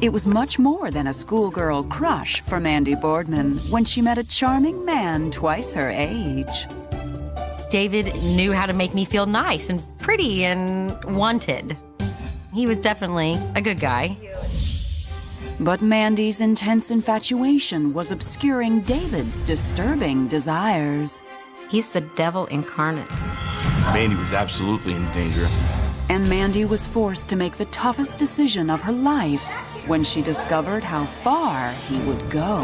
It was much more than a schoolgirl crush for Mandy Boardman when she met a charming man twice her age. David knew how to make me feel nice and pretty and wanted. He was definitely a good guy. But Mandy's intense infatuation was obscuring David's disturbing desires. He's the devil incarnate. Mandy was absolutely in danger. And Mandy was forced to make the toughest decision of her life when she discovered how far he would go.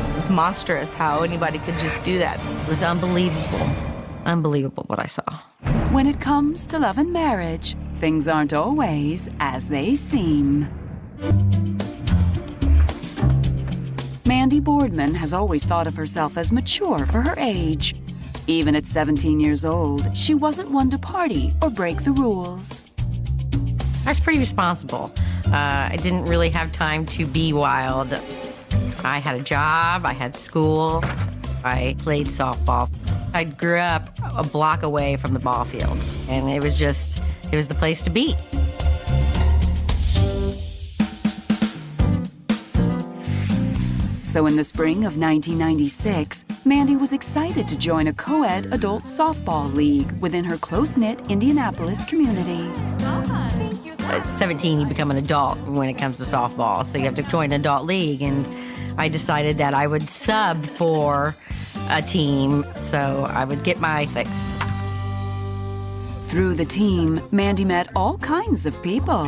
It was monstrous how anybody could just do that. It was unbelievable. Unbelievable what I saw. When it comes to love and marriage, things aren't always as they seem. Mandy Boardman has always thought of herself as mature for her age. Even at 17 years old, she wasn't one to party or break the rules. I was pretty responsible. I didn't really have time to be wild. I had a job, I had school, I played softball. I grew up a block away from the ball fields, and it was the place to be. So in the spring of 1996, Mandy was excited to join a co-ed adult softball league within her close-knit Indianapolis community. At 17, you become an adult when it comes to softball, so you have to join an adult league, and I decided that I would sub for a team, so I would get my fix. Through the team, Mandy met all kinds of people,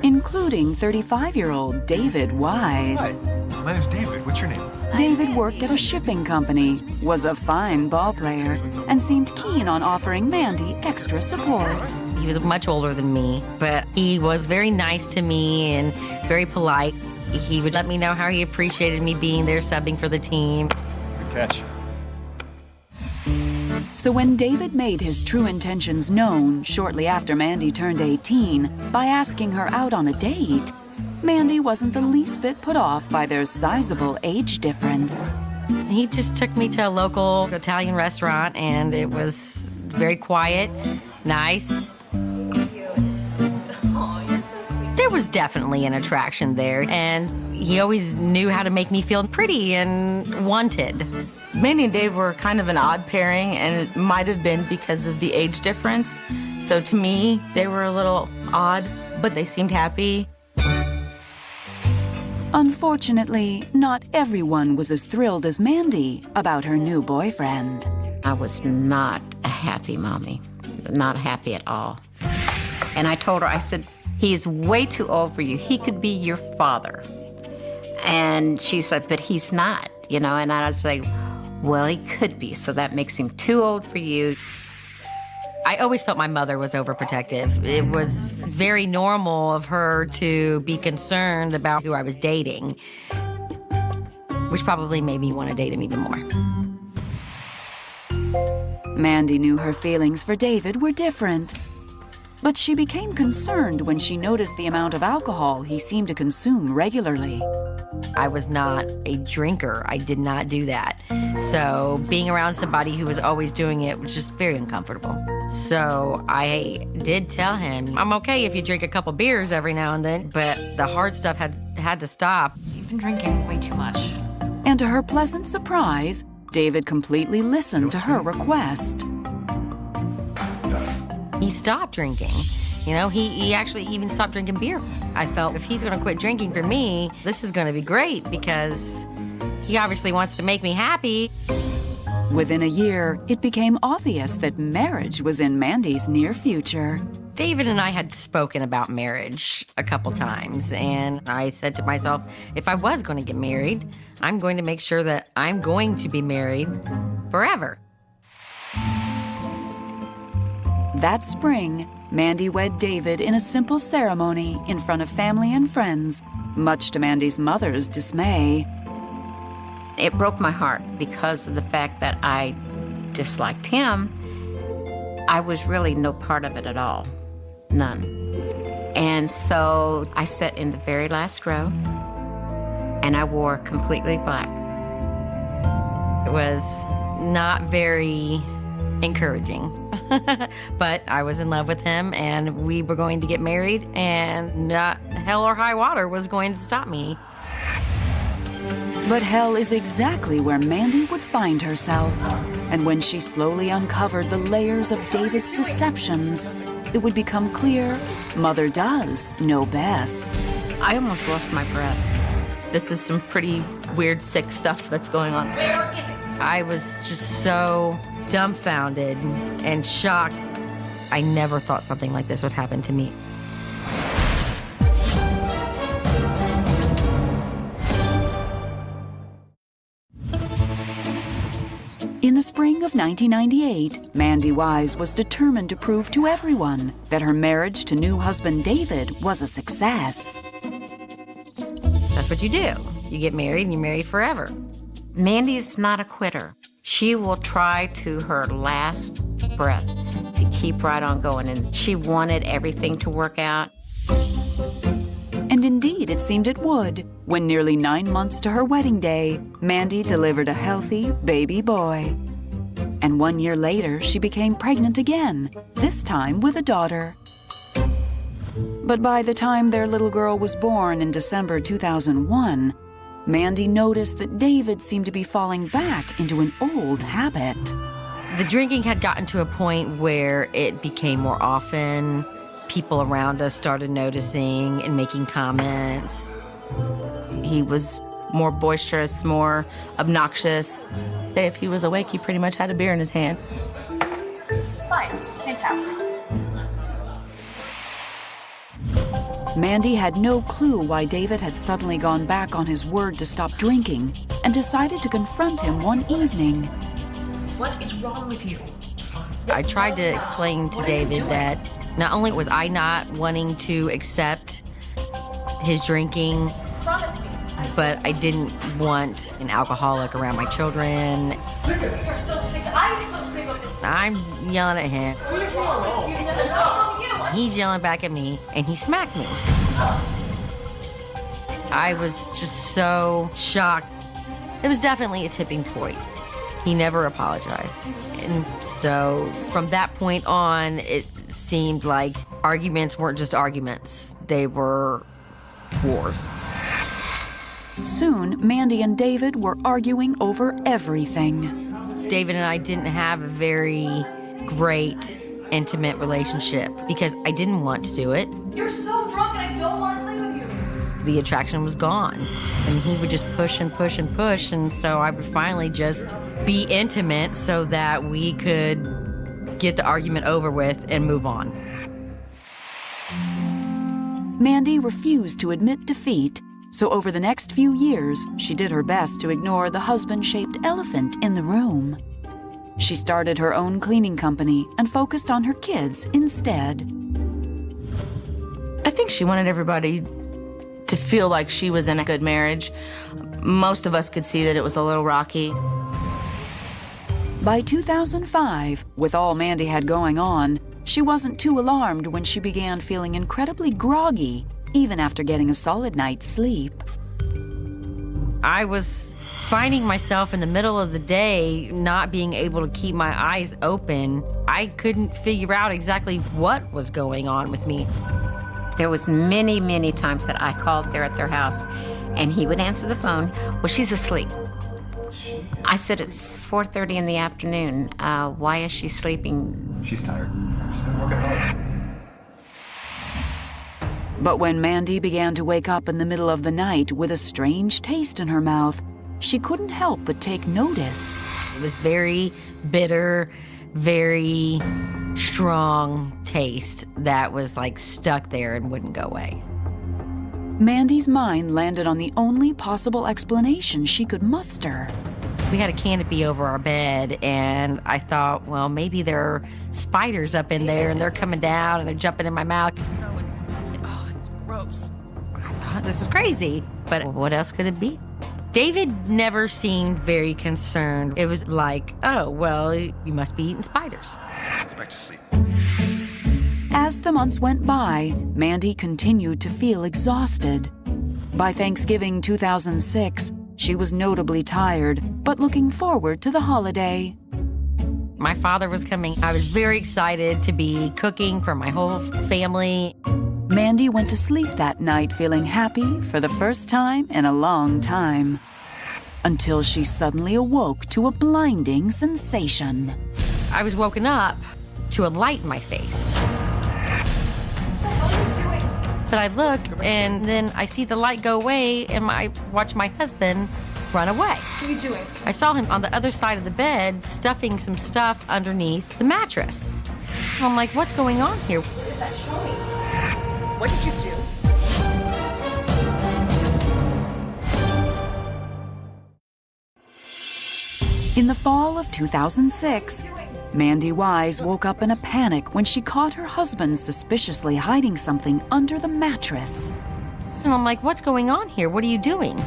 including 35-year-old David Wise. Hi, my name's David. What's your name? David worked at a shipping company, was a fine ball player, and seemed keen on offering Mandy extra support. He was much older than me, but he was very nice to me and very polite. He would let me know how he appreciated me being there subbing for the team. Good catch. So when David made his true intentions known shortly after Mandy turned 18 by asking her out on a date, Mandy wasn't the least bit put off by their sizable age difference. He just took me to a local Italian restaurant, and it was very quiet, nice. There was definitely an attraction there, and he always knew how to make me feel pretty and wanted. Mandy and Dave were kind of an odd pairing, and it might have been because of the age difference. So to me, they were a little odd, but they seemed happy. Unfortunately, not everyone was as thrilled as Mandy about her new boyfriend. I was not a happy mommy, not happy at all. And I told her, I said, he's way too old for you. He could be your father. And she said, but he's not, you know, and I was like, well, he could be, so that makes him too old for you. I always felt my mother was overprotective. It was very normal of her to be concerned about who I was dating, which probably made me want to date him even more. Mandy knew her feelings for David were different, but she became concerned when she noticed the amount of alcohol he seemed to consume regularly. I was not a drinker. I did not do that. So being around somebody who was always doing it was just very uncomfortable. So I did tell him, I'm okay if you drink a couple beers every now and then, but the hard stuff had to stop. You've been drinking way too much. And to her pleasant surprise, David completely listened to her request. He stopped drinking. You know, he actually even stopped drinking beer. I felt if he's gonna quit drinking for me, this is gonna be great because he obviously wants to make me happy. Within a year, it became obvious that marriage was in Mandy's near future. David and I had spoken about marriage a couple times, and I said to myself, if I was going to get married, I'm going to make sure that I'm going to be married forever. That spring, Mandy wed David in a simple ceremony in front of family and friends, much to Mandy's mother's dismay. It broke my heart because of the fact that I disliked him. I was really no part of it at all, none. And so I sat in the very last row, and I wore completely black. It was not very encouraging. But I was in love with him, and we were going to get married, and not hell or high water was going to stop me. But hell is exactly where Mandy would find herself. And when she slowly uncovered the layers of David's deceptions, it would become clear Mother does know best. I almost lost my breath. This is some pretty weird, sick stuff that's going on. I was just so dumbfounded and shocked. I never thought something like this would happen to me. In the spring of 1998, Mandy Wise was determined to prove to everyone that her marriage to new husband David was a success. That's what you do. You get married and you're married forever. Mandy's not a quitter. She will try to her last breath to keep right on going, and she wanted everything to work out. And indeed, it seemed it would. When nearly 9 months to her wedding day, Mandy delivered a healthy baby boy. And 1 year later, she became pregnant again, this time with a daughter. But by the time their little girl was born in December 2001, Mandy noticed that David seemed to be falling back into an old habit. The drinking had gotten to a point where it became more often. People around us started noticing and making comments. He was more boisterous, more obnoxious. If he was awake, he pretty much had a beer in his hand. Fine. Fantastic. Mandy had no clue why David had suddenly gone back on his word to stop drinking and decided to confront him one evening. What is wrong with you? I tried to explain to David that not only was I not wanting to accept his drinking, but I didn't want an alcoholic around my children. You're so sick. I'm so sick of this. I'm yelling at him. He's yelling back at me, and he smacked me. I was just so shocked. It was definitely a tipping point. He never apologized. And so from that point on, it seemed like arguments weren't just arguments. They were wars. Soon, Mandy and David were arguing over everything. David and I didn't have a very great, intimate relationship because I didn't want to do it. You're so drunk and I don't want to sleep with you. The attraction was gone. And he would just push and push and push. And so I would finally just be intimate so that we could get the argument over with and move on. Mandy refused to admit defeat, so over the next few years, she did her best to ignore the husband-shaped elephant in the room. She started her own cleaning company and focused on her kids instead. I think she wanted everybody to feel like she was in a good marriage. Most of us could see that it was a little rocky. By 2005, with all Mandy had going on, she wasn't too alarmed when she began feeling incredibly groggy, even after getting a solid night's sleep. I was finding myself in the middle of the day not being able to keep my eyes open. I couldn't figure out exactly what was going on with me. There was many, many times that I called there at their house, and he would answer the phone. Well, she's asleep. I said, it's 4:30 in the afternoon. Why is she sleeping? She's tired. She's been working hard. But when Mandy began to wake up in the middle of the night with a strange taste in her mouth, she couldn't help but take notice. It was very bitter, very strong taste that was like stuck there and wouldn't go away. Mandy's mind landed on the only possible explanation she could muster. We had a canopy over our bed, and I thought, well, maybe there are spiders up in there, and they're coming down, and they're jumping in my mouth. It's gross. I thought, this is crazy, but what else could it be? David never seemed very concerned. It was like, oh, well, you must be eating spiders. Go back to sleep. As the months went by, Mandy continued to feel exhausted. By Thanksgiving 2006, she was notably tired, but looking forward to the holiday. My father was coming. I was very excited to be cooking for my whole family. Mandy went to sleep that night feeling happy for the first time in a long time, until she suddenly awoke to a blinding sensation. I was woken up to a light in my face. But I look, and then I see the light go away, and I watch my husband run away. What are you doing? I saw him on the other side of the bed stuffing some stuff underneath the mattress. I'm like, what's going on here? What is that? Show me. What did you do? In the fall of 2006, Mandy Wise woke up in a panic when she caught her husband suspiciously hiding something under the mattress. And I'm like, what's going on here? What are you doing?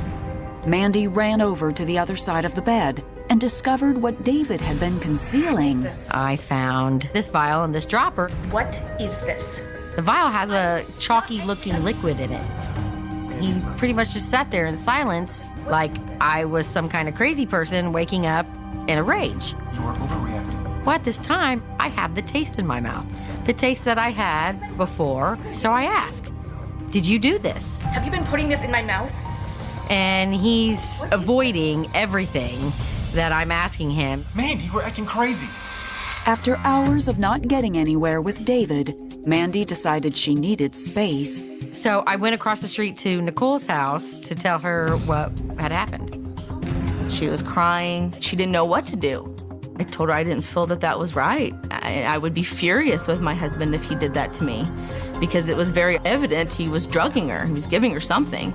Mandy ran over to the other side of the bed and discovered what David had been concealing. I found this vial and this dropper. What is this? The vial has a chalky-looking liquid in it. He pretty much just sat there in silence, like I was some kind of crazy person waking up in a rage. You are overreacting. Well, at this time, I had the taste in my mouth, the taste that I had before, so I asked, did you do this? Have you been putting this in my mouth? And he's avoiding everything that I'm asking him. Mandy, you were acting crazy. After hours of not getting anywhere with David, Mandy decided she needed space. So I went across the street to Nicole's house to tell her what had happened. She was crying. She didn't know what to do. I told her I didn't feel that that was right. I would be furious with my husband if he did that to me, because it was very evident he was drugging her. He was giving her something.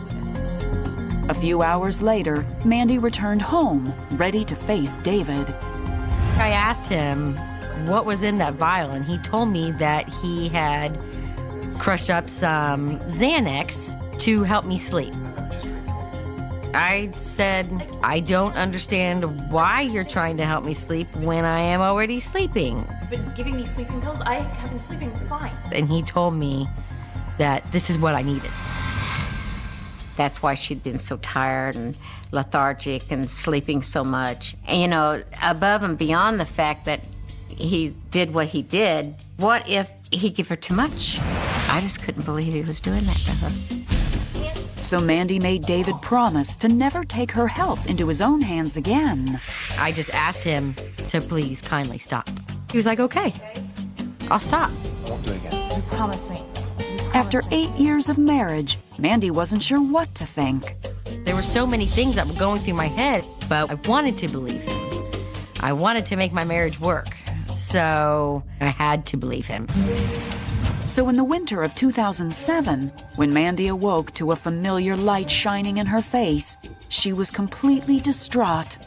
A few hours later, Mandy returned home, ready to face David. I asked him what was in that vial, and he told me that he had crushed up some Xanax to help me sleep. I said, I don't understand why you're trying to help me sleep when I am already sleeping. You've been giving me sleeping pills. I have been sleeping fine. And he told me that this is what I needed. That's why she'd been so tired and lethargic and sleeping so much. And, you know, above and beyond the fact that he did what he did, what if he gave her too much? I just couldn't believe he was doing that to her. So Mandy made David promise to never take her health into his own hands again. I just asked him to please kindly stop. He was like, okay, I'll stop. I won't do it again. You promised me. After 8 years of marriage, Mandy wasn't sure what to think. There were so many things that were going through my head, but I wanted to believe him. I wanted to make my marriage work, so I had to believe him. So in the winter of 2007, when Mandy awoke to a familiar light shining in her face, she was completely distraught.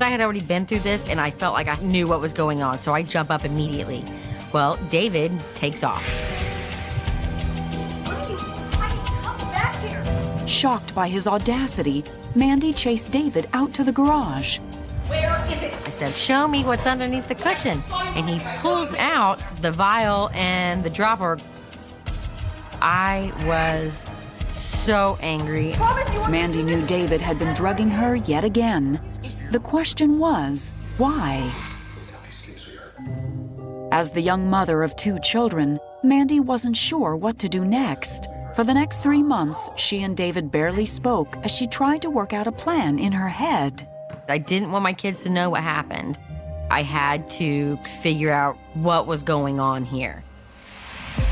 I had already been through this, and I felt like I knew what was going on, so I jump up immediately. Well, David takes off. Come back here. Shocked by his audacity, Mandy chased David out to the garage. Where is it? I said, show me what's underneath the cushion. And he pulls out the vial and the dropper. I was so angry. Mandy knew David had been drugging her yet again. The question was, why? As the young mother of 2 children, Mandy wasn't sure what to do next. For the next 3 months, she and David barely spoke as she tried to work out a plan in her head. I didn't want my kids to know what happened. I had to figure out what was going on here.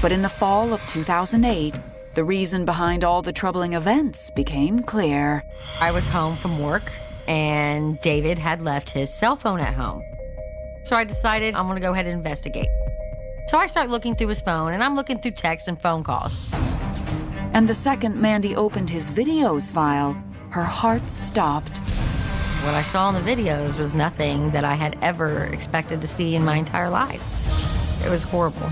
But in the fall of 2008, the reason behind all the troubling events became clear. I was home from work, and David had left his cell phone at home. So I decided I'm gonna go ahead and investigate. So I start looking through his phone, and I'm looking through texts and phone calls. And the second Mandy opened his videos file, her heart stopped. What I saw in the videos was nothing that I had ever expected to see in my entire life. It was horrible.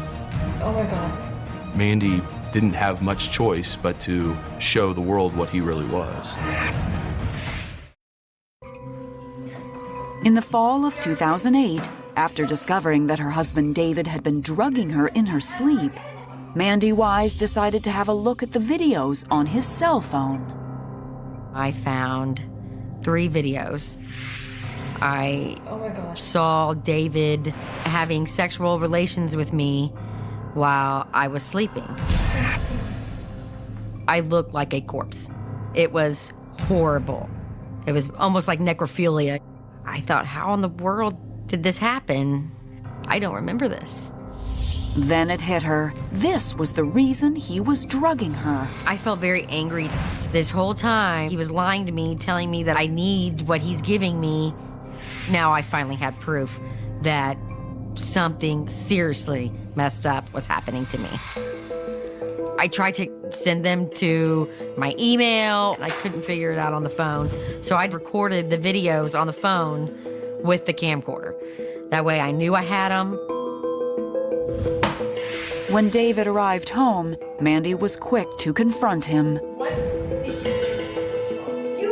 Oh my God. Mandy didn't have much choice but to show the world what he really was. In the fall of 2008, after discovering that her husband David had been drugging her in her sleep, Mandy Wise decided to have a look at the videos on his cell phone. I found 3 videos I Oh my gosh. saw David having sexual relations with me while I was sleeping. I looked like a corpse. It was horrible. It was almost like necrophilia. I thought, how in the world did this happen? I don't remember this. Then it hit her. This was the reason he was drugging her. I felt very angry. This whole time, he was lying to me, telling me that I need what he's giving me. Now I finally had proof that something seriously messed up was happening to me. I tried to send them to my email, and I couldn't figure it out on the phone. So I recorded the videos on the phone with the camcorder. That way I knew I had them. When David arrived home, Mandy was quick to confront him.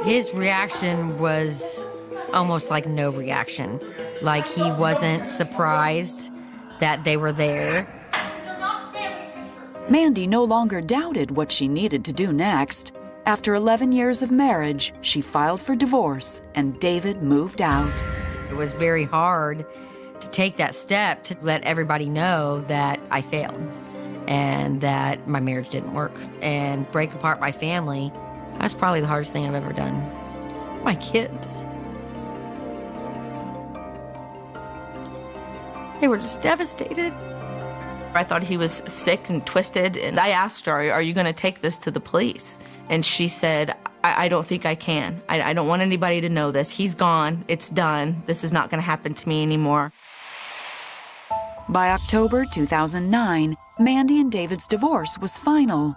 His reaction was almost like no reaction. Like he wasn't surprised that they were there. Mandy no longer doubted what she needed to do next. After 11 years of marriage, she filed for divorce, and David moved out. It was very hard to take that step to let everybody know that I failed and that my marriage didn't work and break apart my family. That's probably the hardest thing I've ever done. My kids. They were just devastated. I thought he was sick and twisted, and I asked her, are you going to take this to the police? And she said, I don't think I can. I don't want anybody to know this. He's gone. It's done. This is not going to happen to me anymore. By October 2009, Mandy and David's divorce was final.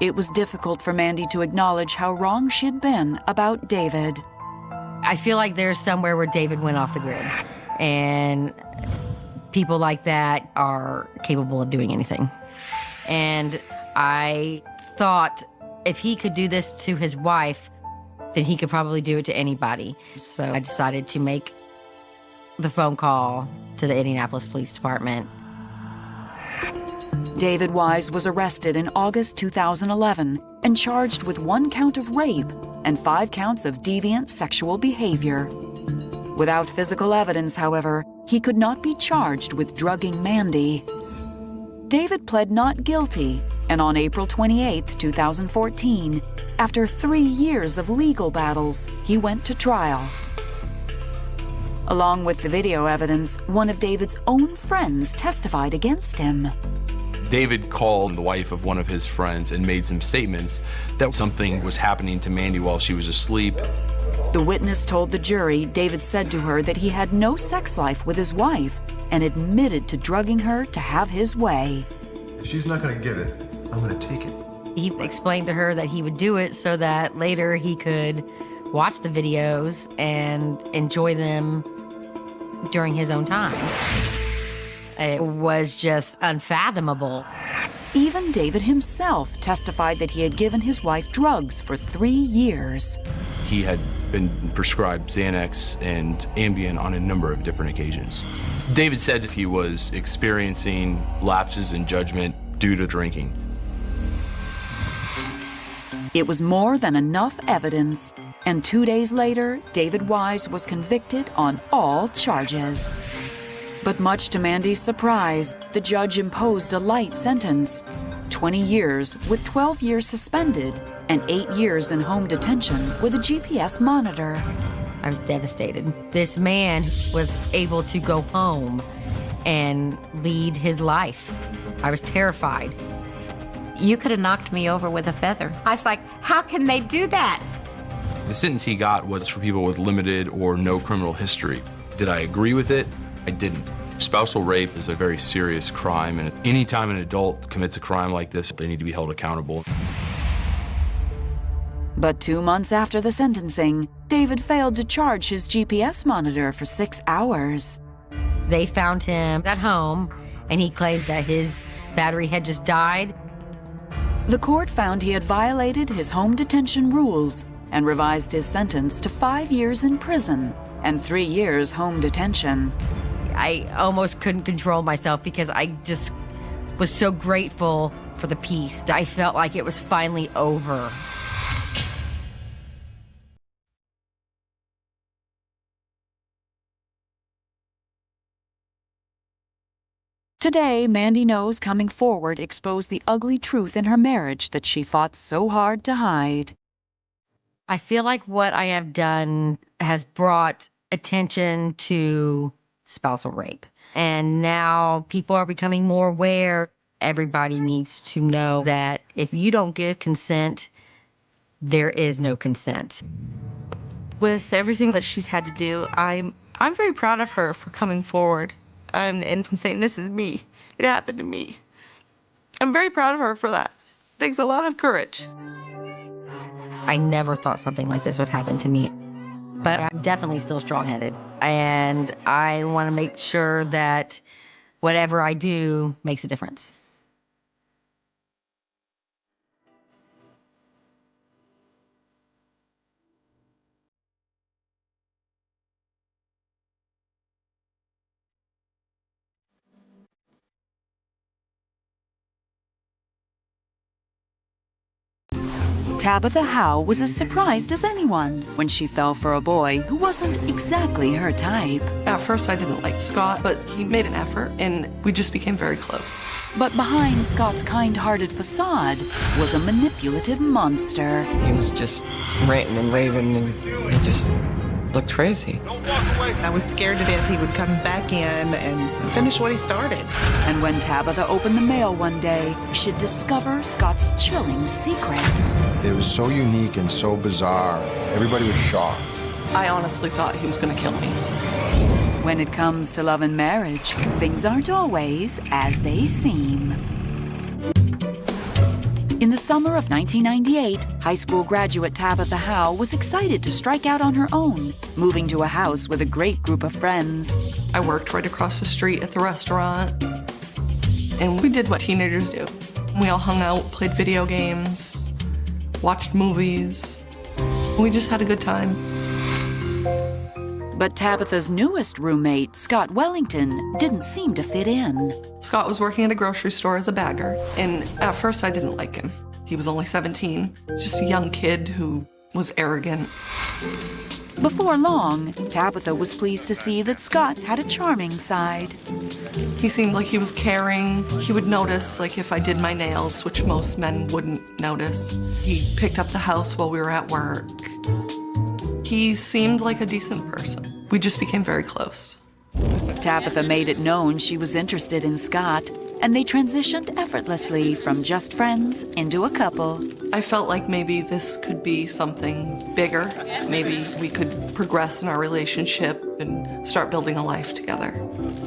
It was difficult for Mandy to acknowledge how wrong she'd been about David. I feel like there's somewhere where David went off the grid, and people like that are capable of doing anything. And I thought if he could do this to his wife, then he could probably do it to anybody. So I decided to make the phone call to the Indianapolis Police Department. David Wise was arrested in August 2011 and charged with 1 count of rape and 5 counts of deviant sexual behavior. Without physical evidence, however, he could not be charged with drugging Mandy. David pled not guilty, and on April 28, 2014, after 3 years of legal battles, he went to trial. Along with the video evidence, one of David's own friends testified against him. David called the wife of one of his friends and made some statements that something was happening to Mandy while she was asleep. The witness told the jury David said to her that he had no sex life with his wife and admitted to drugging her to have his way. If she's not going to give it, I'm going to take it. He explained to her that he would do it so that later he could watch the videos and enjoy them during his own time. It was just unfathomable. Even David himself testified that he had given his wife drugs for 3 years. He had been prescribed Xanax and Ambien on a number of different occasions. David said he was experiencing lapses in judgment due to drinking. It was more than enough evidence, and 2 days later, David Wise was convicted on all charges. But much to Mandy's surprise, the judge imposed a light sentence: 20 years with 12 years suspended and 8 years in home detention with a GPS monitor. I was devastated. This man was able to go home and lead his life. I was terrified. You could have knocked me over with a feather. I was like, how can they do that? The sentence he got was for people with limited or no criminal history. Did I agree with it? I didn't. Spousal rape is a very serious crime, and anytime an adult commits a crime like this, they need to be held accountable. But 2 months after the sentencing, David failed to charge his GPS monitor for 6 hours. They found him at home, and he claimed that his battery had just died. The court found he had violated his home detention rules and revised his sentence to 5 years in prison and 3 years home detention. I almost couldn't control myself because I just was so grateful for the peace. I felt like it was finally over. Today, Mandy knows coming forward exposed the ugly truth in her marriage that she fought so hard to hide. I feel like what I have done has brought attention to spousal rape. And now people are becoming more aware. Everybody needs to know that if you don't give consent, there is no consent. With everything that she's had to do, I'm very proud of her for coming forward and saying, this is me. It happened to me. I'm very proud of her for that. It takes a lot of courage. I never thought something like this would happen to me. But I'm definitely still strong-headed. And I want to make sure that whatever I do makes a difference. Tabitha Howe was as surprised as anyone when she fell for a boy who wasn't exactly her type. At first, I didn't like Scott, but he made an effort, and we just became very close. But behind Scott's kind-hearted facade was a manipulative monster. He was just ranting and raving, and he just looked crazy. I was scared to death he would come back in and finish what he started. And when Tabitha opened the mail one day, she'd discover Scott's chilling secret. It was so unique and so bizarre. Everybody was shocked. I honestly thought he was going to kill me. When it comes to love and marriage, things aren't always as they seem. In the summer of 1998, high school graduate Tabitha Howe was excited to strike out on her own, moving to a house with a great group of friends. I worked right across the street at the restaurant, and we did what teenagers do. We all hung out, played video games, watched movies. We just had a good time. But Tabitha's newest roommate, Scott Wellington, didn't seem to fit in. Scott was working at a grocery store as a bagger, and at first I didn't like him. He was only 17, just a young kid who was arrogant. Before long, Tabitha was pleased to see that Scott had a charming side. He seemed like he was caring. He would notice, like, if I did my nails, which most men wouldn't notice. He picked up the house while we were at work. He seemed like a decent person. We just became very close. Tabitha made it known she was interested in Scott, and they transitioned effortlessly from just friends into a couple. I felt like maybe this could be something bigger. Maybe we could progress in our relationship and start building a life together.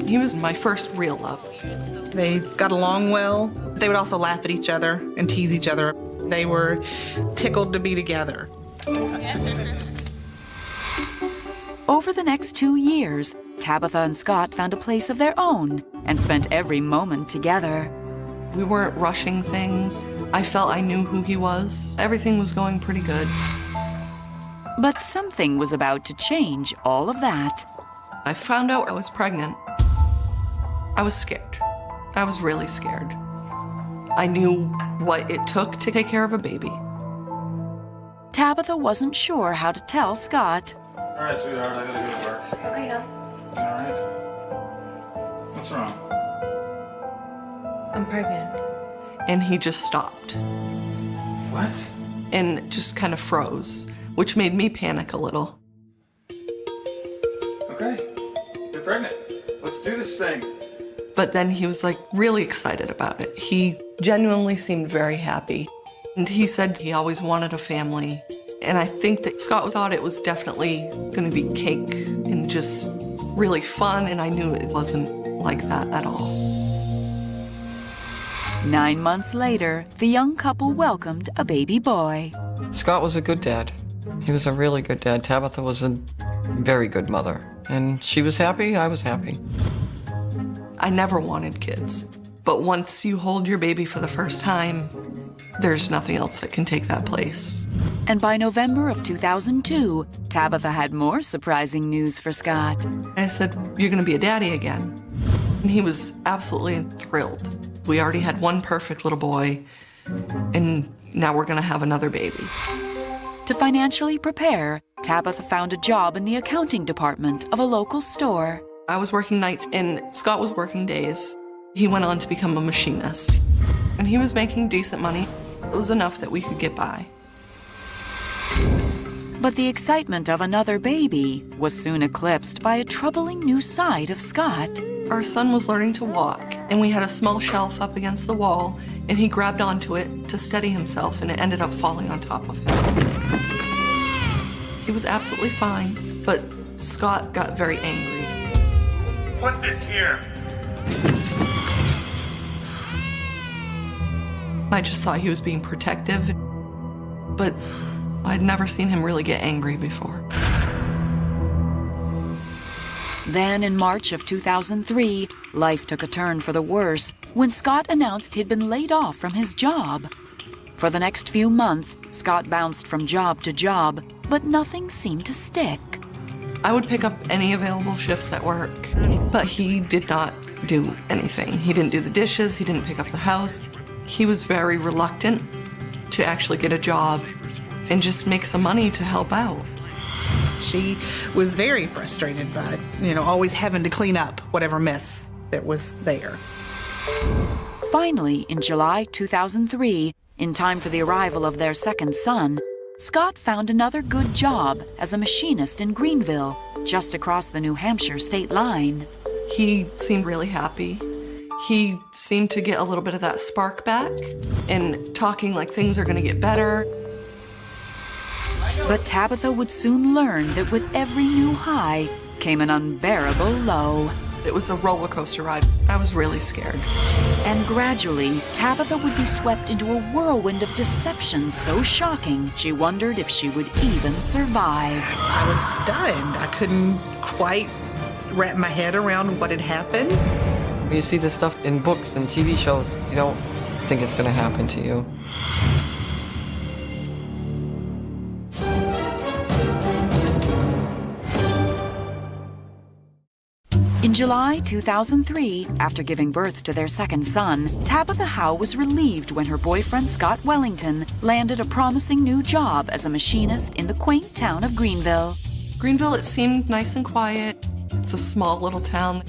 He was my first real love. They got along well. They would also laugh at each other and tease each other. They were tickled to be together. Over the next 2 years, Tabitha and Scott found a place of their own and spent every moment together. We weren't rushing things. I felt I knew who he was. Everything was going pretty good. But something was about to change all of that. I found out I was pregnant. I was scared. I was really scared. I knew what it took to take care of a baby. Tabitha wasn't sure how to tell Scott. All right, sweetheart, I gotta go to work. Okay, hon. All right? What's wrong? I'm pregnant. And he just stopped What? and just kind of froze, which made me panic a little. Okay, you're pregnant. Let's do this thing. But then he was like really excited about it. He genuinely seemed very happy. And he said he always wanted a family. And I think that Scott thought it was definitely gonna be cake and just really fun, and I knew it wasn't like that at all. 9 months later, the young couple welcomed a baby boy. Scott was a good dad. He was a really good dad. Tabitha was a very good mother. And she was happy, I was happy. I never wanted kids, but once you hold your baby for the first time, there's nothing else that can take that place. And by November of 2002, Tabitha had more surprising news for Scott. I said, "You're gonna be a daddy again." And he was absolutely thrilled. We already had one perfect little boy, and now we're gonna have another baby. To financially prepare, Tabitha found a job in the accounting department of a local store. I was working nights and Scott was working days. He went on to become a machinist, and he was making decent money. It was enough that we could get by. But the excitement of another baby was soon eclipsed by a troubling new side of Scott. Our son was learning to walk, and we had a small shelf up against the wall, and he grabbed onto it to steady himself, and it ended up falling on top of him. He was absolutely fine, but Scott got very angry. Put this here. I just thought he was being protective, but I'd never seen him really get angry before. Then in March of 2003, life took a turn for the worse when Scott announced he'd been laid off from his job. For the next few months, Scott bounced from job to job, but nothing seemed to stick. I would pick up any available shifts at work, but he did not do anything. He didn't do the dishes, he didn't pick up the house. He was very reluctant to actually get a job and just make some money to help out. She was very frustrated by, always having to clean up whatever mess that was there. Finally, in July 2003, in time for the arrival of their second son, Scott found another good job as a machinist in Greenville, just across the New Hampshire state line. He seemed really happy. He seemed to get a little bit of that spark back and talking like things are going to get better. But Tabitha would soon learn that with every new high came an unbearable low. It was a roller coaster ride. I was really scared. And gradually, Tabitha would be swept into a whirlwind of deception so shocking she wondered if she would even survive. I was stunned. I couldn't quite wrap my head around what had happened. You see this stuff in books and TV shows. You don't think it's going to happen to you. In July 2003, after giving birth to their second son, Tabitha Howe was relieved when her boyfriend Scott Wellington landed a promising new job as a machinist in the quaint town of Greenville. Greenville, it seemed nice and quiet. It's a small little town.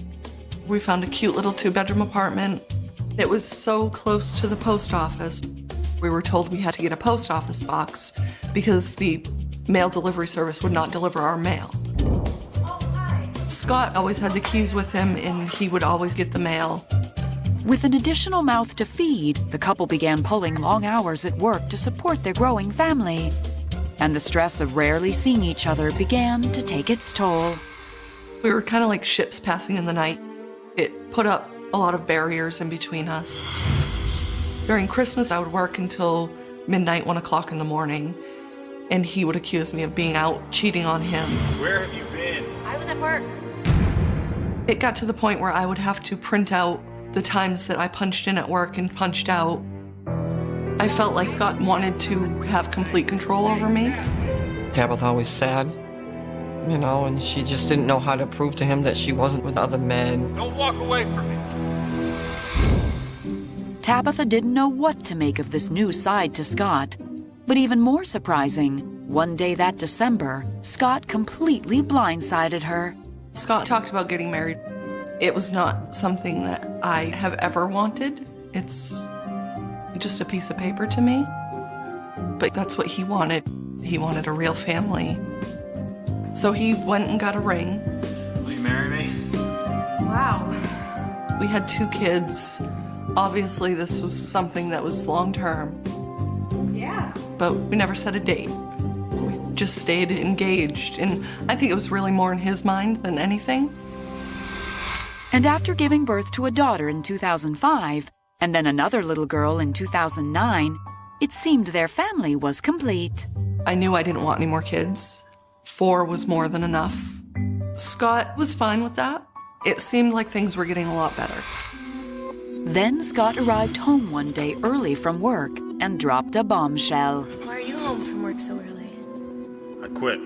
We found a cute little 2-bedroom apartment. It was so close to the post office. We were told we had to get a post office box because the mail delivery service would not deliver our mail. Scott always had the keys with him, and he would always get the mail. With an additional mouth to feed, the couple began pulling long hours at work to support their growing family. And the stress of rarely seeing each other began to take its toll. We were kind of like ships passing in the night. It put up a lot of barriers in between us. During Christmas, I would work until midnight, 1 o'clock in the morning, and he would accuse me of being out cheating on him. Where have you been? I was at work. It got to the point where I would have to print out the times that I punched in at work and punched out. I felt like Scott wanted to have complete control over me. Tabitha was sad, and she just didn't know how to prove to him that she wasn't with other men. Don't walk away from me. Tabitha didn't know what to make of this new side to Scott. But even more surprising, one day that December, Scott completely blindsided her. Scott talked about getting married. It was not something that I have ever wanted. It's just a piece of paper to me. But that's what he wanted. He wanted a real family. So he went and got a ring. Will you marry me? Wow. We had 2 kids. Obviously, this was something that was long-term. Yeah. But we never set a date. We just stayed engaged, and I think it was really more in his mind than anything. And after giving birth to a daughter in 2005, and then another little girl in 2009, it seemed their family was complete. I knew I didn't want any more kids. 4 was more than enough. Scott was fine with that. It seemed like things were getting a lot better. Then Scott arrived home one day early from work and dropped a bombshell. Why are you home from work so early? I quit.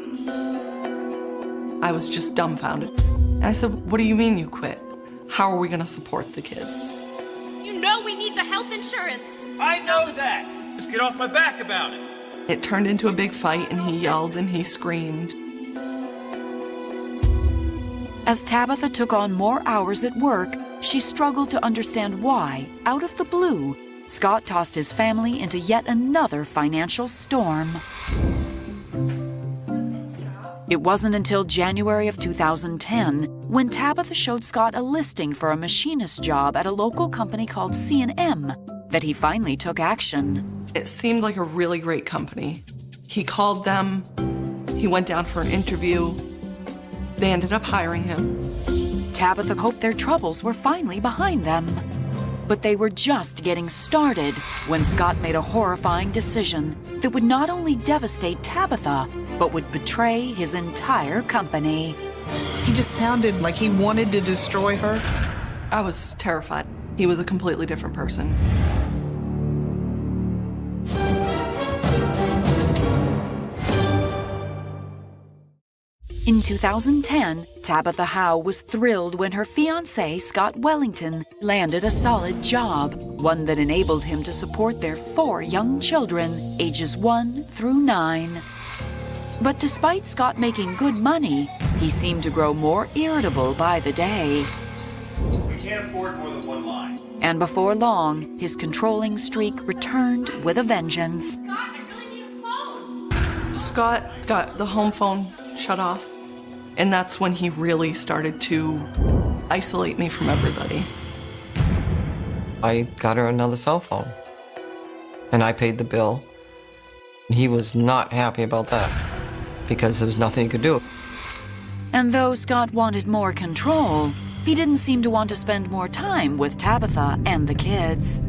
I was just dumbfounded. And I said, "What do you mean you quit? How are we going to support the kids?" You know we need the health insurance. I know that. Just get off my back about it. It turned into a big fight, and he yelled and he screamed. As Tabitha took on more hours at work, she struggled to understand why, out of the blue, Scott tossed his family into yet another financial storm. It wasn't until January of 2010 when Tabitha showed Scott a listing for a machinist job at a local company called C&M that he finally took action. It seemed like a really great company. He called them, he went down for an interview, they ended up hiring him. Tabitha hoped their troubles were finally behind them. But they were just getting started when Scott made a horrifying decision that would not only devastate Tabitha, but would betray his entire company. He just sounded like he wanted to destroy her. I was terrified. He was a completely different person. In 2010, Tabitha Howe was thrilled when her fiancé, Scott Wellington, landed a solid job, one that enabled him to support their 4 young children, ages 1 through 9. But despite Scott making good money, he seemed to grow more irritable by the day. We can't afford more than one line. And before long, his controlling streak returned with a vengeance. Scott, I really need a phone. Scott got the home phone shut off, and that's when he really started to isolate me from everybody. I got her another cell phone, and I paid the bill. He was not happy about that because there was nothing he could do. And though Scott wanted more control, he didn't seem to want to spend more time with Tabitha and the kids.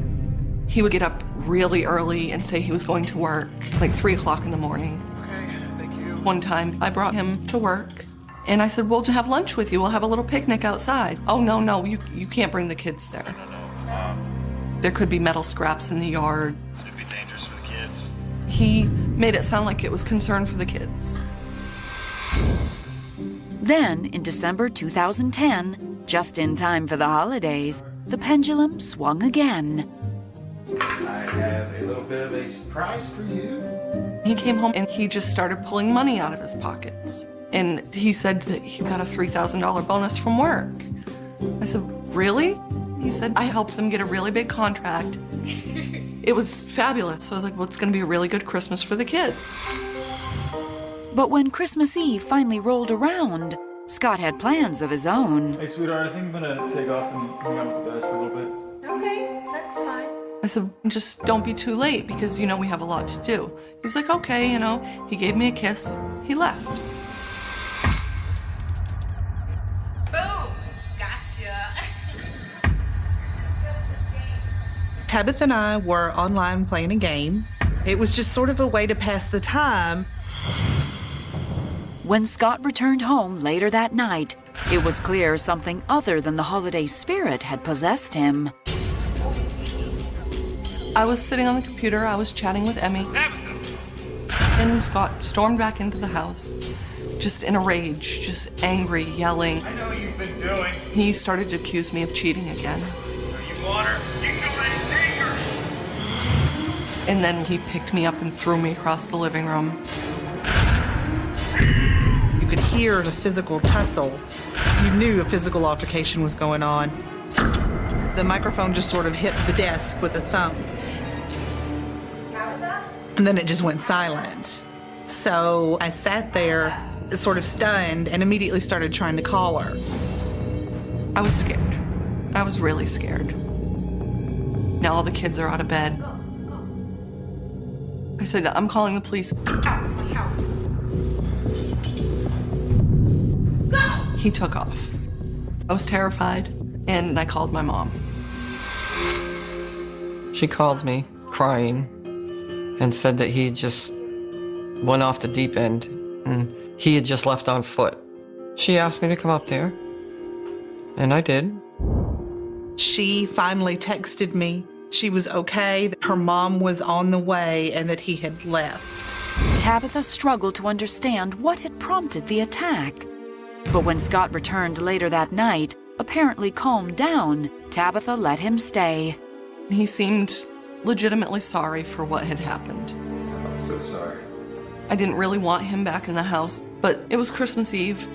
He would get up really early and say he was going to work, like 3 o'clock in the morning. Okay, thank you. One time, I brought him to work, and I said, we'll have lunch with you. We'll have a little picnic outside. Oh, no, you can't bring the kids there. There could be metal scraps in the yard. It'd be dangerous for the kids. He made it sound like it was concern for the kids. Then, in December 2010, just in time for the holidays, the pendulum swung again. I have a little bit of a surprise for you. He came home and he just started pulling money out of his pockets. And he said that he got a $3,000 bonus from work. I said, really? He said, I helped them get a really big contract. It was fabulous. So I was like, well, it's gonna be a really good Christmas for the kids. But when Christmas Eve finally rolled around, Scott had plans of his own. Hey, sweetheart, I think I'm gonna take off and hang out with the guys for a little bit. Okay, that's fine. I said, just don't be too late because, you know, we have a lot to do. He was like, okay, you know. He gave me a kiss. He left. Boom! Gotcha. Tabitha and I were online playing a game. It was just sort of a way to pass the time. When Scott returned home later that night, it was clear something other than the holiday spirit had possessed him. I was sitting on the computer, I was chatting with Emmy, and Scott stormed back into the house, just in a rage, just angry, yelling. I know what you've been doing. He started to accuse me of cheating again. You want her? You know that it's And then he picked me up and threw me across the living room. You could hear the physical tussle. You knew a physical altercation was going on. The microphone just sort of hit the desk with a thump. And then it just went silent. So I sat there, sort of stunned, and immediately started trying to call her. I was scared. I was really scared. Now all the kids are out of bed. I said, I'm calling the police. Out of my house. Go! He took off. I was terrified, and I called my mom. She called me, crying, and said that he just went off the deep end, and he had just left on foot. She asked me to come up there, and I did. She finally texted me. She was okay, that her mom was on the way, and that he had left. Tabitha struggled to understand what had prompted the attack. But when Scott returned later that night, apparently calmed down, Tabitha let him stay. He seemed legitimately sorry for what had happened. I'm so sorry. I didn't really want him back in the house, but it was Christmas Eve.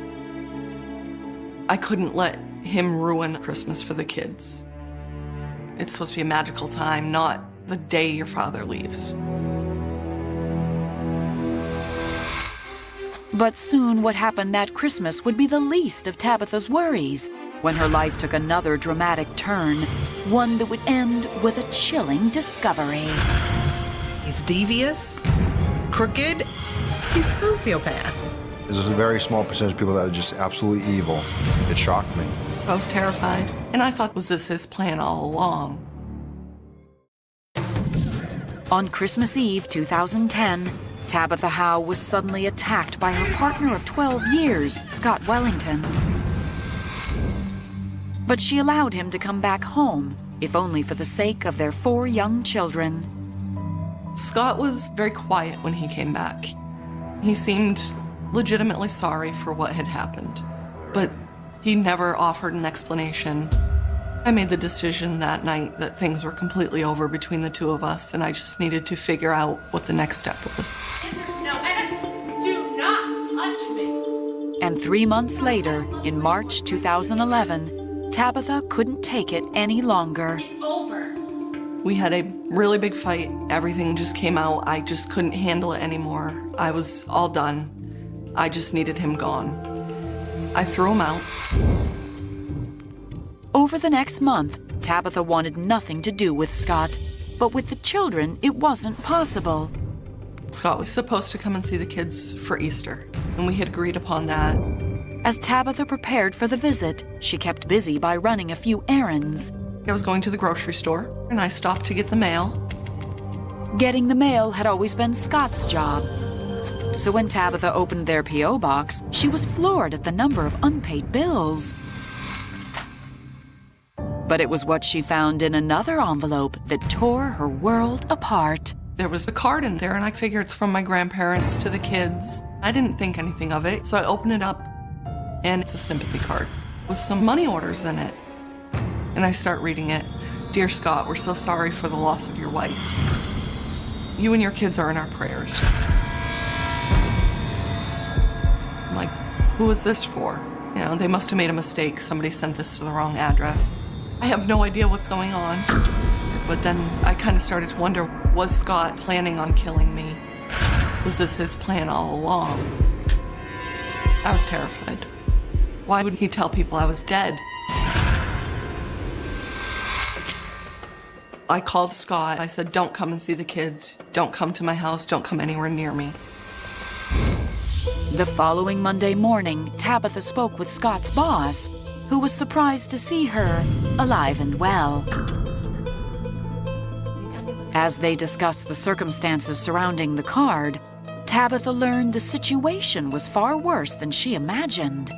I couldn't let him ruin Christmas for the kids. It's supposed to be a magical time, not the day your father leaves. But soon what happened that Christmas would be the least of Tabitha's worries when her life took another dramatic turn, one that would end with a chilling discovery. He's devious, crooked, he's a sociopath. There's a very small percentage of people that are just absolutely evil. It shocked me. I was terrified, and I thought, was this his plan all along? On Christmas Eve 2010, Tabitha Howe was suddenly attacked by her partner of 12 years, Scott Wellington. But she allowed him to come back home, if only for the sake of their 4 young children. Scott was very quiet when he came back. He seemed legitimately sorry for what had happened, but he never offered an explanation. I made the decision that night that things were completely over between the two of us, and I just needed to figure out what the next step was. No, do not touch me. And 3 months later, in March 2011, Tabitha couldn't take it any longer. It's over. We had a really big fight. Everything just came out. I just couldn't handle it anymore. I was all done. I just needed him gone. I threw him out. Over the next month, Tabitha wanted nothing to do with Scott, but with the children, it wasn't possible. Scott was supposed to come and see the kids for Easter, and we had agreed upon that. As Tabitha prepared for the visit, she kept busy by running a few errands. I was going to the grocery store, and I stopped to get the mail. Getting the mail had always been Scott's job. So when Tabitha opened their P.O. box, she was floored at the number of unpaid bills. But it was what she found in another envelope that tore her world apart. There was a card in there, and I figured it's from my grandparents to the kids. I didn't think anything of it, so I opened it up, and it's a sympathy card with some money orders in it. And I start reading it. Dear Scott, we're so sorry for the loss of your wife. You and your kids are in our prayers. I'm like, who is this for? You know, they must have made a mistake. Somebody sent this to the wrong address. I have no idea what's going on. But then I kind of started to wonder, was Scott planning on killing me? Was this his plan all along? I was terrified. Why would he tell people I was dead? I called Scott. I said, don't come and see the kids. Don't come to my house. Don't come anywhere near me. The following Monday morning, Tabitha spoke with Scott's boss, who was surprised to see her alive and well. As they discussed the circumstances surrounding the card, Tabitha learned the situation was far worse than she imagined.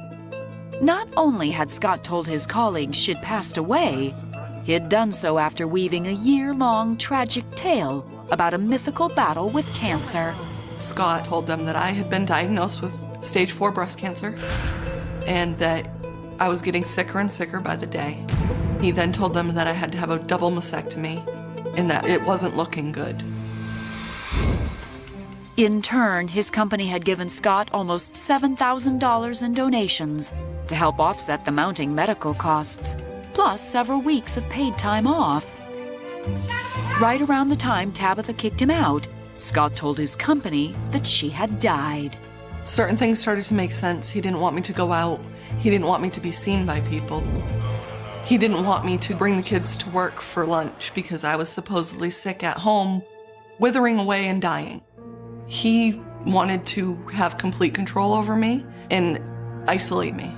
Not only had Scott told his colleagues she'd passed away, he had done so after weaving a year-long tragic tale about a mythical battle with cancer. Scott told them that I had been diagnosed with stage 4 breast cancer and that I was getting sicker and sicker by the day. He then told them that I had to have a double mastectomy and that it wasn't looking good. In turn, his company had given Scott almost $7,000 in donations to help offset the mounting medical costs, plus several weeks of paid time off. Right around the time Tabitha kicked him out, Scott told his company that she had died. Certain things started to make sense. He didn't want me to go out. He didn't want me to be seen by people. He didn't want me to bring the kids to work for lunch because I was supposedly sick at home, withering away and dying. He wanted to have complete control over me and isolate me.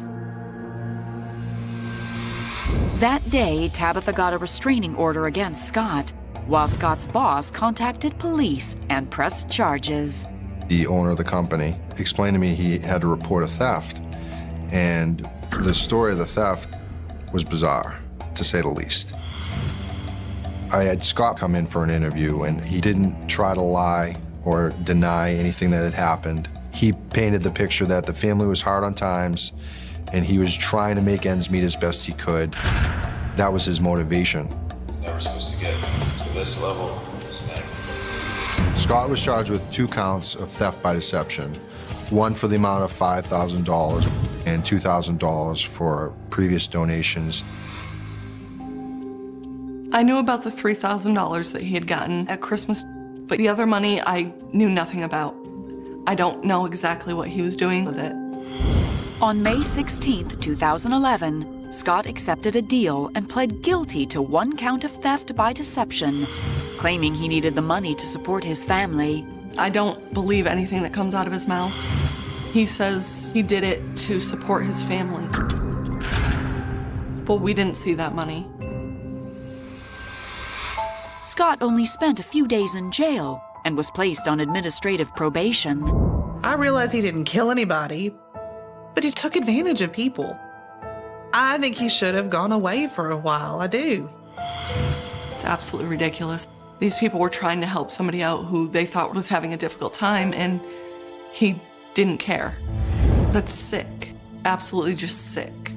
That day, Tabitha got a restraining order against Scott, while Scott's boss contacted police and pressed charges. The owner of the company explained to me he had to report a theft, and the story of the theft was bizarre, to say the least. I had Scott come in for an interview, and he didn't try to lie or deny anything that had happened. He painted the picture that the family was hard on times, and he was trying to make ends meet as best he could. That was his motivation. Never supposed to get to this level. Scott was charged with 2 counts of theft by deception, one for the amount of $5,000, and $2,000 for previous donations. I knew about the $3,000 that he had gotten at Christmas, but the other money I knew nothing about. I don't know exactly what he was doing with it. On May 16, 2011, Scott accepted a deal and pled guilty to 1 count of theft by deception, claiming he needed the money to support his family. I don't believe anything that comes out of his mouth. He says he did it to support his family. But we didn't see that money. Scott only spent a few days in jail and was placed on administrative probation. I realize he didn't kill anybody, but he took advantage of people. I think he should have gone away for a while. I do. It's absolutely ridiculous. These people were trying to help somebody out who they thought was having a difficult time, and he didn't care. That's sick. Absolutely just sick.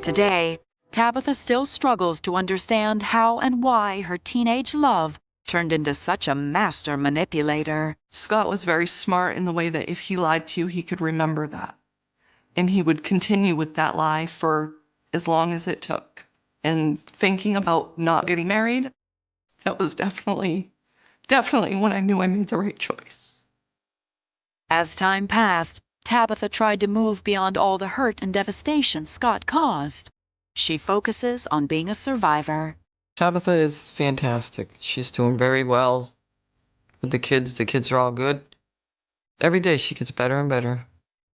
Today, Tabitha still struggles to understand how and why her teenage love turned into such a master manipulator. Scott was very smart in the way that if he lied to you, he could remember that. And he would continue with that lie for as long as it took. And thinking about not getting married, that was definitely when I knew I made the right choice. As time passed, Tabitha tried to move beyond all the hurt and devastation Scott caused. She focuses on being a survivor. Tabitha is fantastic. She's doing very well with the kids. The kids are all good. Every day she gets better and better.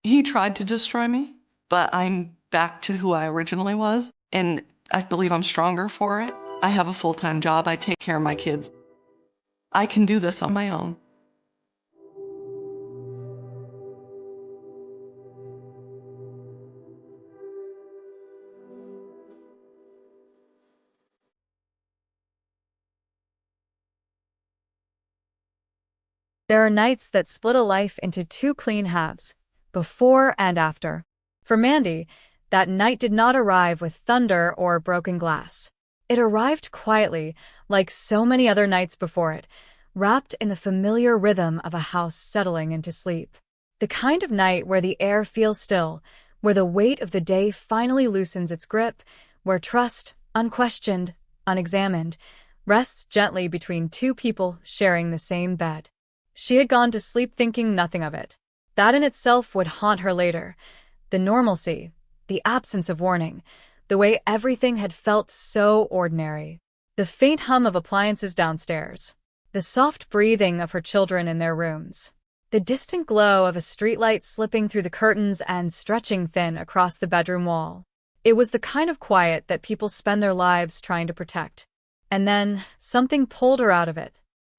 He tried to destroy me, but I'm back to who I originally was, and I believe I'm stronger for it. I have a full-time job. I take care of my kids. I can do this on my own. There are nights that split a life into 2 clean halves, before and after. For Mandy, that night did not arrive with thunder or broken glass. It arrived quietly, like so many other nights before it, wrapped in the familiar rhythm of a house settling into sleep. The kind of night where the air feels still, where the weight of the day finally loosens its grip, where trust, unquestioned, unexamined, rests gently between 2 people sharing the same bed. She had gone to sleep thinking nothing of it. That in itself would haunt her later. The normalcy, the absence of warning, the way everything had felt so ordinary. The faint hum of appliances downstairs, the soft breathing of her children in their rooms, the distant glow of a streetlight slipping through the curtains and stretching thin across the bedroom wall. It was the kind of quiet that people spend their lives trying to protect. And then something pulled her out of it.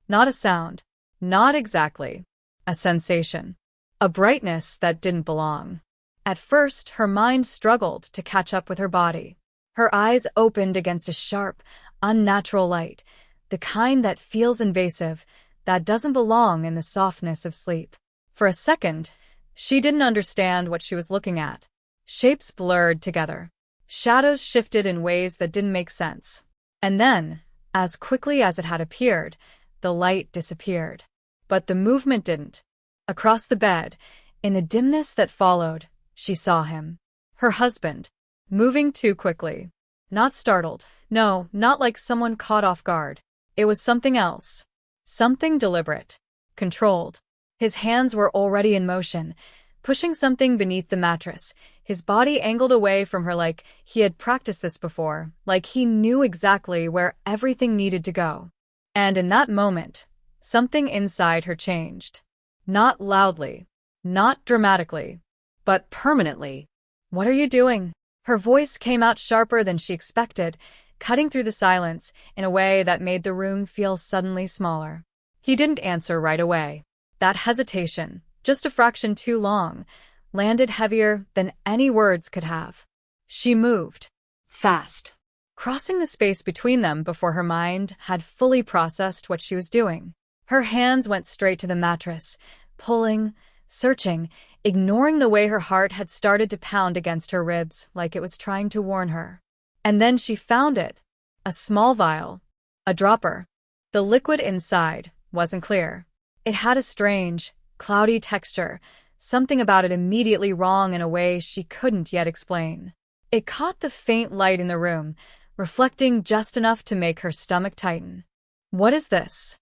Not a sound. Not exactly. A sensation. A brightness that didn't belong. At first, her mind struggled to catch up with her body. Her eyes opened against a sharp, unnatural light, the kind that feels invasive, that doesn't belong in the softness of sleep. For a second, she didn't understand what she was looking at. Shapes blurred together. Shadows shifted in ways that didn't make sense. And then, as quickly as it had appeared, the light disappeared. But the movement didn't. Across the bed, in the dimness that followed, she saw him. Her husband, moving too quickly. Not startled. No, not like someone caught off guard. It was something else. Something deliberate. Controlled. His hands were already in motion, pushing something beneath the mattress, his body angled away from her like he had practiced this before, like he knew exactly where everything needed to go. And in that moment, something inside her changed. Not loudly, not dramatically, but permanently. "What are you doing?" Her voice came out sharper than she expected, cutting through the silence in a way that made the room feel suddenly smaller. He didn't answer right away. That hesitation, just a fraction too long, landed heavier than any words could have. She moved. Fast. Crossing the space between them before her mind had fully processed what she was doing. Her hands went straight to the mattress, pulling, searching, ignoring the way her heart had started to pound against her ribs like it was trying to warn her. And then she found it. A small vial. A dropper. The liquid inside wasn't clear. It had a strange, cloudy texture, something about it immediately wrong in a way she couldn't yet explain. It caught the faint light in the room, reflecting just enough to make her stomach tighten. "What is this?"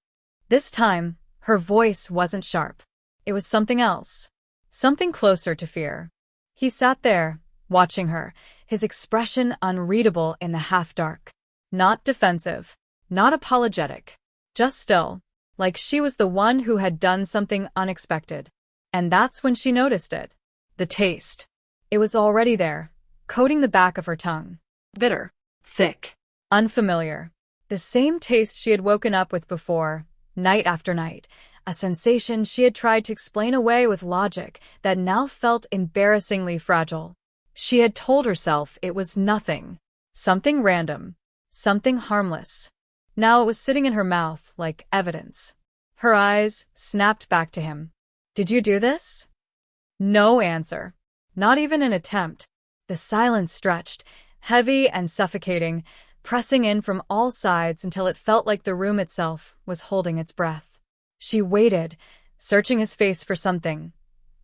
This time, her voice wasn't sharp. It was something else. Something closer to fear. He sat there, watching her, his expression unreadable in the half-dark. Not defensive, not apologetic, just still, like she was the one who had done something unexpected. And that's when she noticed it. The taste. It was already there, coating the back of her tongue. Bitter, thick, unfamiliar. The same taste she had woken up with before, night after night, a sensation she had tried to explain away with logic that now felt embarrassingly fragile. She had told herself it was nothing, something random, something harmless. Now it was sitting in her mouth like evidence. Her eyes snapped back to him. "Did you do this?" No answer. Not even an attempt. The silence stretched, heavy and suffocating, pressing in from all sides until it felt like the room itself was holding its breath. She waited, searching his face for something,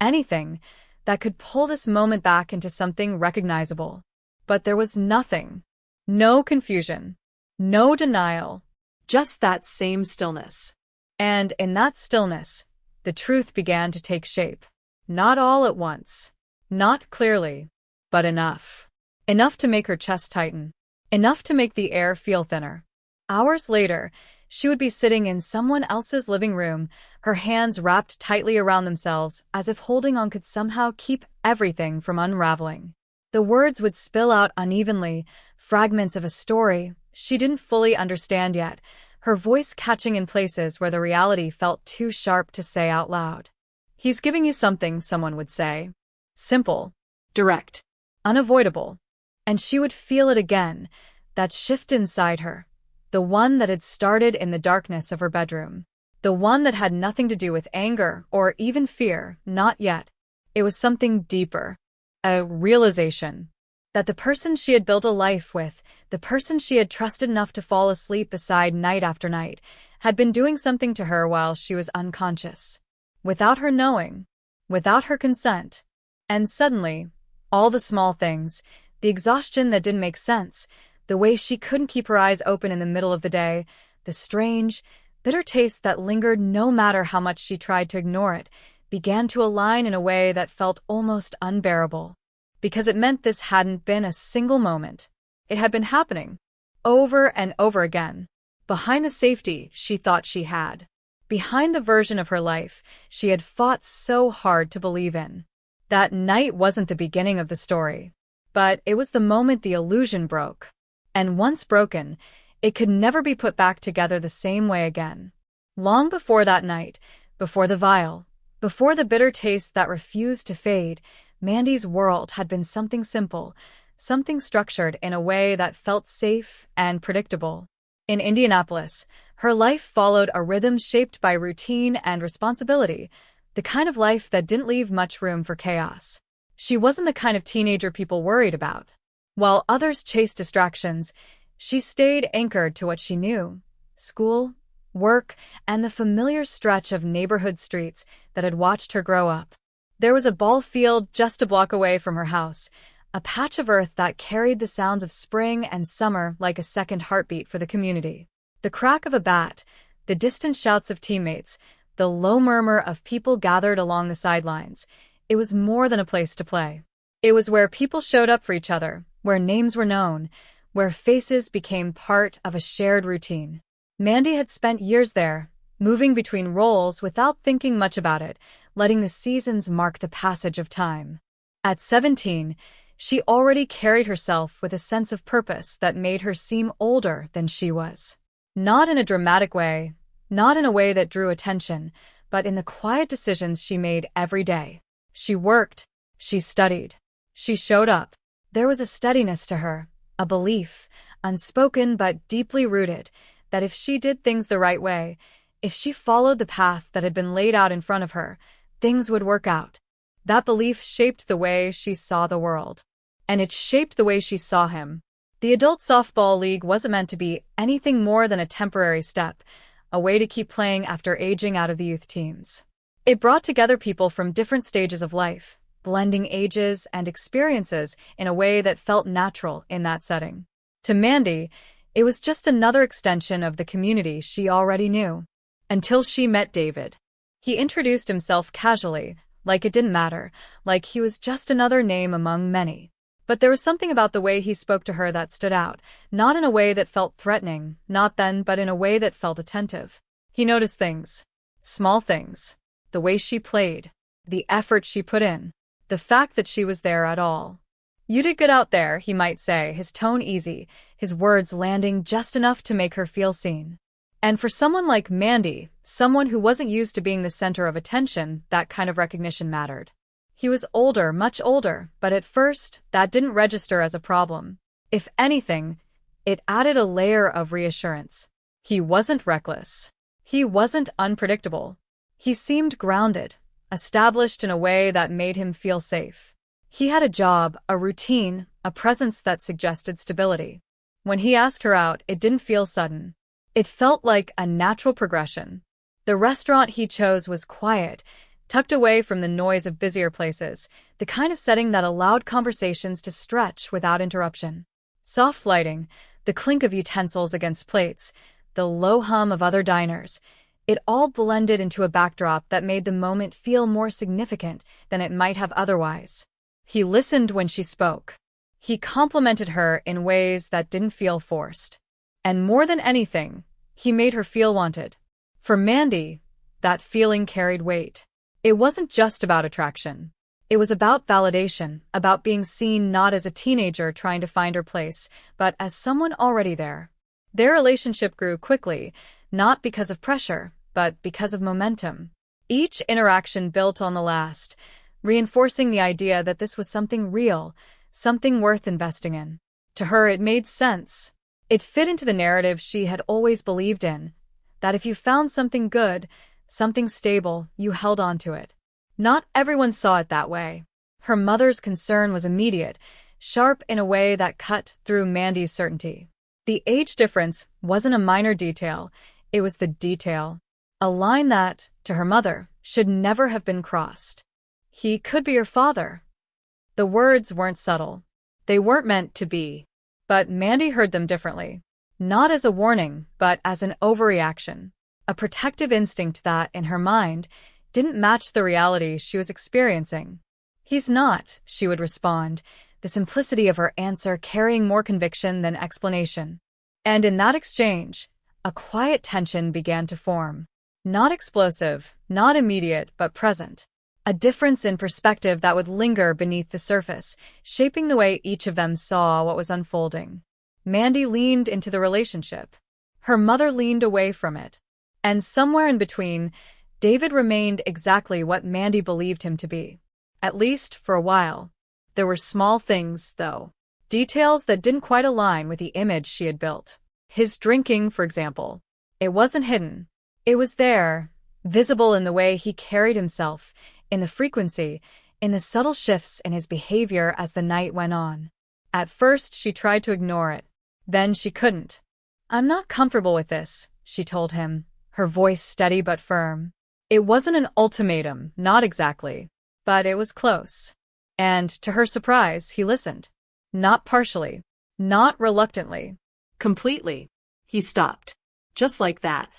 anything, that could pull this moment back into something recognizable. But there was nothing. No confusion. No denial. Just that same stillness. And in that stillness, the truth began to take shape. Not all at once. Not clearly. But enough. Enough to make her chest tighten. Enough to make the air feel thinner. Hours later, she would be sitting in someone else's living room, her hands wrapped tightly around themselves as if holding on could somehow keep everything from unraveling. The words would spill out unevenly, fragments of a story she didn't fully understand yet, her voice catching in places where the reality felt too sharp to say out loud. "He's giving you something," someone would say. Simple, direct, unavoidable. And she would feel it again, that shift inside her. The one that had started in the darkness of her bedroom. The one that had nothing to do with anger or even fear, not yet. It was something deeper. A realization that the person she had built a life with, the person she had trusted enough to fall asleep beside night after night, had been doing something to her while she was unconscious. Without her knowing. Without her consent. And suddenly, all the small things, the exhaustion that didn't make sense, the way she couldn't keep her eyes open in the middle of the day, the strange, bitter taste that lingered no matter how much she tried to ignore it, began to align in a way that felt almost unbearable. Because it meant this hadn't been a single moment. It had been happening, over and over again, behind the safety she thought she had, behind the version of her life she had fought so hard to believe in. That night wasn't the beginning of the story, but it was the moment the illusion broke. And once broken, it could never be put back together the same way again. Long before that night, before the vial, before the bitter taste that refused to fade, Mandy's world had been something simple, something structured in a way that felt safe and predictable. In Indianapolis, her life followed a rhythm shaped by routine and responsibility, the kind of life that didn't leave much room for chaos. She wasn't the kind of teenager people worried about. While others chased distractions, she stayed anchored to what she knew: school, work, and the familiar stretch of neighborhood streets that had watched her grow up. There was a ball field just a block away from her house, a patch of earth that carried the sounds of spring and summer like a second heartbeat for the community. The crack of a bat, the distant shouts of teammates, the low murmur of people gathered along the sidelines. It was more than a place to play. It was where people showed up for each other, where names were known, where faces became part of a shared routine. Mandy had spent years there, moving between roles without thinking much about it, letting the seasons mark the passage of time. At 17, she already carried herself with a sense of purpose that made her seem older than she was. Not in a dramatic way, not in a way that drew attention, but in the quiet decisions she made every day. She worked, she studied, she showed up. There was a steadiness to her, a belief, unspoken but deeply rooted, that if she did things the right way, if she followed the path that had been laid out in front of her, things would work out. That belief shaped the way she saw the world. And it shaped the way she saw him. The adult softball league wasn't meant to be anything more than a temporary step, a way to keep playing after aging out of the youth teams. It brought together people from different stages of life, blending ages and experiences in a way that felt natural in that setting. To Mandy, it was just another extension of the community she already knew. Until she met David. He introduced himself casually, like it didn't matter, like he was just another name among many. But there was something about the way he spoke to her that stood out, not in a way that felt threatening, not then, but in a way that felt attentive. He noticed things. Small things. The way she played. The effort she put in. The fact that she was there at all. "You did good out there," he might say, his tone easy, his words landing just enough to make her feel seen. And for someone like Mandy, someone who wasn't used to being the center of attention, that kind of recognition mattered. He was older, much older, but at first, that didn't register as a problem. If anything, it added a layer of reassurance. He wasn't reckless. He wasn't unpredictable. He seemed grounded, established in a way that made him feel safe. He had a job, a routine, a presence that suggested stability. When he asked her out, it didn't feel sudden. It felt like a natural progression. The restaurant he chose was quiet, tucked away from the noise of busier places, the kind of setting that allowed conversations to stretch without interruption. Soft lighting, the clink of utensils against plates, the low hum of other diners, it all blended into a backdrop that made the moment feel more significant than it might have otherwise. He listened when she spoke. He complimented her in ways that didn't feel forced. And more than anything, he made her feel wanted. For Mandy, that feeling carried weight. It wasn't just about attraction. It was about validation, about being seen not as a teenager trying to find her place, but as someone already there. Their relationship grew quickly, not because of pressure, but because of momentum. Each interaction built on the last, reinforcing the idea that this was something real, something worth investing in. To her, it made sense. It fit into the narrative she had always believed in, that if you found something good, something stable, you held on to it. Not everyone saw it that way. Her mother's concern was immediate, sharp in a way that cut through Mandy's certainty. The age difference wasn't a minor detail, it was the detail. A line that, to her mother, should never have been crossed. He could be her father. The words weren't subtle. They weren't meant to be. But Mandy heard them differently. Not as a warning, but as an overreaction. A protective instinct that, in her mind, didn't match the reality she was experiencing. "He's not," she would respond, the simplicity of her answer carrying more conviction than explanation. And in that exchange, a quiet tension began to form. Not explosive, not immediate, but present. A difference in perspective that would linger beneath the surface, shaping the way each of them saw what was unfolding. Mandy leaned into the relationship. Her mother leaned away from it. And somewhere in between, David remained exactly what Mandy believed him to be. At least for a while. There were small things, though. Details that didn't quite align with the image she had built. His drinking, for example. It wasn't hidden. It was there, visible in the way he carried himself, in the frequency, in the subtle shifts in his behavior as the night went on. At first, she tried to ignore it. Then she couldn't. "I'm not comfortable with this," she told him, her voice steady but firm. It wasn't an ultimatum, not exactly, but it was close. And, to her surprise, he listened. Not partially, not reluctantly. Completely. He stopped. Just like that.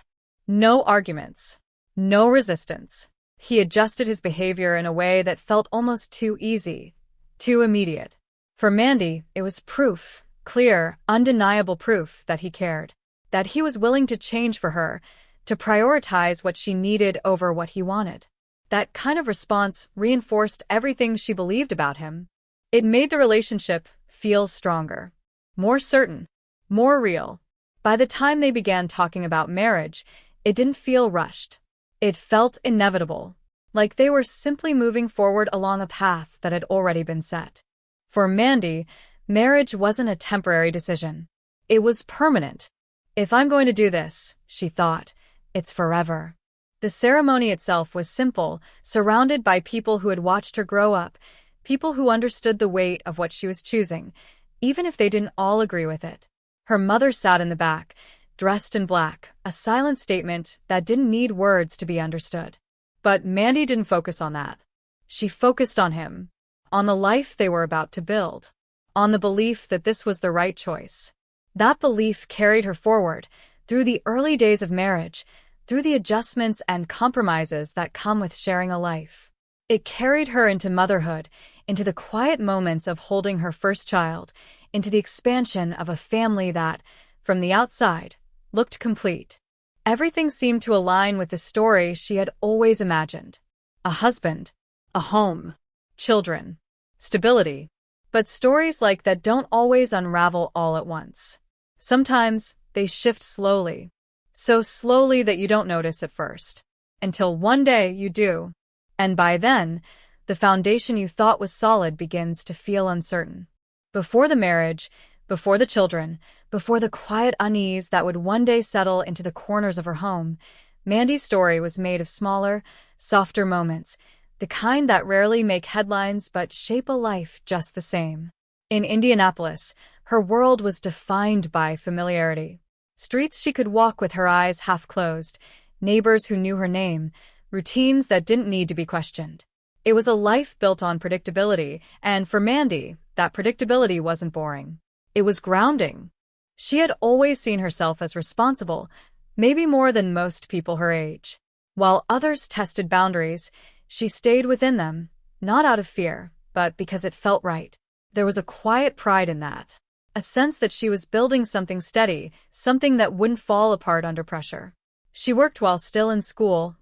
No arguments. No resistance. He adjusted his behavior in a way that felt almost too easy, too immediate. For Mandy, it was proof, clear, undeniable proof that he cared, that he was willing to change for her, to prioritize what she needed over what he wanted. That kind of response reinforced everything she believed about him. It made the relationship feel stronger, more certain, more real. By the time they began talking about marriage, it didn't feel rushed. It felt inevitable, like they were simply moving forward along a path that had already been set. For Mandy, marriage wasn't a temporary decision. It was permanent. "If I'm going to do this," she thought, "it's forever." The ceremony itself was simple, surrounded by people who had watched her grow up, people who understood the weight of what she was choosing, even if they didn't all agree with it. Her mother sat in the back, dressed in black, a silent statement that didn't need words to be understood. But Mandy didn't focus on that. She focused on him, on the life they were about to build, on the belief that this was the right choice. That belief carried her forward through the early days of marriage, through the adjustments and compromises that come with sharing a life. It carried her into motherhood, into the quiet moments of holding her first child, into the expansion of a family that, from the outside, looked complete. Everything seemed to align with the story she had always imagined. A husband, a home, children, stability. But stories like that don't always unravel all at once. Sometimes they shift slowly, so slowly that you don't notice at first, until one day you do. And by then, the foundation you thought was solid begins to feel uncertain. Before the marriage, before the children, before the quiet unease that would one day settle into the corners of her home, Mandy's story was made of smaller, softer moments, the kind that rarely make headlines but shape a life just the same. In Indianapolis, her world was defined by familiarity. Streets she could walk with her eyes half closed, neighbors who knew her name, routines that didn't need to be questioned. It was a life built on predictability, and for Mandy, that predictability wasn't boring. It was grounding. She had always seen herself as responsible, maybe more than most people her age. While others tested boundaries, she stayed within them, not out of fear, but because it felt right. There was a quiet pride in that, a sense that she was building something steady, something that wouldn't fall apart under pressure. She worked while still in school,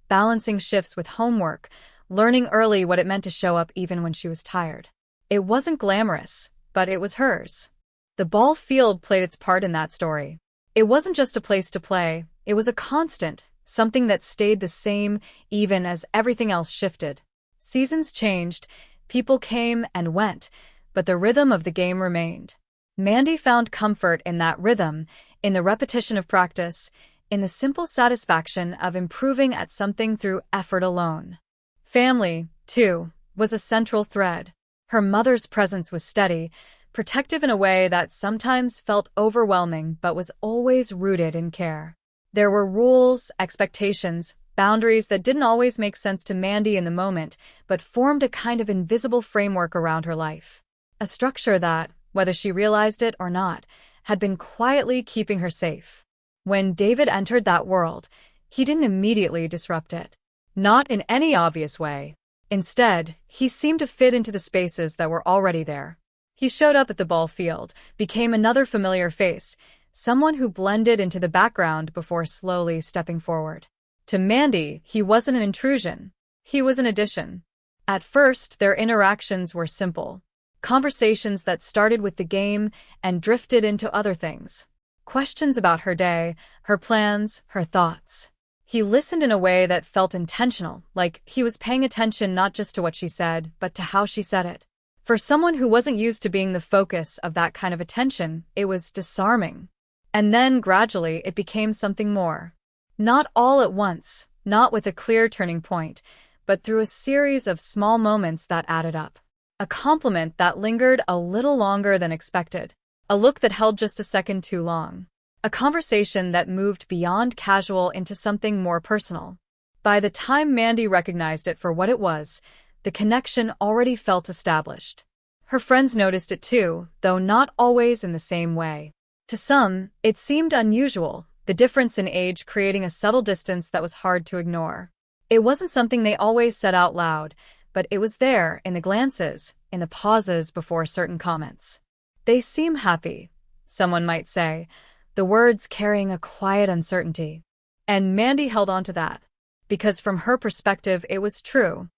balancing shifts with homework, learning early what it meant to show up even when she was tired. It wasn't glamorous, but it was hers. The ball field played its part in that story. It wasn't just a place to play, it was a constant, something that stayed the same even as everything else shifted. Seasons changed, people came and went, but the rhythm of the game remained. Mandy found comfort in that rhythm, in the repetition of practice, in the simple satisfaction of improving at something through effort alone. Family, too, was a central thread. Her mother's presence was steady, protective in a way that sometimes felt overwhelming but was always rooted in care. There were rules, expectations, boundaries that didn't always make sense to Mandy in the moment, but formed a kind of invisible framework around her life. A structure that, whether she realized it or not, had been quietly keeping her safe. When David entered that world, he didn't immediately disrupt it. Not in any obvious way. Instead, he seemed to fit into the spaces that were already there. He showed up at the ball field, became another familiar face, someone who blended into the background before slowly stepping forward. To Mandy, he wasn't an intrusion. He was an addition. At first, their interactions were simple. Conversations that started with the game and drifted into other things. Questions about her day, her plans, her thoughts. He listened in a way that felt intentional, like he was paying attention not just to what she said, but to how she said it. For someone who wasn't used to being the focus of that kind of attention, it was disarming. And then, gradually, it became something more. Not all at once, not with a clear turning point, but through a series of small moments that added up. A compliment that lingered a little longer than expected. A look that held just a second too long. A conversation that moved beyond casual into something more personal. By the time Mandy recognized it for what it was, the connection already felt established. Her friends noticed it too, though not always in the same way. To some, it seemed unusual, the difference in age creating a subtle distance that was hard to ignore. It wasn't something they always said out loud, but it was there, in the glances, in the pauses before certain comments. They seem happy, someone might say, the words carrying a quiet uncertainty. And Mandy held on to that, because from her perspective it was true.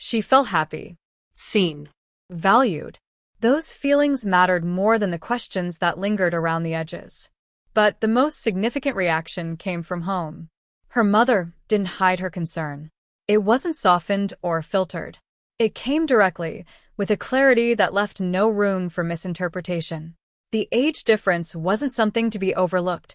She felt happy, seen, valued. Those feelings mattered more than the questions that lingered around the edges. But the most significant reaction came from home. Her mother didn't hide her concern. It wasn't softened or filtered. It came directly, with a clarity that left no room for misinterpretation. The age difference wasn't something to be overlooked.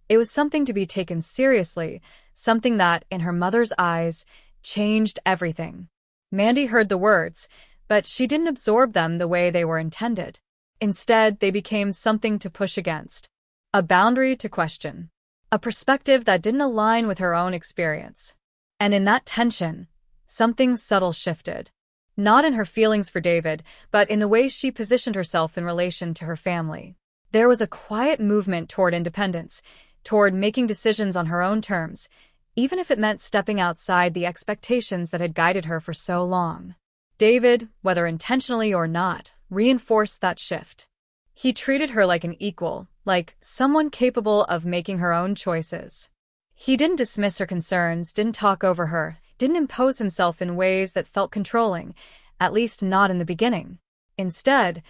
It was something to be taken seriously, something that, in her mother's eyes, changed everything. Mandy heard the words, but she didn't absorb them the way they were intended. Instead, they became something to push against. A boundary to question. A perspective that didn't align with her own experience. And in that tension, something subtle shifted. Not in her feelings for David, but in the way she positioned herself in relation to her family. There was a quiet movement toward independence, toward making decisions on her own terms, even if it meant stepping outside the expectations that had guided her for so long. David, whether intentionally or not, reinforced that shift. He treated her like an equal, like someone capable of making her own choices. He didn't dismiss her concerns, didn't talk over her, didn't impose himself in ways that felt controlling, at least not in the beginning. Instead,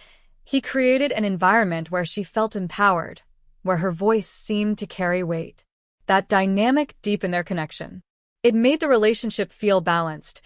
he created an environment where she felt empowered, where her voice seemed to carry weight. That dynamic deepened their connection. It made the relationship feel balanced,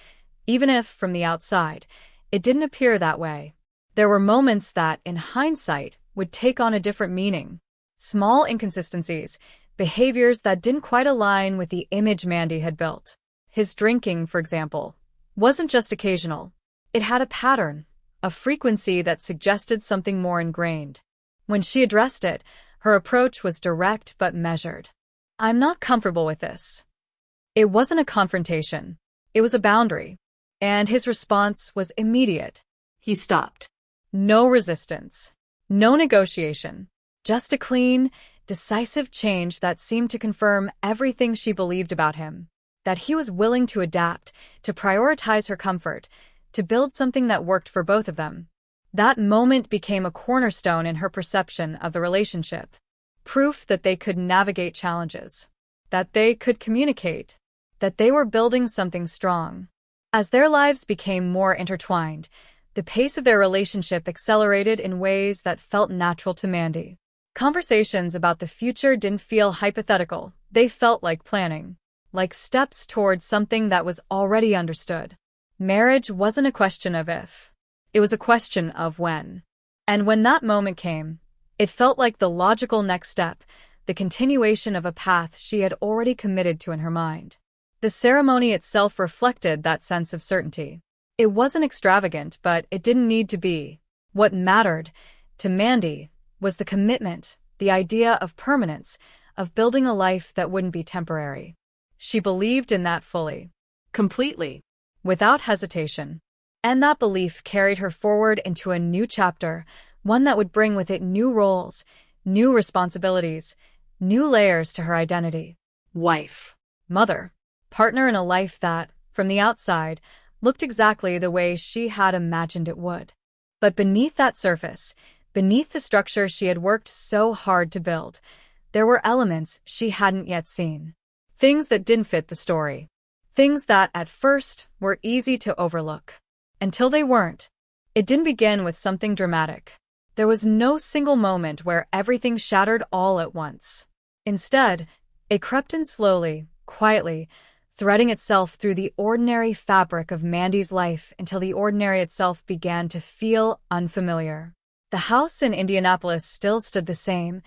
even if, from the outside, it didn't appear that way. There were moments that, in hindsight, would take on a different meaning. Small inconsistencies, behaviors that didn't quite align with the image Mandy had built. His drinking, for example, wasn't just occasional. It had a pattern, a frequency that suggested something more ingrained. When she addressed it, her approach was direct but measured. "I'm not comfortable with this." It wasn't a confrontation. It was a boundary. And his response was immediate. He stopped. No resistance. No negotiation. Just a clean, decisive change that seemed to confirm everything she believed about him. That he was willing to adapt, to prioritize her comfort, to build something that worked for both of them. That moment became a cornerstone in her perception of the relationship. Proof that they could navigate challenges. That they could communicate. That they were building something strong. As their lives became more intertwined, the pace of their relationship accelerated in ways that felt natural to Mandy. Conversations about the future didn't feel hypothetical. They felt like planning. Like steps towards something that was already understood. Marriage wasn't a question of if. It was a question of when. And when that moment came, it felt like the logical next step, the continuation of a path she had already committed to in her mind. The ceremony itself reflected that sense of certainty. It wasn't extravagant, but it didn't need to be. What mattered, to Mandy, was the commitment, the idea of permanence, of building a life that wouldn't be temporary. She believed in that fully. Completely. Without hesitation. And that belief carried her forward into a new chapter, one that would bring with it new roles, new responsibilities, new layers to her identity. Wife. Mother. Partner in a life that, from the outside, looked exactly the way she had imagined it would. But beneath that surface, beneath the structure she had worked so hard to build, there were elements she hadn't yet seen. Things that didn't fit the story. Things that, at first, were easy to overlook. Until they weren't. It didn't begin with something dramatic. There was no single moment where everything shattered all at once. Instead, it crept in slowly, quietly, threading itself through the ordinary fabric of Mandy's life until the ordinary itself began to feel unfamiliar. The house in Indianapolis still stood the same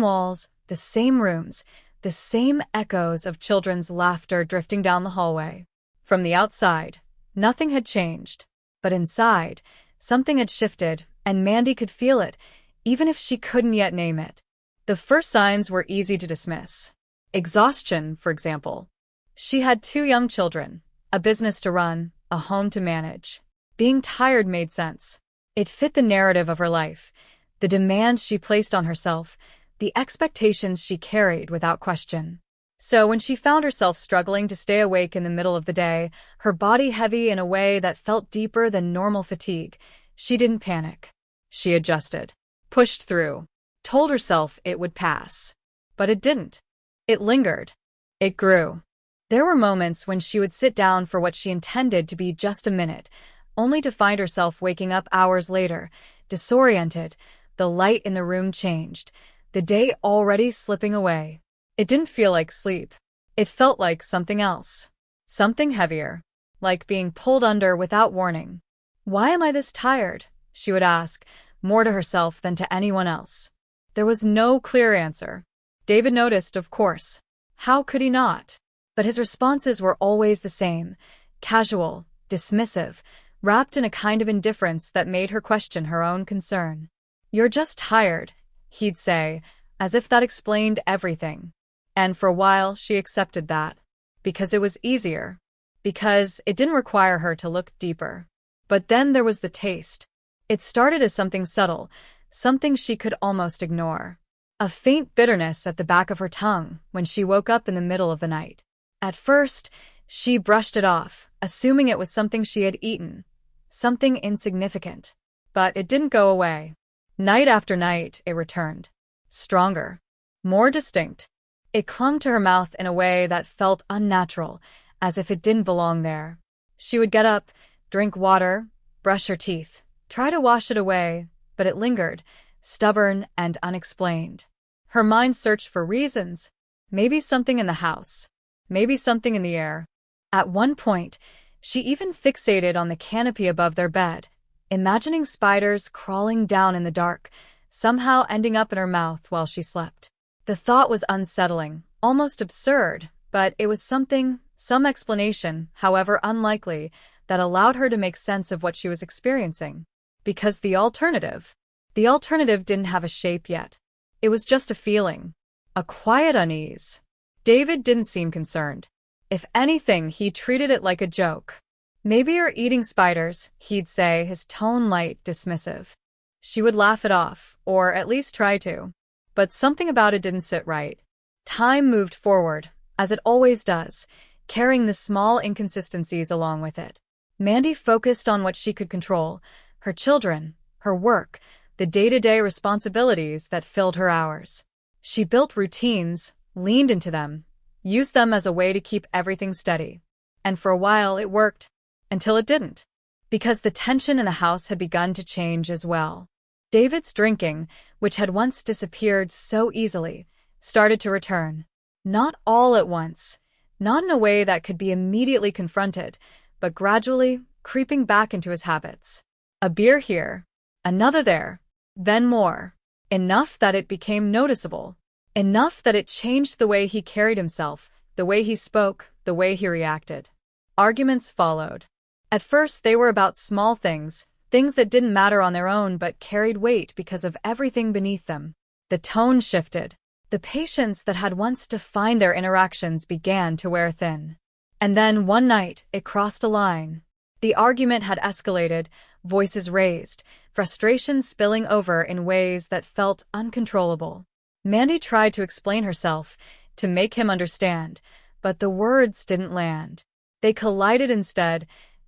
walls, the same rooms, the same echoes of children's laughter drifting down the hallway. From the outside, nothing had changed. But inside, something had shifted, and Mandy could feel it, even if she couldn't yet name it. The first signs were easy to dismiss. Exhaustion, for example. She had 2 young children, a business to run, a home to manage. Being tired made sense. It fit the narrative of her life, the demands she placed on herself, the expectations she carried without question. So when she found herself struggling to stay awake in the middle of the day, her body heavy in a way that felt deeper than normal fatigue, she didn't panic. She adjusted, pushed through, told herself it would pass. But it didn't. It lingered. It grew. There were moments when she would sit down for what she intended to be just a minute, only to find herself waking up hours later, disoriented. The light in the room changed, the day already slipping away. It didn't feel like sleep. It felt like something else. Something heavier. Like being pulled under without warning. "Why am I this tired?" she would ask, more to herself than to anyone else. There was no clear answer. David noticed, of course. How could he not? But his responses were always the same, casual, dismissive, wrapped in a kind of indifference that made her question her own concern. "You're just tired," he'd say, as if that explained everything. And for a while, she accepted that. because it was easier, because it didn't require her to look deeper. But then there was the taste. It started as something subtle, something she could almost ignore. A faint bitterness at the back of her tongue when she woke up in the middle of the night. At first, she brushed it off, assuming it was something she had eaten, something insignificant. But it didn't go away. Night after night, it returned. Stronger, more distinct. It clung to her mouth in a way that felt unnatural, as if it didn't belong there. She would get up, drink water, brush her teeth, try to wash it away, but it lingered, stubborn and unexplained. Her mind searched for reasons. Maybe something in the house. Maybe something in the air. At one point, she even fixated on the canopy above their bed, imagining spiders crawling down in the dark, somehow ending up in her mouth while she slept. The thought was unsettling, almost absurd, but it was some explanation, however unlikely, that allowed her to make sense of what she was experiencing. Because the alternative didn't have a shape yet. It was just a feeling, a quiet unease. David didn't seem concerned. If anything, he treated it like a joke. Maybe you're eating spiders, he'd say, his tone light, dismissive. She would laugh it off, or at least try to. But something about it didn't sit right. Time moved forward, as it always does, carrying the small inconsistencies along with it. Mandy focused on what she could control, her children, her work, the day-to-day responsibilities that filled her hours. She built routines, leaned into them, used them as a way to keep everything steady. And for a while it worked, until it didn't. Because the tension in the house had begun to change as well. David's drinking, which had once disappeared so easily, started to return. Not all at once, not in a way that could be immediately confronted, but gradually creeping back into his habits. A beer here, another there, then more. Enough that it became noticeable. Enough that it changed the way he carried himself, the way he spoke, the way he reacted. Arguments followed. At first they were about small things, things that didn't matter on their own but carried weight because of everything beneath them. The tone shifted. The patience that had once defined their interactions began to wear thin. And then one night it crossed a line. The argument had escalated, voices raised, frustration spilling over in ways that felt uncontrollable. Mandy tried to explain herself, to make him understand, but the words didn't land. They collided instead,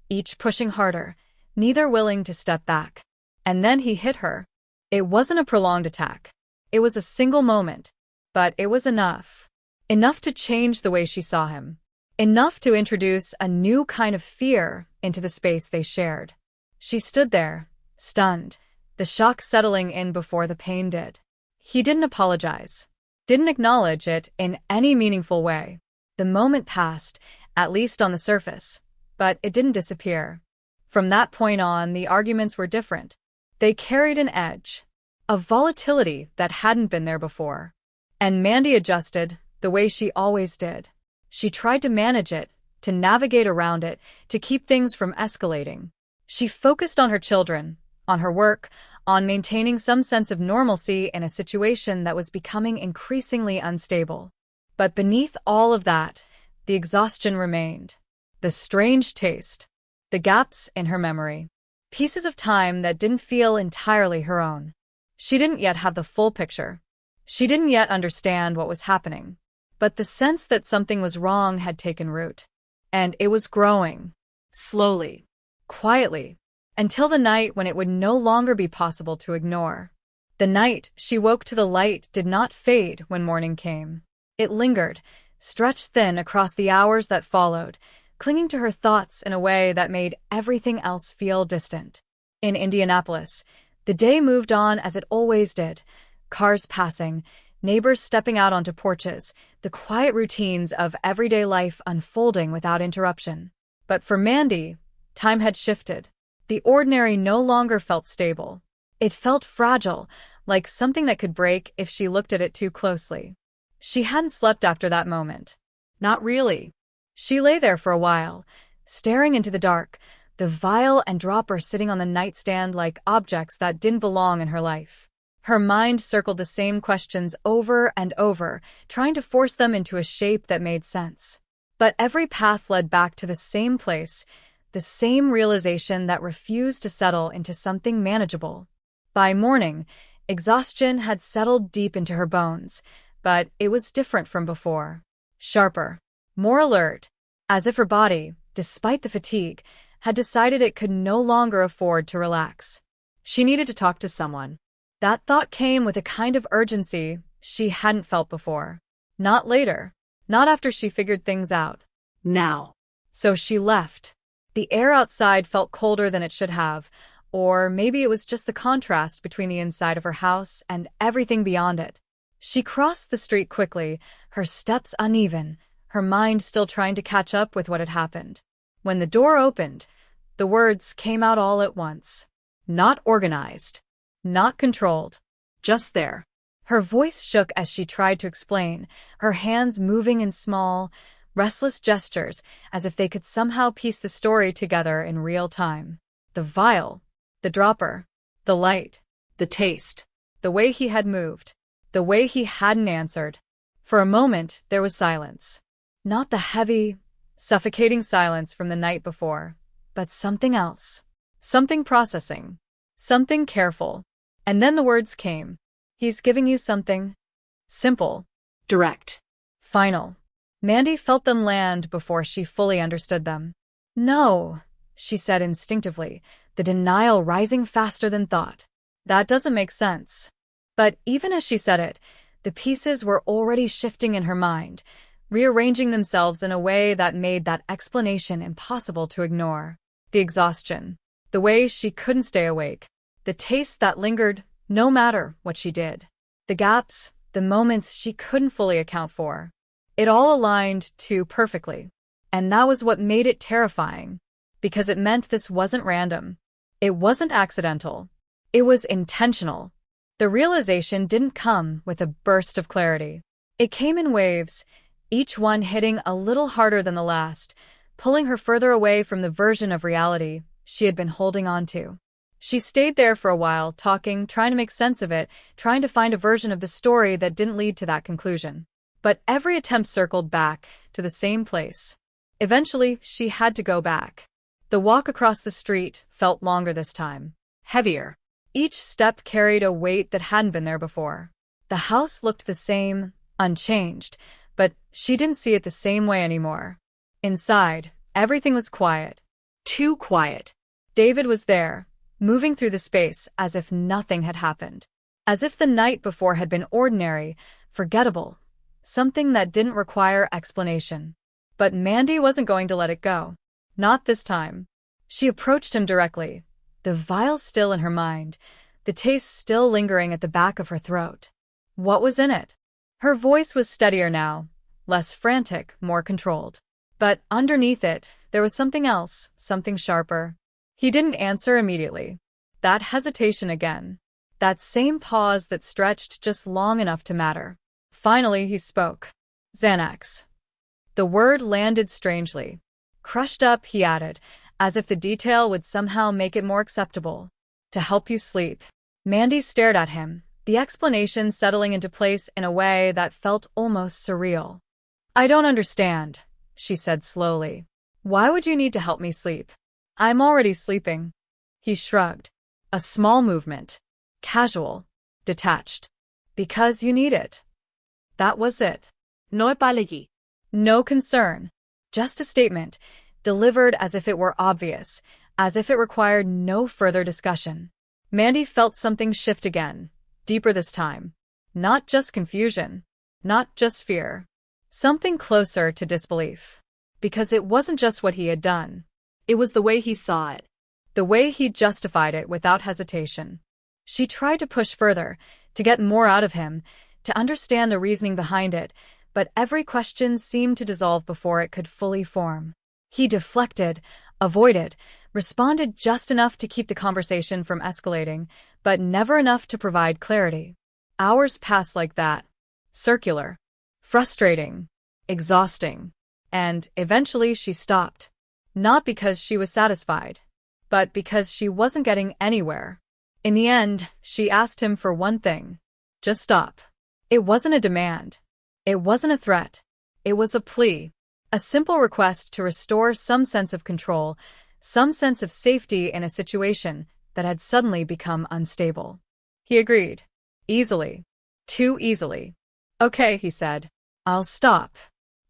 each pushing harder, neither willing to step back. And then he hit her. It wasn't a prolonged attack. It was a single moment, but it was enough. Enough to change the way she saw him. Enough to introduce a new kind of fear into the space they shared. She stood there, stunned, the shock settling in before the pain did. He didn't apologize, didn't acknowledge it in any meaningful way. The moment passed, at least on the surface, but it didn't disappear. From that point on, the arguments were different. They carried an edge, a volatility that hadn't been there before. And Mandy adjusted the way she always did. She tried to manage it, to navigate around it, to keep things from escalating. She focused on her children, on her work, on maintaining some sense of normalcy in a situation that was becoming increasingly unstable. But beneath all of that, the exhaustion remained. The strange taste. The gaps in her memory. Pieces of time that didn't feel entirely her own. She didn't yet have the full picture. She didn't yet understand what was happening. But the sense that something was wrong had taken root. And it was growing. Slowly. Quietly. Until the night when it would no longer be possible to ignore. The night she woke to the light did not fade when morning came. It lingered, stretched thin across the hours that followed, clinging to her thoughts in a way that made everything else feel distant. In Indianapolis, the day moved on as it always did. Cars passing, neighbors stepping out onto porches, the quiet routines of everyday life unfolding without interruption. But for Mandy, time had shifted. The ordinary no longer felt stable. It felt fragile, like something that could break if she looked at it too closely. She hadn't slept after that moment. Not really. She lay there for a while, staring into the dark, the vial and dropper sitting on the nightstand like objects that didn't belong in her life. Her mind circled the same questions over and over, trying to force them into a shape that made sense. But every path led back to the same place, the same realization that refused to settle into something manageable. By morning, exhaustion had settled deep into her bones, but it was different from before. Sharper, more alert, as if her body, despite the fatigue, had decided it could no longer afford to relax. She needed to talk to someone. That thought came with a kind of urgency she hadn't felt before. Not later. Not after she figured things out. Now. So she left. The air outside felt colder than it should have, or maybe it was just the contrast between the inside of her house and everything beyond it. She crossed the street quickly, her steps uneven, her mind still trying to catch up with what had happened. When the door opened, the words came out all at once. Not organized. Not controlled. Just there. Her voice shook as she tried to explain, her hands moving in small, restless gestures as if they could somehow piece the story together in real time. The vial, the dropper, the light, the taste, the way he had moved, the way he hadn't answered. For a moment, there was silence. Not the heavy, suffocating silence from the night before, but something else. Something processing. Something careful. And then the words came. He's giving you something. Simple. Direct. Final. Mandy felt them land before she fully understood them. No, she said instinctively, the denial rising faster than thought. That doesn't make sense. But even as she said it, the pieces were already shifting in her mind, rearranging themselves in a way that made that explanation impossible to ignore. The exhaustion. The way she couldn't stay awake. The taste that lingered no matter what she did. The gaps, the moments she couldn't fully account for. It all aligned too perfectly. And that was what made it terrifying. Because it meant this wasn't random. It wasn't accidental. It was intentional. The realization didn't come with a burst of clarity. It came in waves, each one hitting a little harder than the last, pulling her further away from the version of reality she had been holding on to. She stayed there for a while, talking, trying to make sense of it, trying to find a version of the story that didn't lead to that conclusion. But every attempt circled back to the same place. Eventually, she had to go back. The walk across the street felt longer this time. Heavier. Each step carried a weight that hadn't been there before. The house looked the same, unchanged, but she didn't see it the same way anymore. Inside, everything was quiet. Too quiet. David was there, moving through the space as if nothing had happened. As if the night before had been ordinary, forgettable, something that didn't require explanation. But Mandy wasn't going to let it go. Not this time. She approached him directly, the vial still in her mind, the taste still lingering at the back of her throat. What was in it? Her voice was steadier now, less frantic, more controlled. But underneath it, there was something else, something sharper. He didn't answer immediately. That hesitation again. That same pause that stretched just long enough to matter. Finally, he spoke. Xanax. The word landed strangely. Crushed up, he added, as if the detail would somehow make it more acceptable. To help you sleep. Mandy stared at him, the explanation settling into place in a way that felt almost surreal. I don't understand, she said slowly. Why would you need to help me sleep? I'm already sleeping. He shrugged. A small movement. Casual. Detached. Because you need it. That was it. No apology. No concern. Just a statement, delivered as if it were obvious, as if it required no further discussion. Mandy felt something shift again, deeper this time. Not just confusion. Not just fear. Something closer to disbelief. Because it wasn't just what he had done. It was the way he saw it. The way he justified it without hesitation. She tried to push further, to get more out of him, to understand the reasoning behind it, but every question seemed to dissolve before it could fully form. He deflected, avoided, responded just enough to keep the conversation from escalating, but never enough to provide clarity. Hours passed like that. Circular. Frustrating. Exhausting. And eventually she stopped. Not because she was satisfied, but because she wasn't getting anywhere. In the end, she asked him for one thing. Just stop. It wasn't a demand. It wasn't a threat. It was a plea. A simple request to restore some sense of control, some sense of safety in a situation that had suddenly become unstable. He agreed. Easily. Too easily. Okay, he said. I'll stop.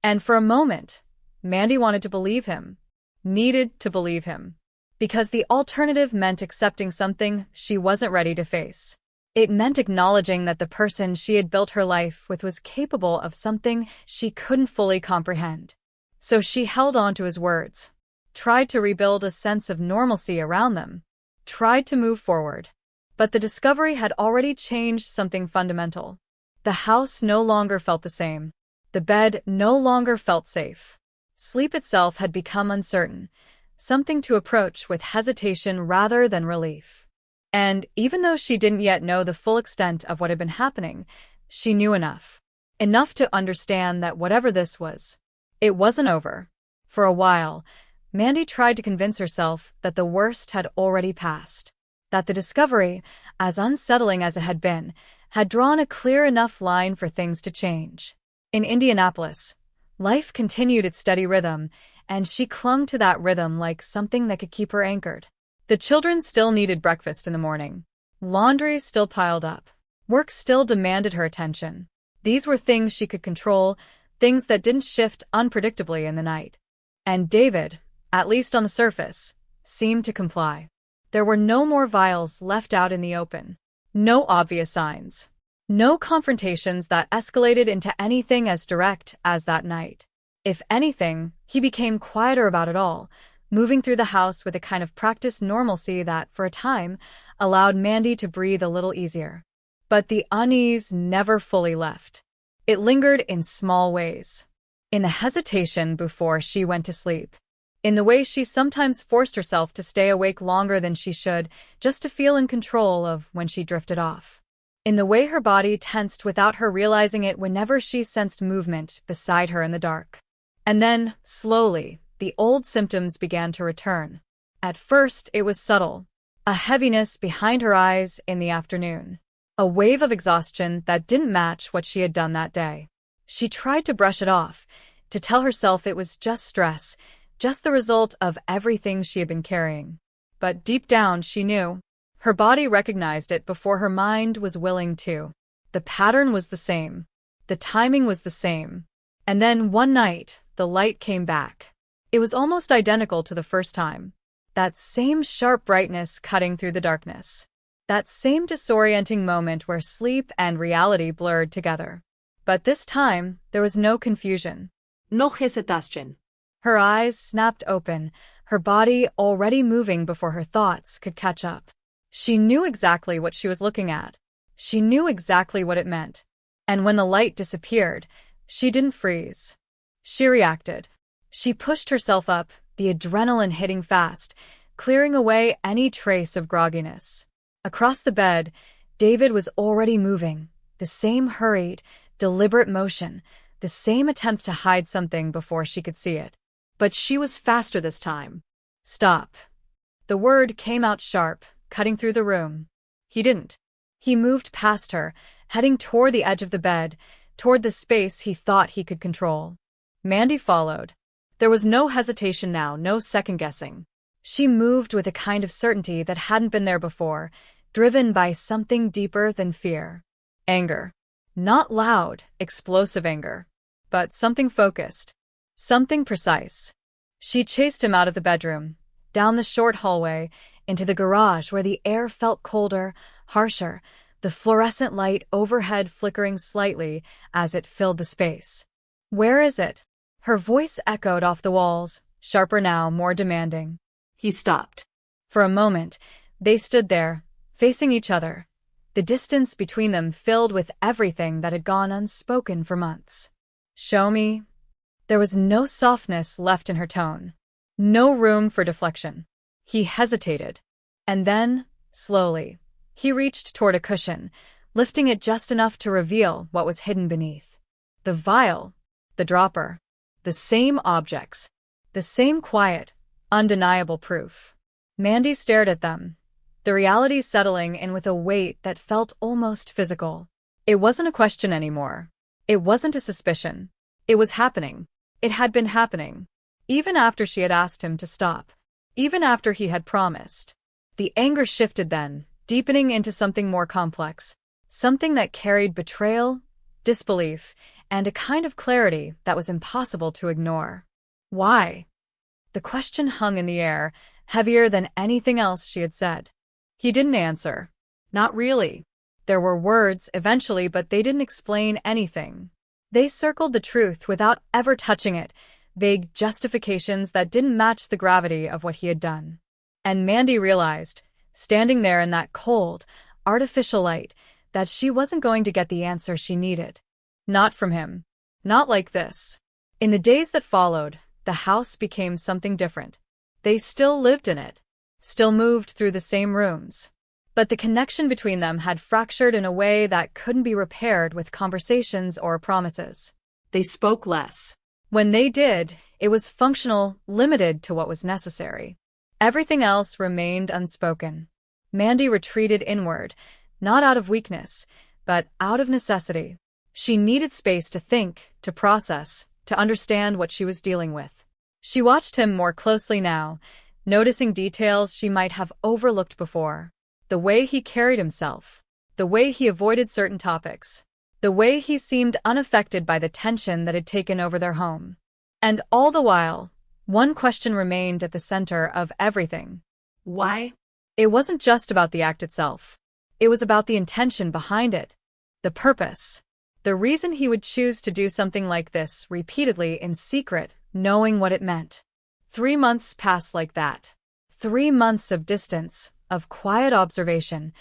And for a moment, Mandy wanted to believe him. Needed to believe him. Because the alternative meant accepting something she wasn't ready to face. It meant acknowledging that the person she had built her life with was capable of something she couldn't fully comprehend. So she held on to his words, tried to rebuild a sense of normalcy around them, tried to move forward. But the discovery had already changed something fundamental. The house no longer felt the same. The bed no longer felt safe. Sleep itself had become uncertain, something to approach with hesitation rather than relief. And even though she didn't yet know the full extent of what had been happening, she knew enough. Enough to understand that whatever this was, it wasn't over. For a while, Mandy tried to convince herself that the worst had already passed. That the discovery, as unsettling as it had been, had drawn a clear enough line for things to change. In Indianapolis, life continued its steady rhythm, and she clung to that rhythm like something that could keep her anchored. The children still needed breakfast in the morning. Laundry still piled up. Work still demanded her attention. These were things she could control, things that didn't shift unpredictably in the night. And David, at least on the surface, seemed to comply. There were no more vials left out in the open. No obvious signs. No confrontations that escalated into anything as direct as that night. If anything, he became quieter about it all, moving through the house with a kind of practiced normalcy that, for a time, allowed Mandy to breathe a little easier. But the unease never fully left. It lingered in small ways. In the hesitation before she went to sleep. In the way she sometimes forced herself to stay awake longer than she should, just to feel in control of when she drifted off. In the way her body tensed without her realizing it whenever she sensed movement beside her in the dark. And then, slowly, the old symptoms began to return. At first, it was subtle. A heaviness behind her eyes in the afternoon. A wave of exhaustion that didn't match what she had done that day. She tried to brush it off, to tell herself it was just stress, just the result of everything she had been carrying. But deep down, she knew. Her body recognized it before her mind was willing to. The pattern was the same. The timing was the same. And then, one night, the light came back. It was almost identical to the first time. That same sharp brightness cutting through the darkness. That same disorienting moment where sleep and reality blurred together. But this time, there was no confusion. No hesitación. Her eyes snapped open, her body already moving before her thoughts could catch up. She knew exactly what she was looking at. She knew exactly what it meant. And when the light disappeared, she didn't freeze. She reacted. She pushed herself up, the adrenaline hitting fast, clearing away any trace of grogginess. Across the bed, David was already moving, the same hurried, deliberate motion, the same attempt to hide something before she could see it. But she was faster this time. Stop. The word came out sharp, cutting through the room. He didn't. He moved past her, heading toward the edge of the bed, toward the space he thought he could control. Mandy followed. There was no hesitation now, no second-guessing. She moved with a kind of certainty that hadn't been there before, driven by something deeper than fear. Anger. Not loud, explosive anger, but something focused, something precise. She chased him out of the bedroom, down the short hallway, into the garage where the air felt colder, harsher, the fluorescent light overhead flickering slightly as it filled the space. Where is it? Her voice echoed off the walls, sharper now, more demanding. He stopped. For a moment, they stood there, facing each other, the distance between them filled with everything that had gone unspoken for months. Show me. There was no softness left in her tone. No room for deflection. He hesitated. And then, slowly, he reached toward a cushion, lifting it just enough to reveal what was hidden beneath. The vial, the dropper, the same objects, the same quiet, undeniable proof. Mandy stared at them, the reality settling in with a weight that felt almost physical. It wasn't a question anymore. It wasn't a suspicion. It was happening. It had been happening. Even after she had asked him to stop. Even after he had promised. The anger shifted then, deepening into something more complex. Something that carried betrayal, disbelief, and a kind of clarity that was impossible to ignore. Why? The question hung in the air, heavier than anything else she had said. He didn't answer. Not really. There were words, eventually, but they didn't explain anything. They circled the truth without ever touching it, vague justifications that didn't match the gravity of what he had done. And Mandy realized, standing there in that cold, artificial light, that she wasn't going to get the answer she needed. Not from him. Not like this. In the days that followed, the house became something different. They still lived in it, still moved through the same rooms. But the connection between them had fractured in a way that couldn't be repaired with conversations or promises. They spoke less. When they did, it was functional, limited to what was necessary. Everything else remained unspoken. Mandy retreated inward, not out of weakness, but out of necessity. She needed space to think, to process, to understand what she was dealing with. She watched him more closely now, noticing details she might have overlooked before. The way he carried himself, the way he avoided certain topics, the way he seemed unaffected by the tension that had taken over their home. And all the while, one question remained at the center of everything. Why? It wasn't just about the act itself. It was about the intention behind it, the purpose, the reason he would choose to do something like this repeatedly in secret, knowing what it meant. 3 months passed like that. 3 months of distance, of quiet observation,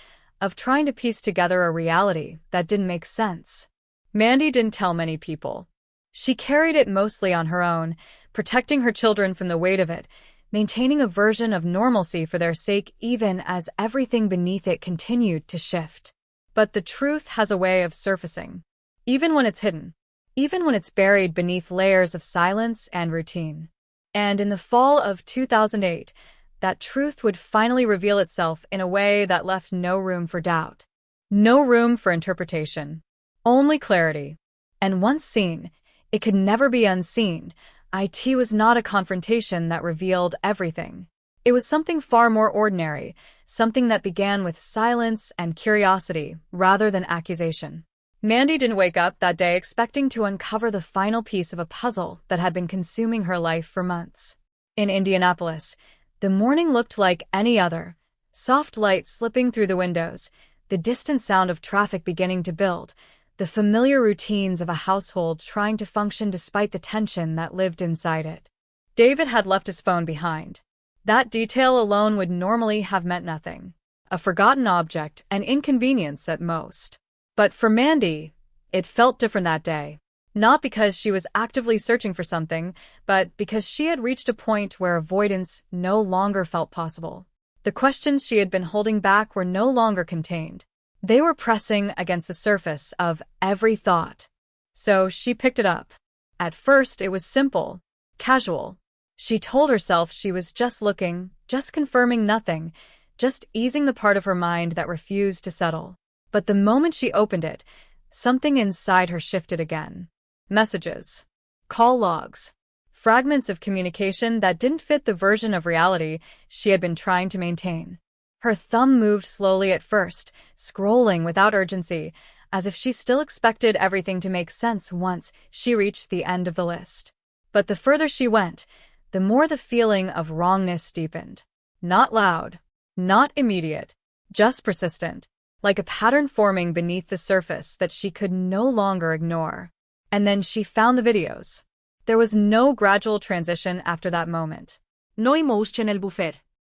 of trying to piece together a reality that didn't make sense. Mandy didn't tell many people. She carried it mostly on her own, protecting her children from the weight of it, maintaining a version of normalcy for their sake even as everything beneath it continued to shift. But the truth has a way of surfacing. Even when it's hidden. Even when it's buried beneath layers of silence and routine. And in the fall of 2008, that truth would finally reveal itself in a way that left no room for doubt. No room for interpretation. Only clarity. And once seen, it could never be unseen. IT was not a confrontation that revealed everything. It was something far more ordinary, something that began with silence and curiosity rather than accusation. Mandy didn't wake up that day expecting to uncover the final piece of a puzzle that had been consuming her life for months. In Indianapolis, the morning looked like any other. Soft light slipping through the windows, the distant sound of traffic beginning to build, the familiar routines of a household trying to function despite the tension that lived inside it. David had left his phone behind. That detail alone would normally have meant nothing. A forgotten object, an inconvenience at most. But for Mandy, it felt different that day. Not because she was actively searching for something, but because she had reached a point where avoidance no longer felt possible. The questions she had been holding back were no longer contained. They were pressing against the surface of every thought. So she picked it up. At first, it was simple, casual. She told herself she was just looking, just confirming nothing, just easing the part of her mind that refused to settle. But the moment she opened it, something inside her shifted again. Messages, call logs, fragments of communication that didn't fit the version of reality she had been trying to maintain. Her thumb moved slowly at first, scrolling without urgency, as if she still expected everything to make sense once she reached the end of the list. But the further she went, the more the feeling of wrongness deepened. Not loud, not immediate, just persistent. Like a pattern forming beneath the surface that she could no longer ignore. And then she found the videos. There was no gradual transition after that moment. No emotion en el buffer.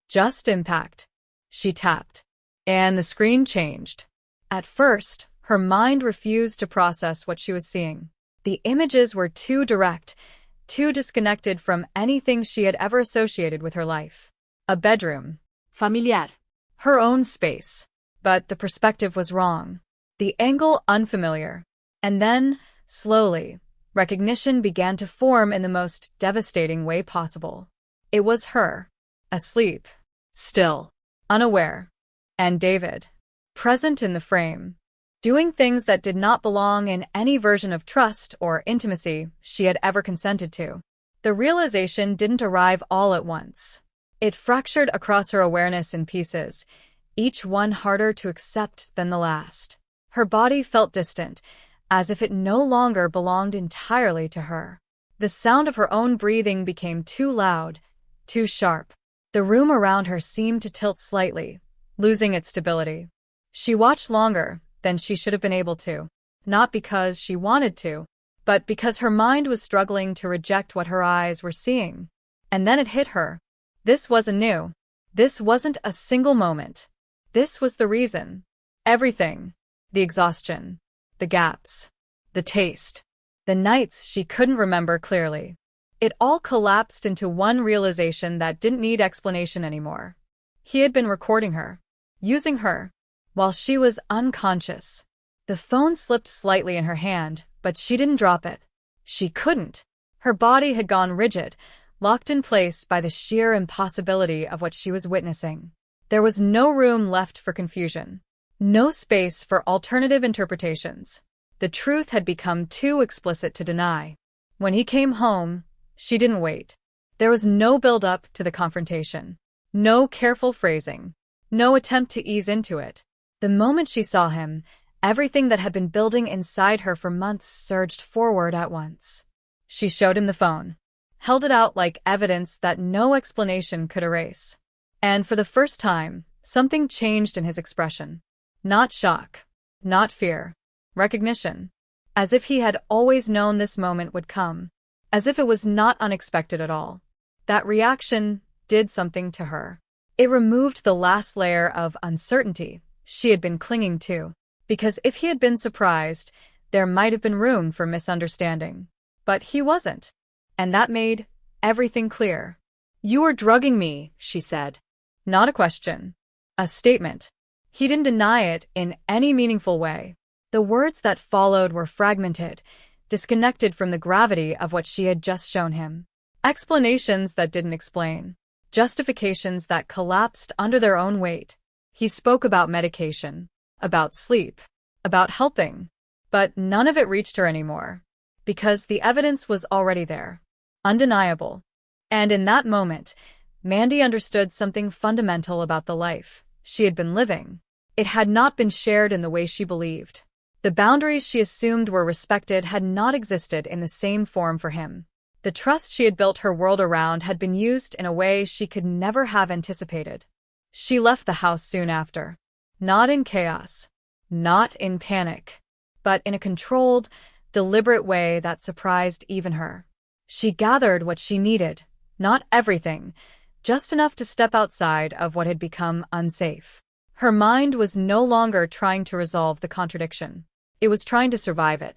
Just impact. She tapped. And the screen changed. At first, her mind refused to process what she was seeing. The images were too direct, too disconnected from anything she had ever associated with her life. A bedroom. Familiar. Her own space. But the perspective was wrong. The angle unfamiliar. And then, slowly, recognition began to form in the most devastating way possible. It was her, asleep, still, unaware, and David, present in the frame. doing things that did not belong in any version of trust or intimacy she had ever consented to. The realization didn't arrive all at once. It fractured across her awareness in pieces, each one harder to accept than the last. Her body felt distant, as if it no longer belonged entirely to her. The sound of her own breathing became too loud, too sharp. The room around her seemed to tilt slightly, losing its stability. She watched longer than she should have been able to, not because she wanted to, but because her mind was struggling to reject what her eyes were seeing. And then it hit her. This wasn't new. This wasn't a single moment. This was the reason. Everything. The exhaustion. The gaps. The taste. The nights she couldn't remember clearly. It all collapsed into one realization that didn't need explanation anymore. He had been recording her, using her, while she was unconscious. The phone slipped slightly in her hand, but she didn't drop it. She couldn't. Her body had gone rigid, locked in place by the sheer impossibility of what she was witnessing. There was no room left for confusion, no space for alternative interpretations. The truth had become too explicit to deny. When he came home, she didn't wait. There was no build-up to the confrontation, no careful phrasing, no attempt to ease into it. The moment she saw him, everything that had been building inside her for months surged forward at once. She showed him the phone, held it out like evidence that no explanation could erase. And for the first time, something changed in his expression. Not shock, not fear, recognition. As if he had always known this moment would come. As if it was not unexpected at all. That reaction did something to her. It removed the last layer of uncertainty she had been clinging to. Because if he had been surprised, there might have been room for misunderstanding. But he wasn't. And that made everything clear. "You are drugging me," she said. Not a question. A statement. He didn't deny it in any meaningful way. The words that followed were fragmented, disconnected from the gravity of what she had just shown him. Explanations that didn't explain. Justifications that collapsed under their own weight. He spoke about medication, about sleep, about helping. But none of it reached her anymore. Because the evidence was already there. Undeniable. And in that moment, Mandy understood something fundamental about the life she had been living. It had not been shared in the way she believed. The boundaries she assumed were respected had not existed in the same form for him. The trust she had built her world around had been used in a way she could never have anticipated. She left the house soon after. Not in chaos. Not in panic. But in a controlled, deliberate way that surprised even her. She gathered what she needed. Not everything. Just enough to step outside of what had become unsafe. Her mind was no longer trying to resolve the contradiction. It was trying to survive it.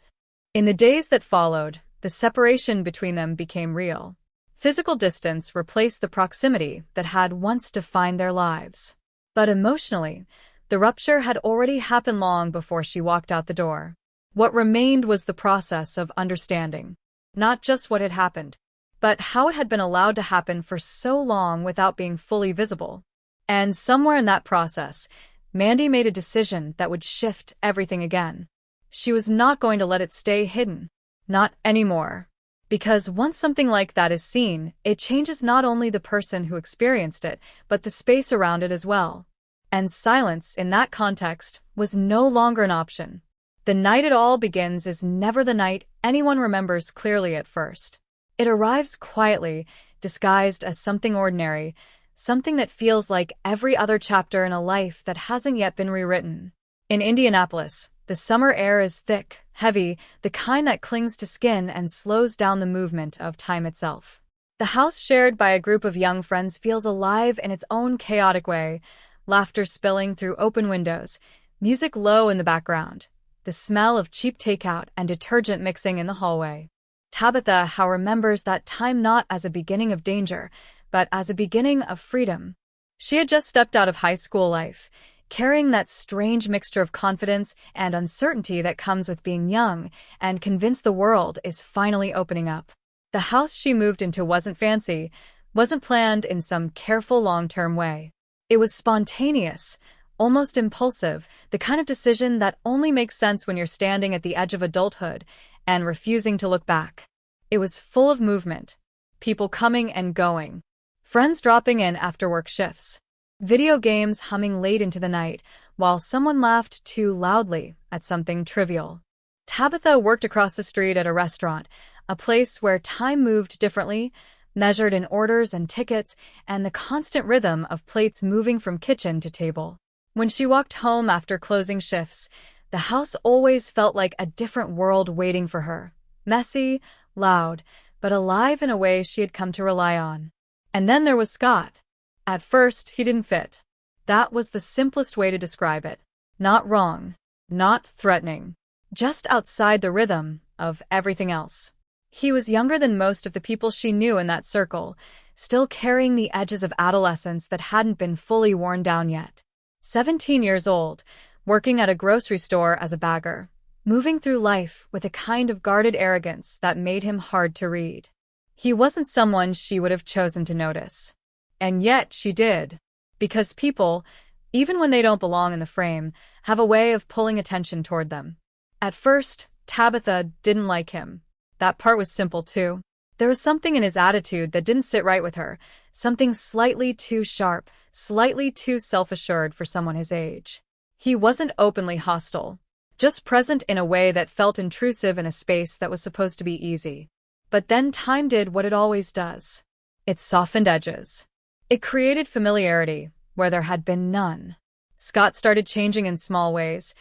In the days that followed, the separation between them became real. Physical distance replaced the proximity that had once defined their lives. But emotionally, the rupture had already happened long before she walked out the door. What remained was the process of understanding. Not just what had happened, but how it had been allowed to happen for so long without being fully visible. And somewhere in that process, Mandy made a decision that would shift everything again. She was not going to let it stay hidden. Not anymore. Because once something like that is seen, it changes not only the person who experienced it, but the space around it as well. And silence in that context was no longer an option. The night it all begins is never the night anyone remembers clearly at first. It arrives quietly, disguised as something ordinary, something that feels like every other chapter in a life that hasn't yet been rewritten. In Indianapolis, the summer air is thick, heavy, the kind that clings to skin and slows down the movement of time itself. The house shared by a group of young friends feels alive in its own chaotic way, laughter spilling through open windows, music low in the background, the smell of cheap takeout and detergent mixing in the hallway. Tabitha Howe remembers that time not as a beginning of danger, but as a beginning of freedom. She had just stepped out of high school life, carrying that strange mixture of confidence and uncertainty that comes with being young, and convinced the world is finally opening up. The house she moved into wasn't fancy, wasn't planned in some careful long-term way. It was spontaneous, almost impulsive, the kind of decision that only makes sense when you're standing at the edge of adulthood and refusing to look back. It was full of movement, people coming and going, friends dropping in after work shifts, video games humming late into the night while someone laughed too loudly at something trivial. Tabitha worked across the street at a restaurant, a place where time moved differently, measured in orders and tickets, and the constant rhythm of plates moving from kitchen to table. When she walked home after closing shifts, the house always felt like a different world waiting for her. Messy, loud, but alive in a way she had come to rely on. And then there was Scott. At first, he didn't fit. That was the simplest way to describe it. Not wrong, not threatening, just outside the rhythm of everything else. He was younger than most of the people she knew in that circle, still carrying the edges of adolescence that hadn't been fully worn down yet. 17 years old, working at a grocery store as a bagger, moving through life with a kind of guarded arrogance that made him hard to read. He wasn't someone she would have chosen to notice. And yet she did. Because people, even when they don't belong in the frame, have a way of pulling attention toward them. At first, Tabitha didn't like him. That part was simple too. There was something in his attitude that didn't sit right with her, something slightly too sharp, slightly too self-assured for someone his age. He wasn't openly hostile, just present in a way that felt intrusive in a space that was supposed to be easy. But then time did what it always does. It softened edges. It created familiarity where there had been none. Scott started changing in small ways,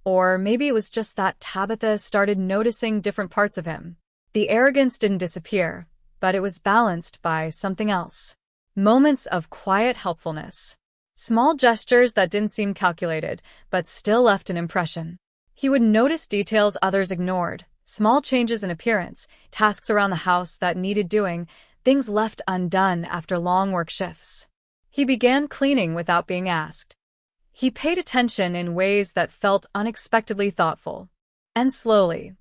or maybe it was just that Tabitha started noticing different parts of him. The arrogance didn't disappear, but it was balanced by something else. Moments of quiet helpfulness. Small gestures that didn't seem calculated, but still left an impression. He would notice details others ignored, small changes in appearance, tasks around the house that needed doing, things left undone after long work shifts. He began cleaning without being asked. He paid attention in ways that felt unexpectedly thoughtful. And slowly,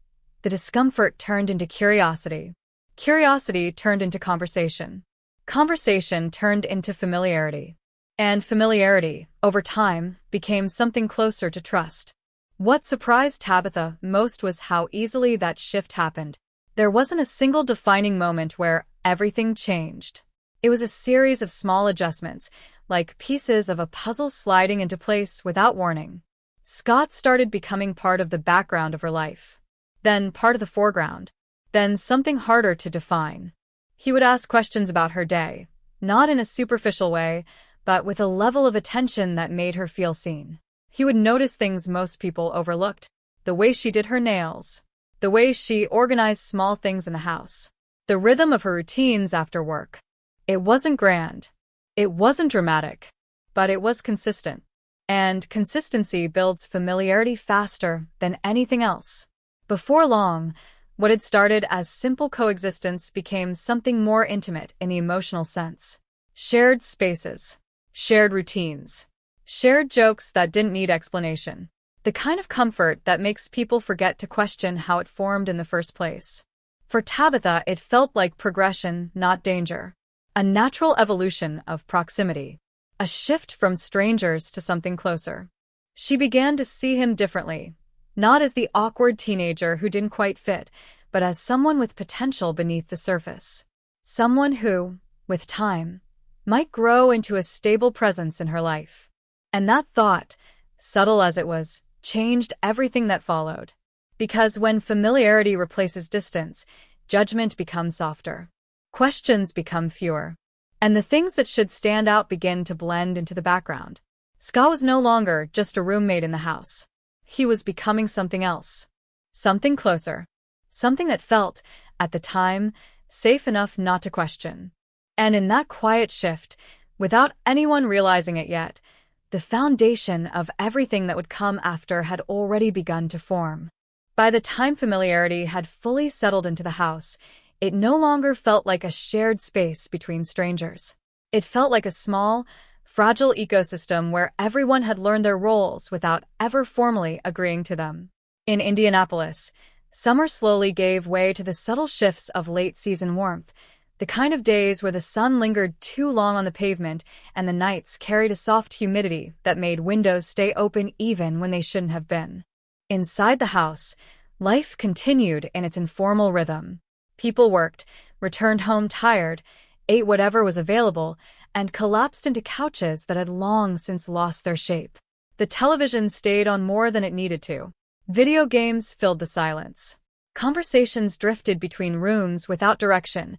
the discomfort turned into curiosity. Curiosity turned into conversation. Conversation turned into familiarity. And familiarity, over time, became something closer to trust. What surprised Tabitha most was how easily that shift happened. There wasn't a single defining moment where everything changed. It was a series of small adjustments, like pieces of a puzzle sliding into place without warning. Scott started becoming part of the background of her life. Then part of the foreground, then something harder to define. He would ask questions about her day, not in a superficial way, but with a level of attention that made her feel seen. He would notice things most people overlooked, the way she did her nails, the way she organized small things in the house, the rhythm of her routines after work. It wasn't grand, it wasn't dramatic, but it was consistent. And consistency builds familiarity faster than anything else. Before long, what had started as simple coexistence became something more intimate in the emotional sense. Shared spaces, shared routines, shared jokes that didn't need explanation. The kind of comfort that makes people forget to question how it formed in the first place. For Tabitha, it felt like progression, not danger. A natural evolution of proximity. A shift from strangers to something closer. She began to see him differently. Not as the awkward teenager who didn't quite fit, but as someone with potential beneath the surface. Someone who, with time, might grow into a stable presence in her life. And that thought, subtle as it was, changed everything that followed. Because when familiarity replaces distance, judgment becomes softer. Questions become fewer. And the things that should stand out begin to blend into the background. Scott was no longer just a roommate in the house. He was becoming something else. Something closer. Something that felt, at the time, safe enough not to question. And in that quiet shift, without anyone realizing it yet, the foundation of everything that would come after had already begun to form. By the time familiarity had fully settled into the house, it no longer felt like a shared space between strangers. It felt like a small, fragile ecosystem where everyone had learned their roles without ever formally agreeing to them. In Indianapolis, summer slowly gave way to the subtle shifts of late-season warmth, The kind of days where the sun lingered too long on the pavement and the nights carried a soft humidity that made windows stay open even when they shouldn't have been. Inside the house, life continued in its informal rhythm. People worked, returned home tired, ate whatever was available, and collapsed into couches that had long since lost their shape. The television stayed on more than it needed to. Video games filled the silence. Conversations drifted between rooms without direction,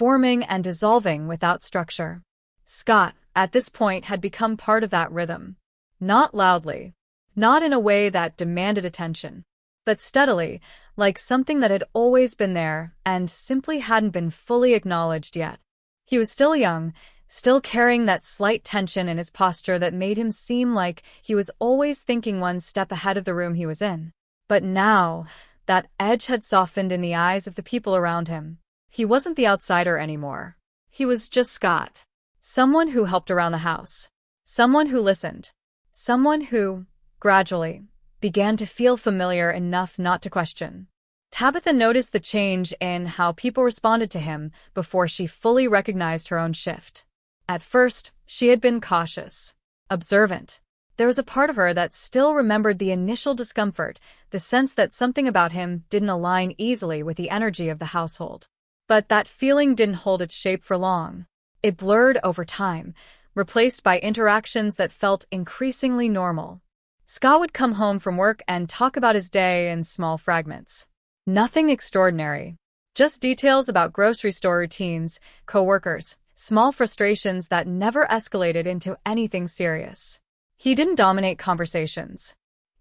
forming and dissolving without structure. Scott, at this point, had become part of that rhythm. Not loudly, not in a way that demanded attention, but steadily, like something that had always been there and simply hadn't been fully acknowledged yet. He was still young, still carrying that slight tension in his posture that made him seem like he was always thinking one step ahead of the room he was in. But now, that edge had softened in the eyes of the people around him. He wasn't the outsider anymore. He was just Scott. Someone who helped around the house. Someone who listened. Someone who, gradually, began to feel familiar enough not to question. Tabitha noticed the change in how people responded to him before she fully recognized her own shift. At first, she had been cautious, observant. There was a part of her that still remembered the initial discomfort, the sense that something about him didn't align easily with the energy of the household. But that feeling didn't hold its shape for long. It blurred over time, replaced by interactions that felt increasingly normal. Scott would come home from work and talk about his day in small fragments. Nothing extraordinary. Just details about grocery store routines, coworkers, small frustrations that never escalated into anything serious. He didn't dominate conversations.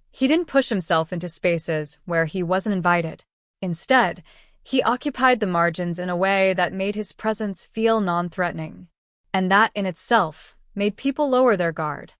He didn't push himself into spaces where he wasn't invited. Instead, he occupied the margins in a way that made his presence feel non-threatening. And that in itself made people lower their guard.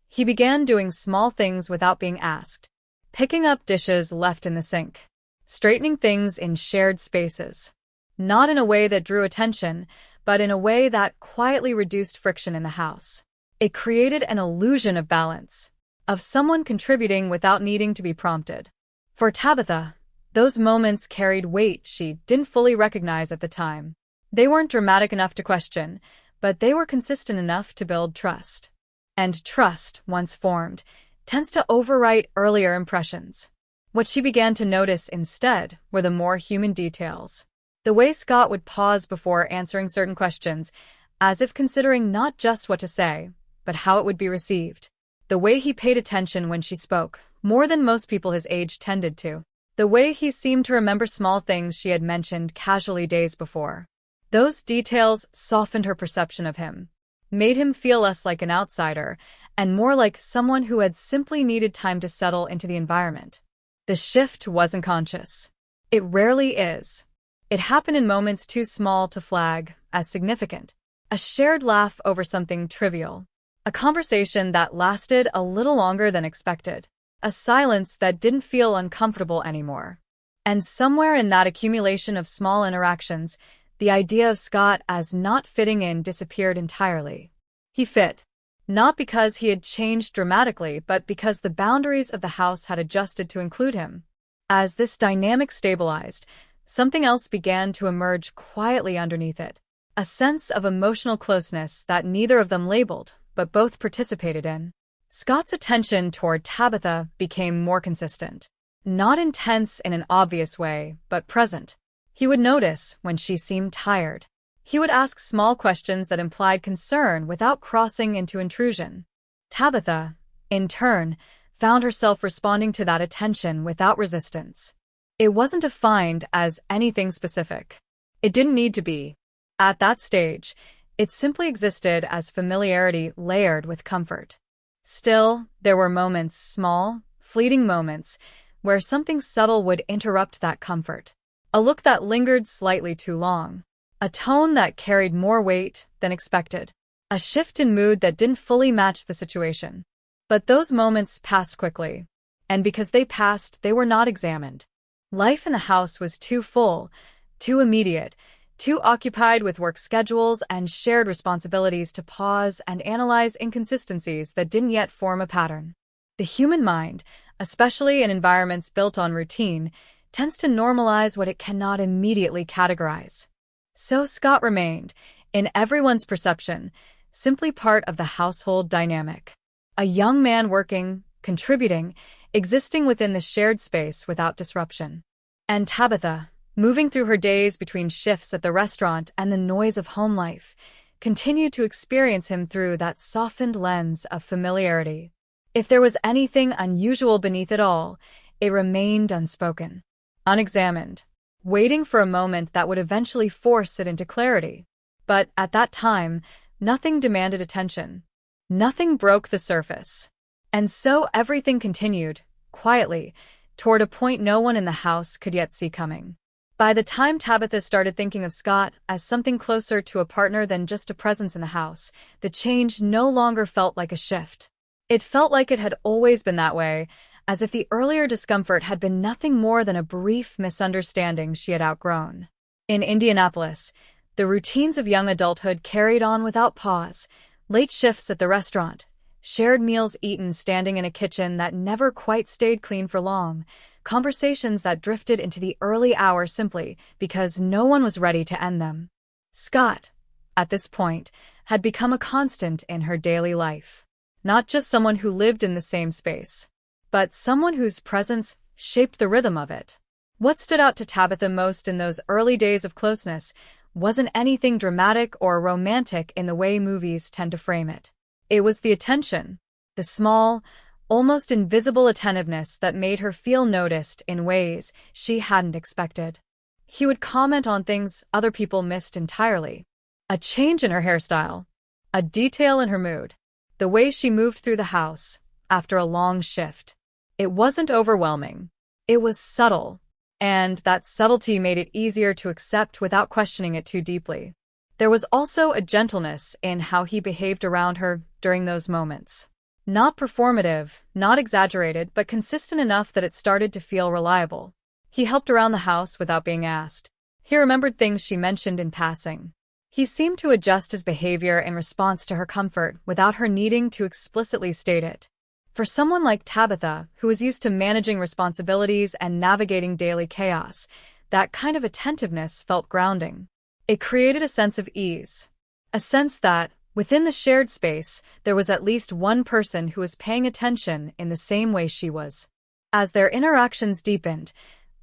He began doing small things without being asked, picking up dishes left in the sink, straightening things in shared spaces. Not in a way that drew attention, but in a way that quietly reduced friction in the house. It created an illusion of balance, of someone contributing without needing to be prompted. For Tabitha, those moments carried weight she didn't fully recognize at the time. They weren't dramatic enough to question, but they were consistent enough to build trust. And trust, once formed, tends to overwrite earlier impressions. What she began to notice instead were the more human details. The way Scott would pause before answering certain questions, as if considering not just what to say, but how it would be received. The way he paid attention when she spoke, more than most people his age tended to. The way he seemed to remember small things she had mentioned casually days before. Those details softened her perception of him, made him feel less like an outsider, and more like someone who had simply needed time to settle into the environment. The shift wasn't conscious. It rarely is. It happened in moments too small to flag as significant. A shared laugh over something trivial. A conversation that lasted a little longer than expected. A silence that didn't feel uncomfortable anymore. And somewhere in that accumulation of small interactions, the idea of Scott as not fitting in disappeared entirely. He fit. Not because he had changed dramatically, but because the boundaries of the house had adjusted to include him. As this dynamic stabilized, something else began to emerge quietly underneath it. A sense of emotional closeness that neither of them labeled, but both participated in. Scott's attention toward Tabitha became more consistent. Not intense in an obvious way, but present. He would notice when she seemed tired. He would ask small questions that implied concern without crossing into intrusion. Tabitha, in turn, found herself responding to that attention without resistance. It wasn't defined as anything specific. It didn't need to be. At that stage, it simply existed as familiarity layered with comfort. Still, there were moments, small, fleeting moments, where something subtle would interrupt that comfort. A look that lingered slightly too long. A tone that carried more weight than expected. A shift in mood that didn't fully match the situation. But those moments passed quickly. And because they passed, they were not examined. Life in the house was too full, too immediate, too occupied with work schedules and shared responsibilities to pause and analyze inconsistencies that didn't yet form a pattern. The human mind, especially in environments built on routine, tends to normalize what it cannot immediately categorize. So Scott remained, in everyone's perception, simply part of the household dynamic. A young man working, contributing, existing within the shared space without disruption. And Tabitha, moving through her days between shifts at the restaurant and the noise of home life, continued to experience him through that softened lens of familiarity. If there was anything unusual beneath it all, it remained unspoken, unexamined, waiting for a moment that would eventually force it into clarity. But at that time, nothing demanded attention. Nothing broke the surface. And so everything continued, quietly, toward a point no one in the house could yet see coming. By the time Tabitha started thinking of Scott as something closer to a partner than just a presence in the house, the change no longer felt like a shift. It felt like it had always been that way, as if the earlier discomfort had been nothing more than a brief misunderstanding she had outgrown. In Indianapolis, the routines of young adulthood carried on without pause. Late shifts at the restaurant, shared meals eaten standing in a kitchen that never quite stayed clean for long, conversations that drifted into the early hours simply because no one was ready to end them. Scott, at this point, had become a constant in her daily life. Not just someone who lived in the same space, but someone whose presence shaped the rhythm of it. What stood out to Tabitha most in those early days of closeness wasn't anything dramatic or romantic in the way movies tend to frame it. It was the attention, the small, almost invisible attentiveness that made her feel noticed in ways she hadn't expected. He would comment on things other people missed entirely. A change in her hairstyle, a detail in her mood, the way she moved through the house after a long shift. It wasn't overwhelming. It was subtle, and that subtlety made it easier to accept without questioning it too deeply. There was also a gentleness in how he behaved around her during those moments. Not performative, not exaggerated, but consistent enough that it started to feel reliable. He helped around the house without being asked. He remembered things she mentioned in passing. He seemed to adjust his behavior in response to her comfort without her needing to explicitly state it. For someone like Tabitha, who was used to managing responsibilities and navigating daily chaos, that kind of attentiveness felt grounding. It created a sense of ease, a sense that, within the shared space, there was at least one person who was paying attention in the same way she was. As their interactions deepened,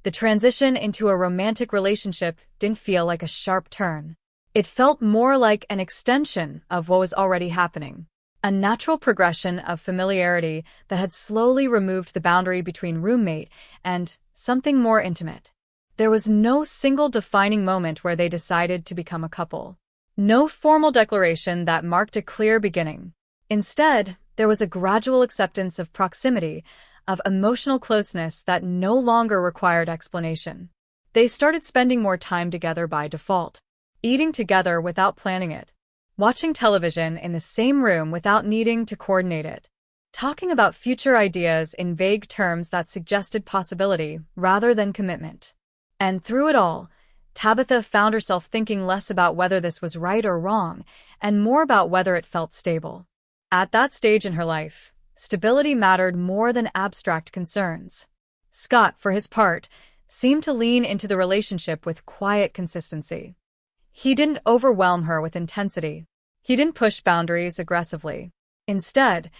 the transition into a romantic relationship didn't feel like a sharp turn. It felt more like an extension of what was already happening, a natural progression of familiarity that had slowly removed the boundary between roommate and something more intimate. There was no single defining moment where they decided to become a couple. No formal declaration that marked a clear beginning. Instead, there was a gradual acceptance of proximity, of emotional closeness that no longer required explanation. They started spending more time together by default, eating together without planning it, watching television in the same room without needing to coordinate it, talking about future ideas in vague terms that suggested possibility rather than commitment. And through it all, Tabitha found herself thinking less about whether this was right or wrong, and more about whether it felt stable. At that stage in her life, stability mattered more than abstract concerns. Scott, for his part, seemed to lean into the relationship with quiet consistency. He didn't overwhelm her with intensity. He didn't push boundaries aggressively. Instead,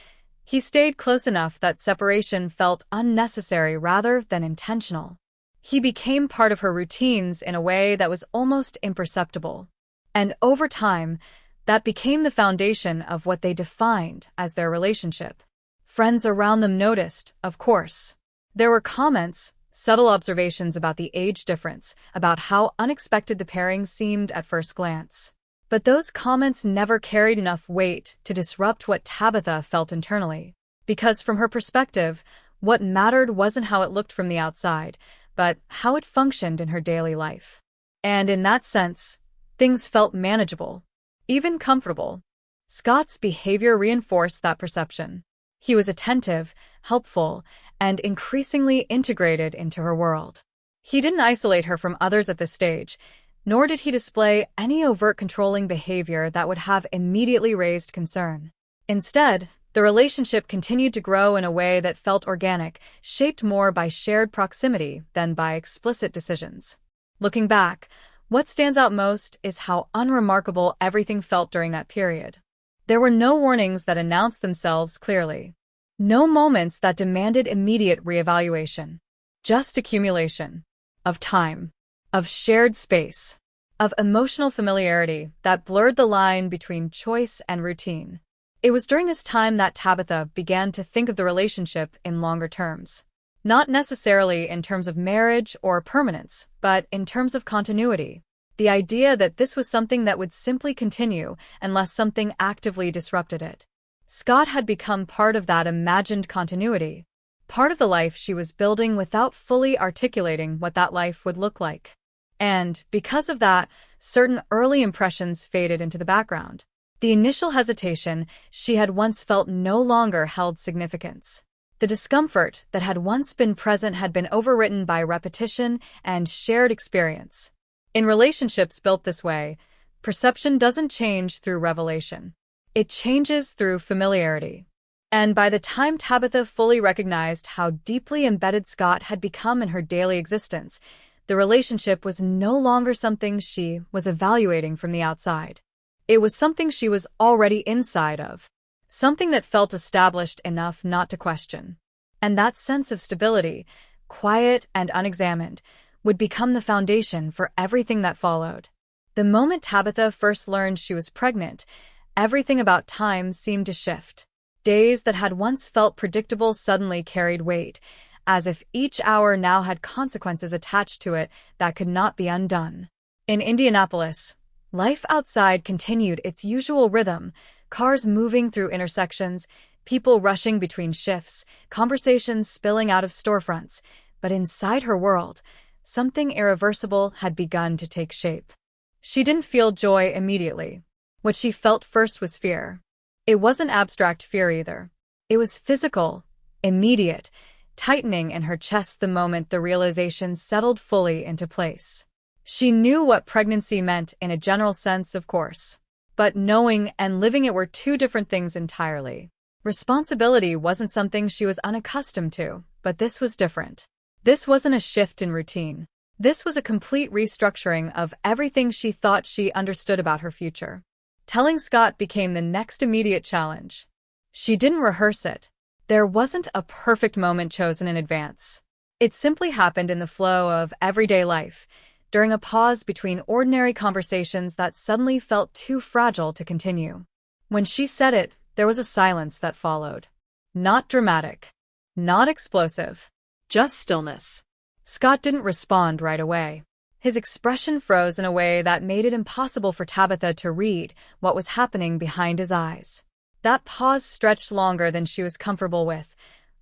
he stayed close enough that separation felt unnecessary rather than intentional. He became part of her routines in a way that was almost imperceptible. And over time, that became the foundation of what they defined as their relationship. Friends around them noticed, of course. There were comments, subtle observations about the age difference, about how unexpected the pairing seemed at first glance. But those comments never carried enough weight to disrupt what Tabitha felt internally. Because from her perspective, what mattered wasn't how it looked from the outside, but how it functioned in her daily life. And in that sense, things felt manageable, even comfortable. Scott's behavior reinforced that perception. He was attentive, helpful, and increasingly integrated into her world. He didn't isolate her from others at this stage, nor did he display any overt controlling behavior that would have immediately raised concern. Instead, the relationship continued to grow in a way that felt organic, shaped more by shared proximity than by explicit decisions. Looking back, What stands out most is how unremarkable everything felt during that period. There were no warnings that announced themselves clearly. No moments that demanded immediate reevaluation. Just accumulation. Of time. Of shared space. Of emotional familiarity that blurred the line between choice and routine. It was during this time that Tabitha began to think of the relationship in longer terms. Not necessarily in terms of marriage or permanence, but in terms of continuity. The idea that this was something that would simply continue unless something actively disrupted it. Scott had become part of that imagined continuity, part of the life she was building without fully articulating what that life would look like. And, because of that, certain early impressions faded into the background. The initial hesitation she had once felt no longer held significance. The discomfort that had once been present had been overwritten by repetition and shared experience. In relationships built this way, perception doesn't change through revelation. It changes through familiarity. And by the time Tabitha fully recognized how deeply embedded Scott had become in her daily existence, the relationship was no longer something she was evaluating from the outside. It was something she was already inside of. Something that felt established enough not to question. And that sense of stability, quiet and unexamined, would become the foundation for everything that followed. The moment Tabitha first learned she was pregnant, everything about time seemed to shift. Days that had once felt predictable suddenly carried weight, as if each hour now had consequences attached to it that could not be undone. In Indianapolis, life outside continued its usual rhythm, cars moving through intersections, people rushing between shifts, conversations spilling out of storefronts. But inside her world, something irreversible had begun to take shape. She didn't feel joy immediately. What she felt first was fear. It wasn't abstract fear either. It was physical, immediate, tightening in her chest the moment the realization settled fully into place. She knew what pregnancy meant in a general sense, of course. But knowing and living it were two different things entirely. Responsibility wasn't something she was unaccustomed to, but this was different. This wasn't a shift in routine. This was a complete restructuring of everything she thought she understood about her future. Telling Scott became the next immediate challenge. She didn't rehearse it. There wasn't a perfect moment chosen in advance. It simply happened in the flow of everyday life, during a pause between ordinary conversations that suddenly felt too fragile to continue. When she said it, there was a silence that followed. Not dramatic. Not explosive. Just stillness. Scott didn't respond right away. His expression froze in a way that made it impossible for Tabitha to read what was happening behind his eyes. That pause stretched longer than she was comfortable with,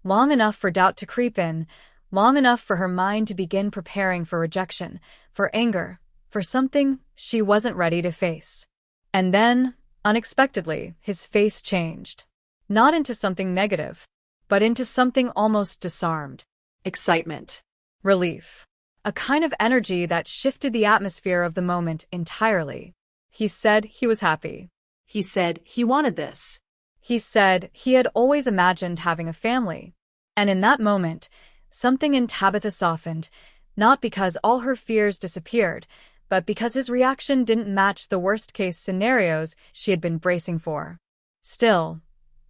long enough for doubt to creep in, long enough for her mind to begin preparing for rejection, for anger, for something she wasn't ready to face. And then, unexpectedly, his face changed. Not into something negative, but into something almost disarmed. Excitement. Relief. A kind of energy that shifted the atmosphere of the moment entirely. He said he was happy. He said he wanted this. He said he had always imagined having a family. And in that moment, something in Tabitha softened, not because all her fears disappeared, but because his reaction didn't match the worst-case scenarios she had been bracing for. Still,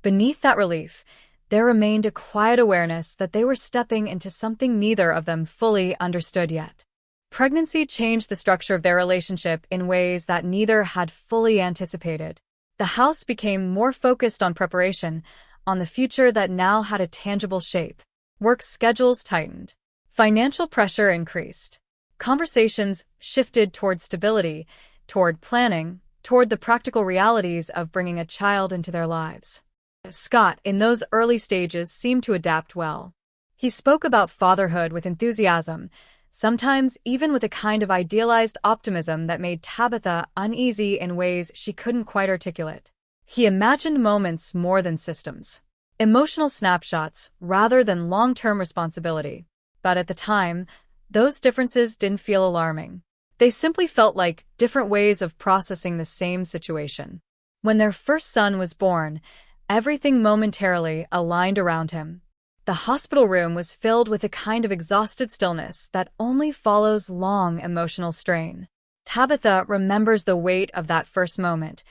beneath that relief, there remained a quiet awareness that they were stepping into something neither of them fully understood yet. Pregnancy changed the structure of their relationship in ways that neither had fully anticipated. The house became more focused on preparation, on the future that now had a tangible shape. Work schedules tightened. Financial pressure increased. Conversations shifted toward stability, toward planning, toward the practical realities of bringing a child into their lives. Scott, in those early stages, seemed to adapt well. He spoke about fatherhood with enthusiasm, sometimes even with a kind of idealized optimism that made Tabitha uneasy in ways she couldn't quite articulate. He imagined moments more than systems, emotional snapshots rather than long-term responsibility. But at the time, those differences didn't feel alarming. They simply felt like different ways of processing the same situation. When their first son was born, everything momentarily aligned around him. The hospital room was filled with a kind of exhausted stillness that only follows long emotional strain. Tabitha remembers the weight of that first moment,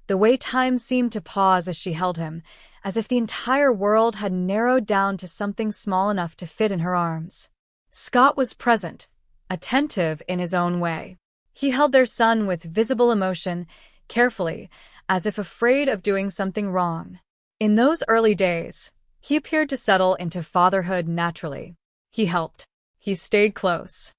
the way time seemed to pause as she held him, as if the entire world had narrowed down to something small enough to fit in her arms. Scott was present, attentive in his own way. He held their son with visible emotion, carefully, as if afraid of doing something wrong. In those early days, he appeared to settle into fatherhood naturally. He helped. He stayed close.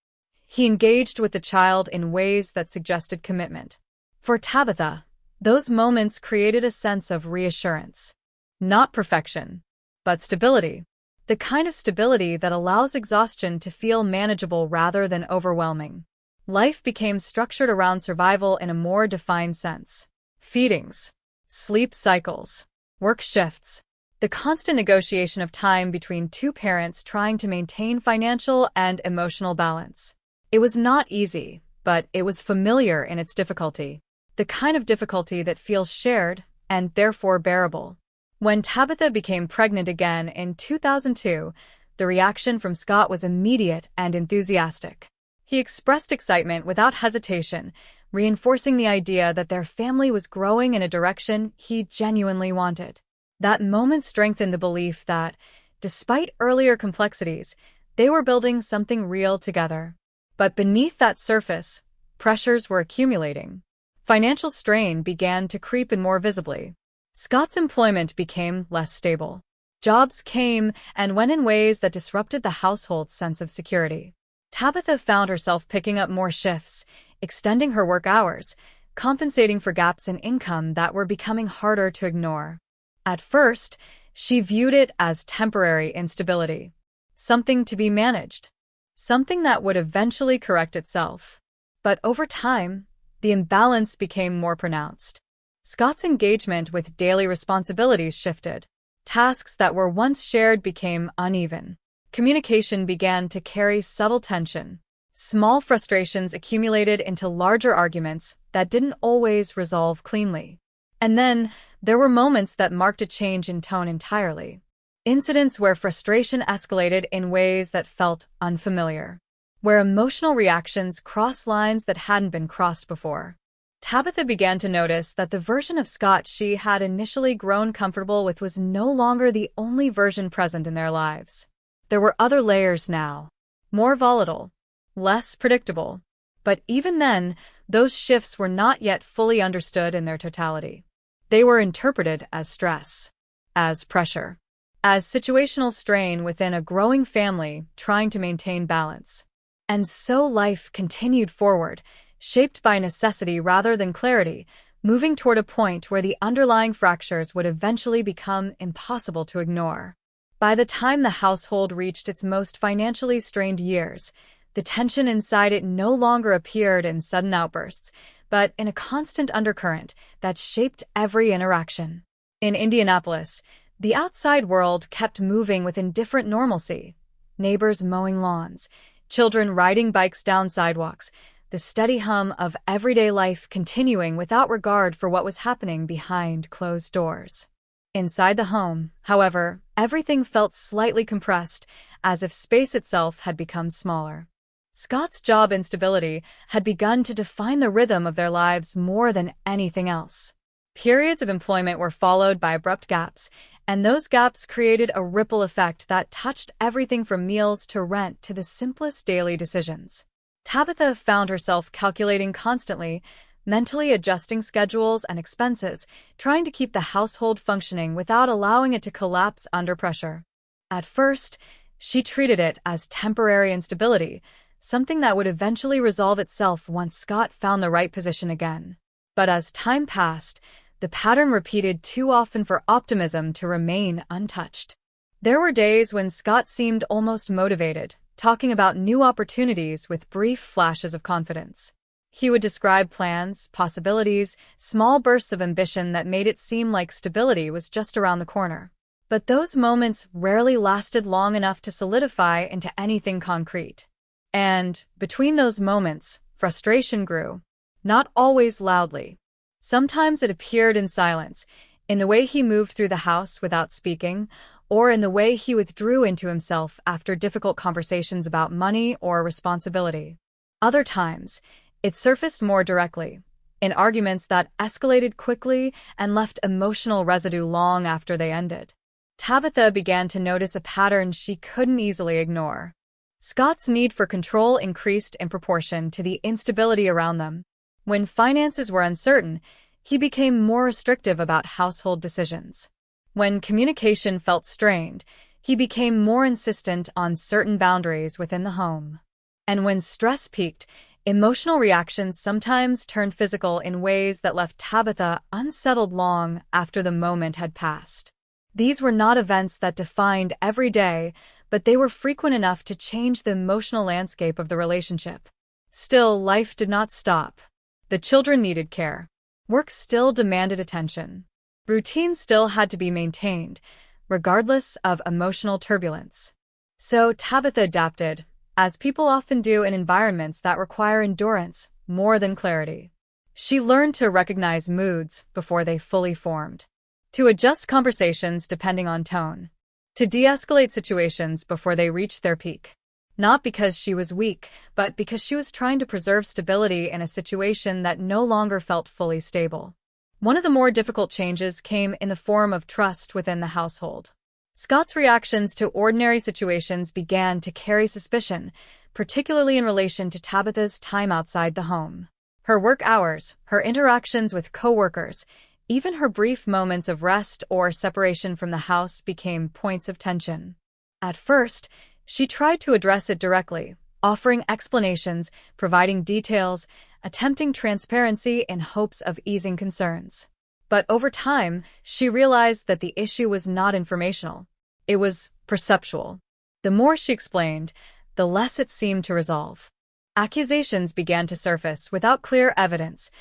He engaged with the child in ways that suggested commitment. For Tabitha, those moments created a sense of reassurance. Not perfection, but stability. The kind of stability that allows exhaustion to feel manageable rather than overwhelming. Life became structured around survival in a more defined sense. Feedings, sleep cycles, work shifts, the constant negotiation of time between two parents trying to maintain financial and emotional balance. It was not easy, but it was familiar in its difficulty. The kind of difficulty that feels shared and therefore bearable. When Tabitha became pregnant again in 2002, the reaction from Scott was immediate and enthusiastic. He expressed excitement without hesitation, reinforcing the idea that their family was growing in a direction he genuinely wanted. That moment strengthened the belief that, despite earlier complexities, they were building something real together. But beneath that surface, pressures were accumulating. Financial strain began to creep in more visibly. Scott's employment became less stable. Jobs came and went in ways that disrupted the household's sense of security. Tabitha found herself picking up more shifts, extending her work hours, compensating for gaps in income that were becoming harder to ignore. At first, she viewed it as temporary instability, something to be managed, something that would eventually correct itself. But over time, the imbalance became more pronounced. Scott's engagement with daily responsibilities shifted. Tasks that were once shared became uneven. Communication began to carry subtle tension. Small frustrations accumulated into larger arguments that didn't always resolve cleanly. And then, there were moments that marked a change in tone entirely. Incidents where frustration escalated in ways that felt unfamiliar. Where emotional reactions crossed lines that hadn't been crossed before. Tabitha began to notice that the version of Scott she had initially grown comfortable with was no longer the only version present in their lives. There were other layers now, more volatile, less predictable. But even then, those shifts were not yet fully understood in their totality. They were interpreted as stress, as pressure, as situational strain within a growing family trying to maintain balance. And so life continued forward, shaped by necessity rather than clarity, moving toward a point where the underlying fractures would eventually become impossible to ignore. By the time the household reached its most financially strained years, the tension inside it no longer appeared in sudden outbursts, but in a constant undercurrent that shaped every interaction. In Indianapolis, the outside world kept moving with indifferent normalcy. Neighbors mowing lawns, children riding bikes down sidewalks, the steady hum of everyday life continuing without regard for what was happening behind closed doors. Inside the home, however, everything felt slightly compressed, as if space itself had become smaller. Scott's job instability had begun to define the rhythm of their lives more than anything else. Periods of employment were followed by abrupt gaps, and those gaps created a ripple effect that touched everything from meals to rent to the simplest daily decisions. Tabitha found herself calculating constantly, mentally adjusting schedules and expenses, trying to keep the household functioning without allowing it to collapse under pressure. At first, she treated it as temporary instability, something that would eventually resolve itself once Scott found the right position again. But as time passed, the pattern repeated too often for optimism to remain untouched. There were days when Scott seemed almost motivated, talking about new opportunities with brief flashes of confidence. He would describe plans, possibilities, small bursts of ambition that made it seem like stability was just around the corner. But those moments rarely lasted long enough to solidify into anything concrete. And, between those moments, frustration grew, not always loudly. Sometimes it appeared in silence, in the way he moved through the house without speaking, or in the way he withdrew into himself after difficult conversations about money or responsibility. Other times, It surfaced more directly, in arguments that escalated quickly and left emotional residue long after they ended. Tabitha began to notice a pattern she couldn't easily ignore. Scott's need for control increased in proportion to the instability around them. When finances were uncertain, he became more restrictive about household decisions. When communication felt strained, he became more insistent on certain boundaries within the home. And when stress peaked, emotional reactions sometimes turned physical in ways that left Tabitha unsettled long after the moment had passed. These were not events that defined every day, but they were frequent enough to change the emotional landscape of the relationship. Still, life did not stop. The children needed care. Work still demanded attention. Routine still had to be maintained, regardless of emotional turbulence. So Tabitha adapted, as people often do in environments that require endurance more than clarity. She learned to recognize moods before they fully formed, to adjust conversations depending on tone, to de-escalate situations before they reached their peak. Not because she was weak, but because she was trying to preserve stability in a situation that no longer felt fully stable. One of the more difficult changes came in the form of trust within the household. Scott's reactions to ordinary situations began to carry suspicion, particularly in relation to Tabitha's time outside the home. Her work hours, her interactions with coworkers, even her brief moments of rest or separation from the house became points of tension. At first, she tried to address it directly, offering explanations, providing details, attempting transparency in hopes of easing concerns. But over time, she realized that the issue was not informational. It was perceptual. The more she explained, the less it seemed to resolve. Accusations began to surface without clear evidence,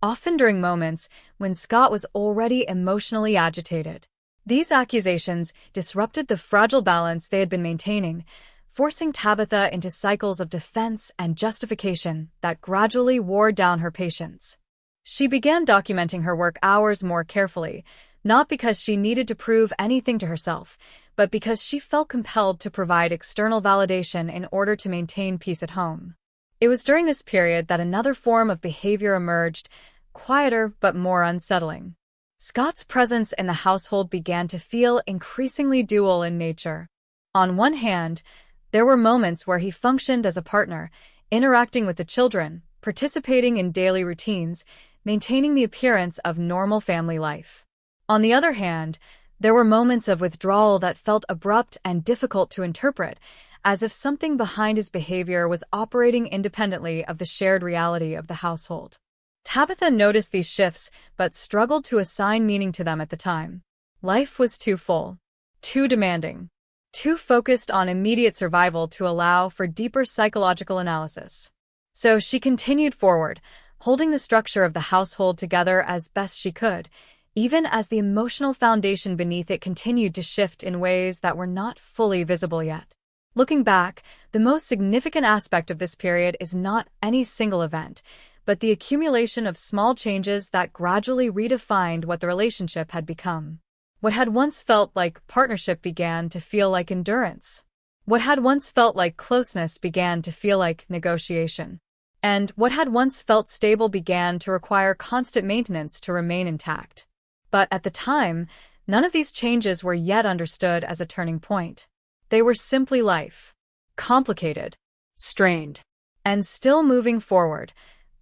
often during moments when Scott was already emotionally agitated. These accusations disrupted the fragile balance they had been maintaining, forcing Tabitha into cycles of defense and justification that gradually wore down her patience. She began documenting her work hours more carefully, not because she needed to prove anything to herself, but because she felt compelled to provide external validation in order to maintain peace at home. It was during this period that another form of behavior emerged, quieter but more unsettling. Scott's presence in the household began to feel increasingly dual in nature. On one hand, there were moments where he functioned as a partner, interacting with the children, participating in daily routines, maintaining the appearance of normal family life. On the other hand, there were moments of withdrawal that felt abrupt and difficult to interpret, as if something behind his behavior was operating independently of the shared reality of the household. Tabitha noticed these shifts but struggled to assign meaning to them at the time. Life was too full, too demanding, too focused on immediate survival to allow for deeper psychological analysis. So she continued forward, holding the structure of the household together as best she could, even as the emotional foundation beneath it continued to shift in ways that were not fully visible yet. Looking back, the most significant aspect of this period is not any single event, but the accumulation of small changes that gradually redefined what the relationship had become. What had once felt like partnership began to feel like endurance. What had once felt like closeness began to feel like negotiation. And what had once felt stable began to require constant maintenance to remain intact. But at the time, none of these changes were yet understood as a turning point. They were simply life, complicated, strained, and still moving forward,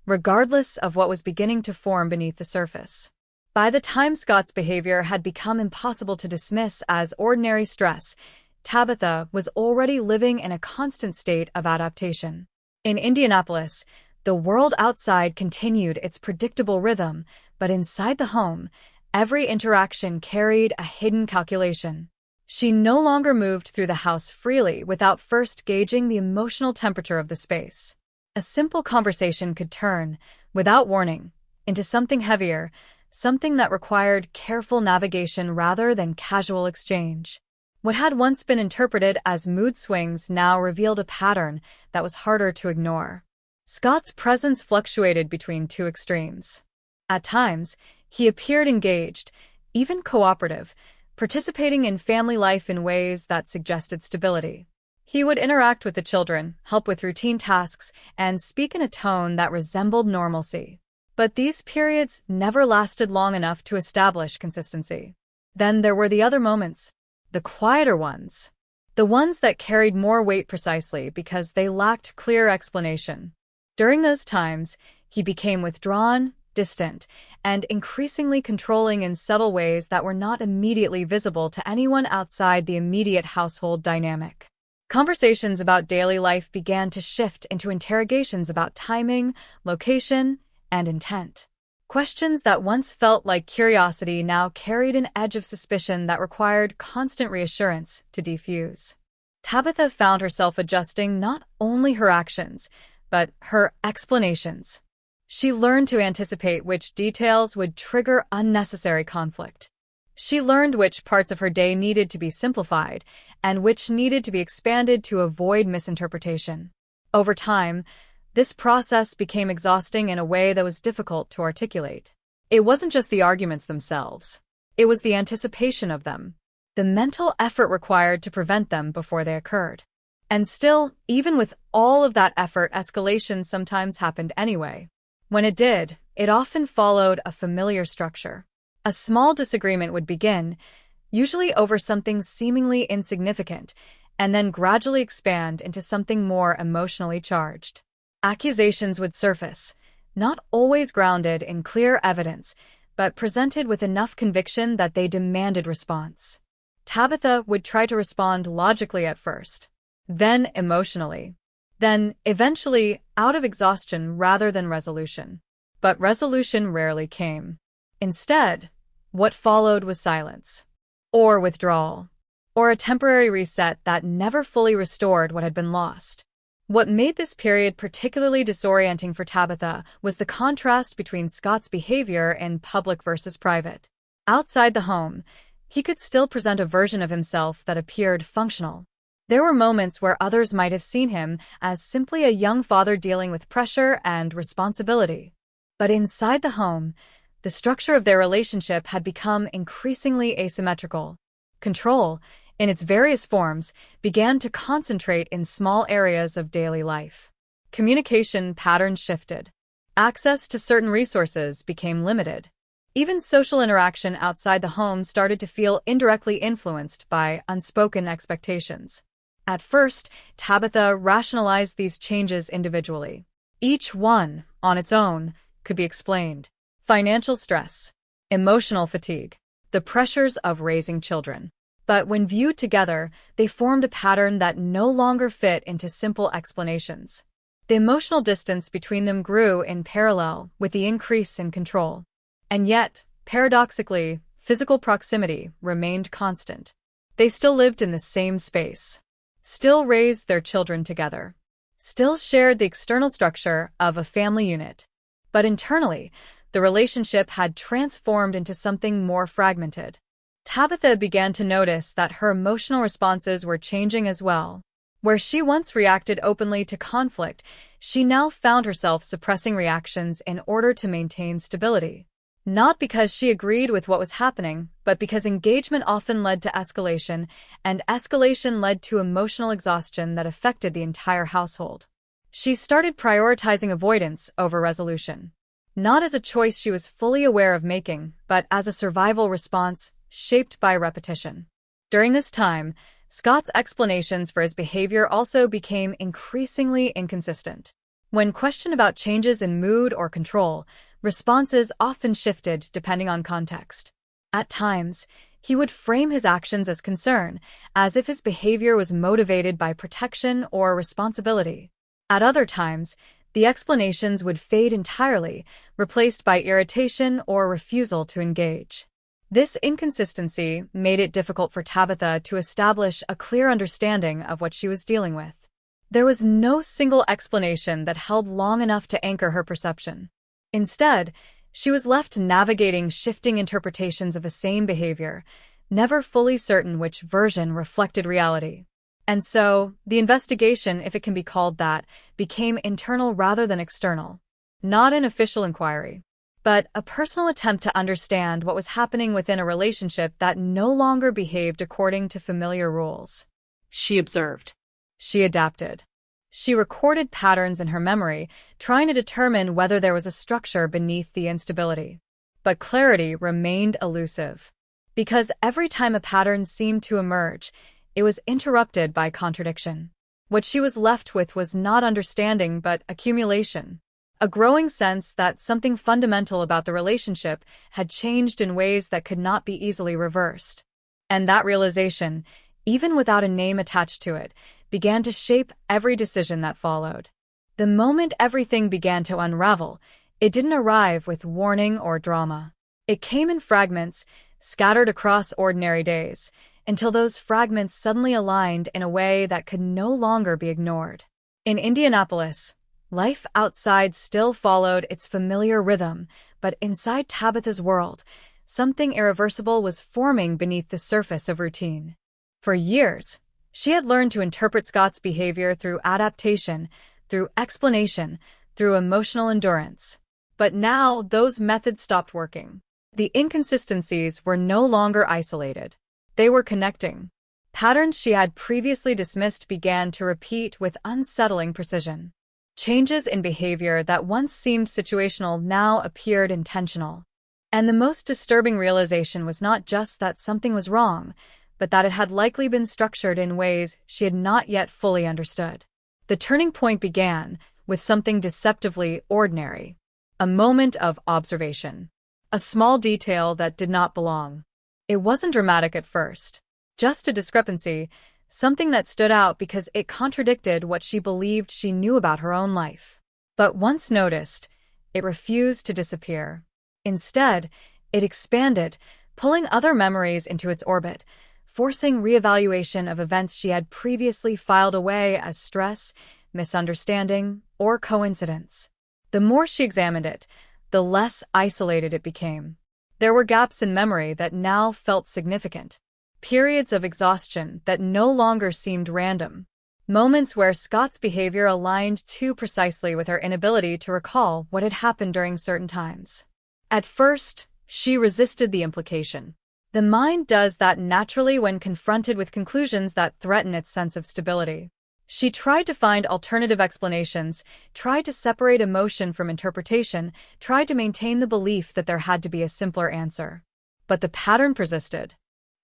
regardless of what was beginning to form beneath the surface. By the time Scott's behavior had become impossible to dismiss as ordinary stress, Tabitha was already living in a constant state of adaptation. In Indianapolis, the world outside continued its predictable rhythm, but inside the home, every interaction carried a hidden calculation. She no longer moved through the house freely without first gauging the emotional temperature of the space. A simple conversation could turn, without warning, into something heavier, something that required careful navigation rather than casual exchange. What had once been interpreted as mood swings now revealed a pattern that was harder to ignore. Scott's presence fluctuated between two extremes. At times, he appeared engaged, even cooperative, participating in family life in ways that suggested stability. He would interact with the children, help with routine tasks, and speak in a tone that resembled normalcy. But these periods never lasted long enough to establish consistency. Then there were the other moments, the quieter ones, the ones that carried more weight precisely because they lacked clear explanation. During those times, he became withdrawn, distant, and increasingly controlling in subtle ways that were not immediately visible to anyone outside the immediate household dynamic. Conversations about daily life began to shift into interrogations about timing, location, and intent. Questions that once felt like curiosity now carried an edge of suspicion that required constant reassurance to defuse. Tabitha found herself adjusting not only her actions, but her explanations. She learned to anticipate which details would trigger unnecessary conflict. She learned which parts of her day needed to be simplified and which needed to be expanded to avoid misinterpretation. Over time, this process became exhausting in a way that was difficult to articulate. It wasn't just the arguments themselves. It was the anticipation of them, the mental effort required to prevent them before they occurred. And still, even with all of that effort, escalation sometimes happened anyway. When it did, it often followed a familiar structure. A small disagreement would begin, usually over something seemingly insignificant, and then gradually expand into something more emotionally charged. Accusations would surface, not always grounded in clear evidence, but presented with enough conviction that they demanded response. Tabitha would try to respond logically at first, then emotionally, then eventually out of exhaustion rather than resolution. But resolution rarely came. Instead, what followed was silence, or withdrawal, or a temporary reset that never fully restored what had been lost. What made this period particularly disorienting for Tabitha was the contrast between Scott's behavior in public versus private. Outside the home, he could still present a version of himself that appeared functional. There were moments where others might have seen him as simply a young father dealing with pressure and responsibility. But inside the home, the structure of their relationship had become increasingly asymmetrical. Control, in its various forms, began to concentrate in small areas of daily life. Communication patterns shifted. Access to certain resources became limited. Even social interaction outside the home started to feel indirectly influenced by unspoken expectations. At first, Tabitha rationalized these changes individually. Each one, on its own, could be explained. Financial stress, emotional fatigue, the pressures of raising children. But when viewed together, they formed a pattern that no longer fit into simple explanations. The emotional distance between them grew in parallel with the increase in control. And yet, paradoxically, physical proximity remained constant. They still lived in the same space, still raised their children together, still shared the external structure of a family unit. But internally, the relationship had transformed into something more fragmented. Tabitha began to notice that her emotional responses were changing as well. Where she once reacted openly to conflict, she now found herself suppressing reactions in order to maintain stability. Not because she agreed with what was happening, but because engagement often led to escalation, and escalation led to emotional exhaustion that affected the entire household. She started prioritizing avoidance over resolution. Not as a choice she was fully aware of making, but as a survival response shaped by repetition. During this time, Scott's explanations for his behavior also became increasingly inconsistent. When questioned about changes in mood or control, responses often shifted depending on context. At times, he would frame his actions as concern, as if his behavior was motivated by protection or responsibility. At other times, the explanations would fade entirely, replaced by irritation or refusal to engage. This inconsistency made it difficult for Tabitha to establish a clear understanding of what she was dealing with. There was no single explanation that held long enough to anchor her perception. Instead, she was left navigating shifting interpretations of the same behavior, never fully certain which version reflected reality. And so, the investigation, if it can be called that, became internal rather than external. Not an official inquiry, but a personal attempt to understand what was happening within a relationship that no longer behaved according to familiar rules. She observed. She adapted. She recorded patterns in her memory, trying to determine whether there was a structure beneath the instability. But clarity remained elusive. Because every time a pattern seemed to emerge, it was interrupted by contradiction. What she was left with was not understanding but accumulation. A growing sense that something fundamental about the relationship had changed in ways that could not be easily reversed. And that realization, even without a name attached to it, began to shape every decision that followed. The moment everything began to unravel, it didn't arrive with warning or drama. It came in fragments, scattered across ordinary days, until those fragments suddenly aligned in a way that could no longer be ignored. In Indianapolis, life outside still followed its familiar rhythm, but inside Tabitha's world, something irreversible was forming beneath the surface of routine. For years, she had learned to interpret Scott's behavior through adaptation, through explanation, through emotional endurance. But now those methods stopped working. The inconsistencies were no longer isolated. They were connecting. Patterns she had previously dismissed began to repeat with unsettling precision. Changes in behavior that once seemed situational now appeared intentional. And the most disturbing realization was not just that something was wrong, but that it had likely been structured in ways she had not yet fully understood. The turning point began with something deceptively ordinary. A moment of observation. A small detail that did not belong. It wasn't dramatic at first. Just a discrepancy, something that stood out because it contradicted what she believed she knew about her own life. But once noticed, it refused to disappear. Instead, it expanded, pulling other memories into its orbit, forcing reevaluation of events she had previously filed away as stress, misunderstanding, or coincidence. The more she examined it, the less isolated it became. There were gaps in memory that now felt significant. Periods of exhaustion that no longer seemed random. Moments where Scott's behavior aligned too precisely with her inability to recall what had happened during certain times. At first, she resisted the implication. The mind does that naturally when confronted with conclusions that threaten its sense of stability. She tried to find alternative explanations, tried to separate emotion from interpretation, tried to maintain the belief that there had to be a simpler answer. But the pattern persisted.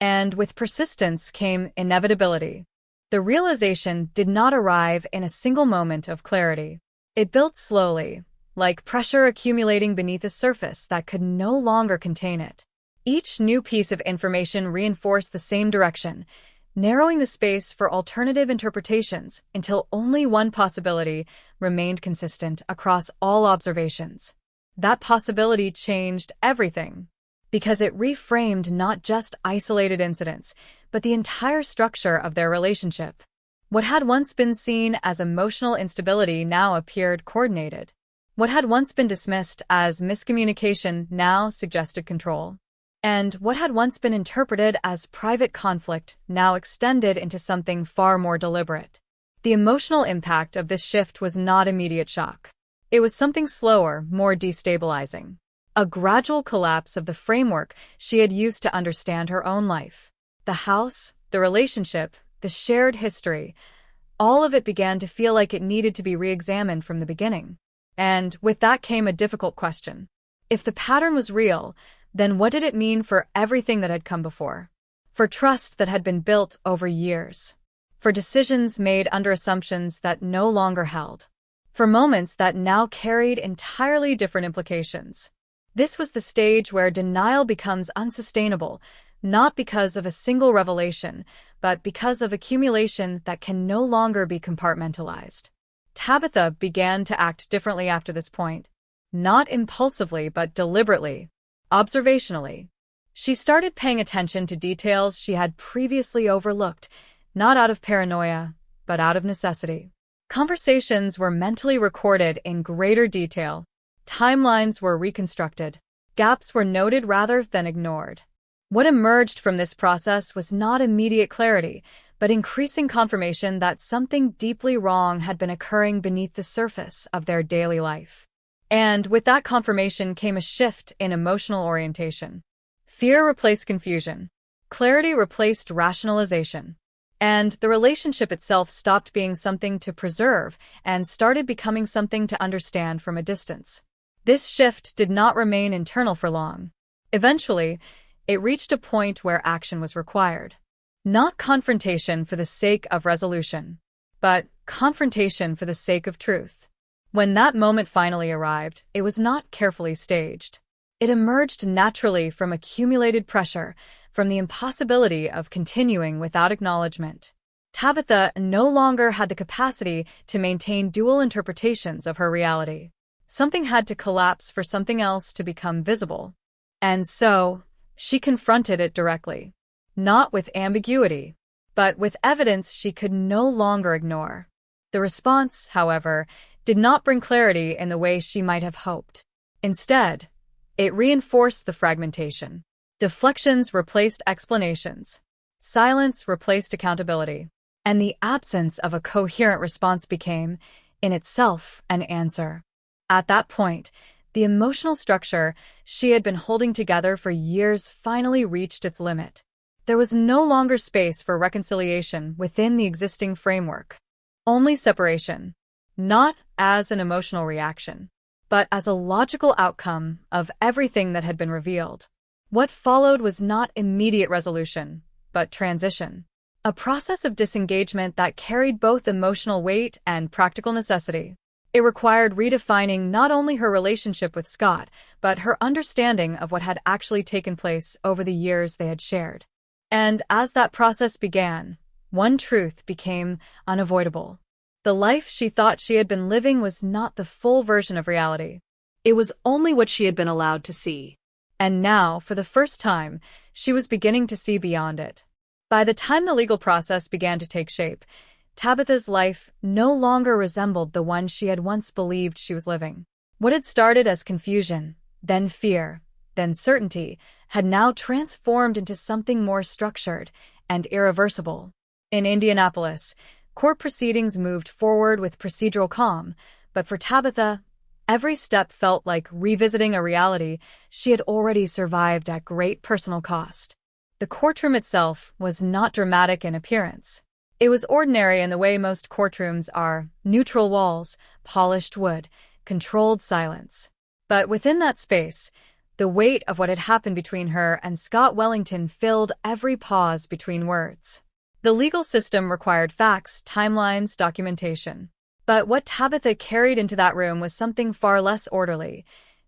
And with persistence came inevitability. The realization did not arrive in a single moment of clarity. It built slowly, like pressure accumulating beneath a surface that could no longer contain it. Each new piece of information reinforced the same direction, narrowing the space for alternative interpretations until only one possibility remained consistent across all observations. That possibility changed everything, because it reframed not just isolated incidents, but the entire structure of their relationship. What had once been seen as emotional instability now appeared coordinated. What had once been dismissed as miscommunication now suggested control. And what had once been interpreted as private conflict now extended into something far more deliberate. The emotional impact of this shift was not immediate shock. It was something slower, more destabilizing. A gradual collapse of the framework she had used to understand her own life. The house, the relationship, the shared history, all of it began to feel like it needed to be re-examined from the beginning. And with that came a difficult question. If the pattern was real, then what did it mean for everything that had come before? For trust that had been built over years. For decisions made under assumptions that no longer held. For moments that now carried entirely different implications. This was the stage where denial becomes unsustainable, not because of a single revelation, but because of accumulation that can no longer be compartmentalized. Tabitha began to act differently after this point. Not impulsively, but deliberately. Observationally. She started paying attention to details she had previously overlooked, not out of paranoia, but out of necessity. Conversations were mentally recorded in greater detail. Timelines were reconstructed. Gaps were noted rather than ignored. What emerged from this process was not immediate clarity, but increasing confirmation that something deeply wrong had been occurring beneath the surface of their daily life. And with that confirmation came a shift in emotional orientation. Fear replaced confusion. Clarity replaced rationalization. And the relationship itself stopped being something to preserve and started becoming something to understand from a distance. This shift did not remain internal for long. Eventually, it reached a point where action was required. Not confrontation for the sake of resolution, but confrontation for the sake of truth. When that moment finally arrived, it was not carefully staged. It emerged naturally from accumulated pressure, from the impossibility of continuing without acknowledgement. Tabitha no longer had the capacity to maintain dual interpretations of her reality. Something had to collapse for something else to become visible. And so, she confronted it directly. Not with ambiguity, but with evidence she could no longer ignore. The response, however, did not bring clarity in the way she might have hoped. Instead, it reinforced the fragmentation. Deflections replaced explanations. Silence replaced accountability. And the absence of a coherent response became, in itself, an answer. At that point, the emotional structure she had been holding together for years finally reached its limit. There was no longer space for reconciliation within the existing framework. Only separation, not as an emotional reaction, but as a logical outcome of everything that had been revealed. What followed was not immediate resolution, but transition. A process of disengagement that carried both emotional weight and practical necessity. It required redefining not only her relationship with Scott, but her understanding of what had actually taken place over the years they had shared. And as that process began, one truth became unavoidable. The life she thought she had been living was not the full version of reality. It was only what she had been allowed to see. And now, for the first time, she was beginning to see beyond it. By the time the legal process began to take shape, Tabitha's life no longer resembled the one she had once believed she was living. What had started as confusion, then fear, then certainty, had now transformed into something more structured and irreversible. In Indianapolis, court proceedings moved forward with procedural calm, but for Tabitha, every step felt like revisiting a reality she had already survived at great personal cost. The courtroom itself was not dramatic in appearance. It was ordinary in the way most courtrooms are: neutral walls, polished wood, controlled silence. But within that space, the weight of what had happened between her and Scott Wellington filled every pause between words. The legal system required facts, timelines, documentation. But what Tabitha carried into that room was something far less orderly.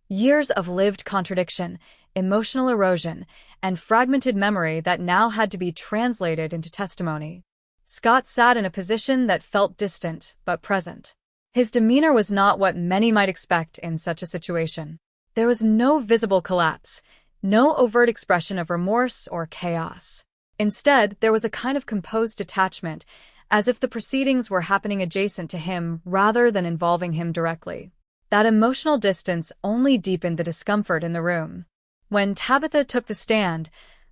Years of lived contradiction, emotional erosion, and fragmented memory that now had to be translated into testimony. Scott sat in a position that felt distant but present. His demeanor was not what many might expect in such a situation. There was no visible collapse, no overt expression of remorse or chaos. Instead, there was a kind of composed detachment, as if the proceedings were happening adjacent to him rather than involving him directly. That emotional distance only deepened the discomfort in the room. When Tabitha took the stand,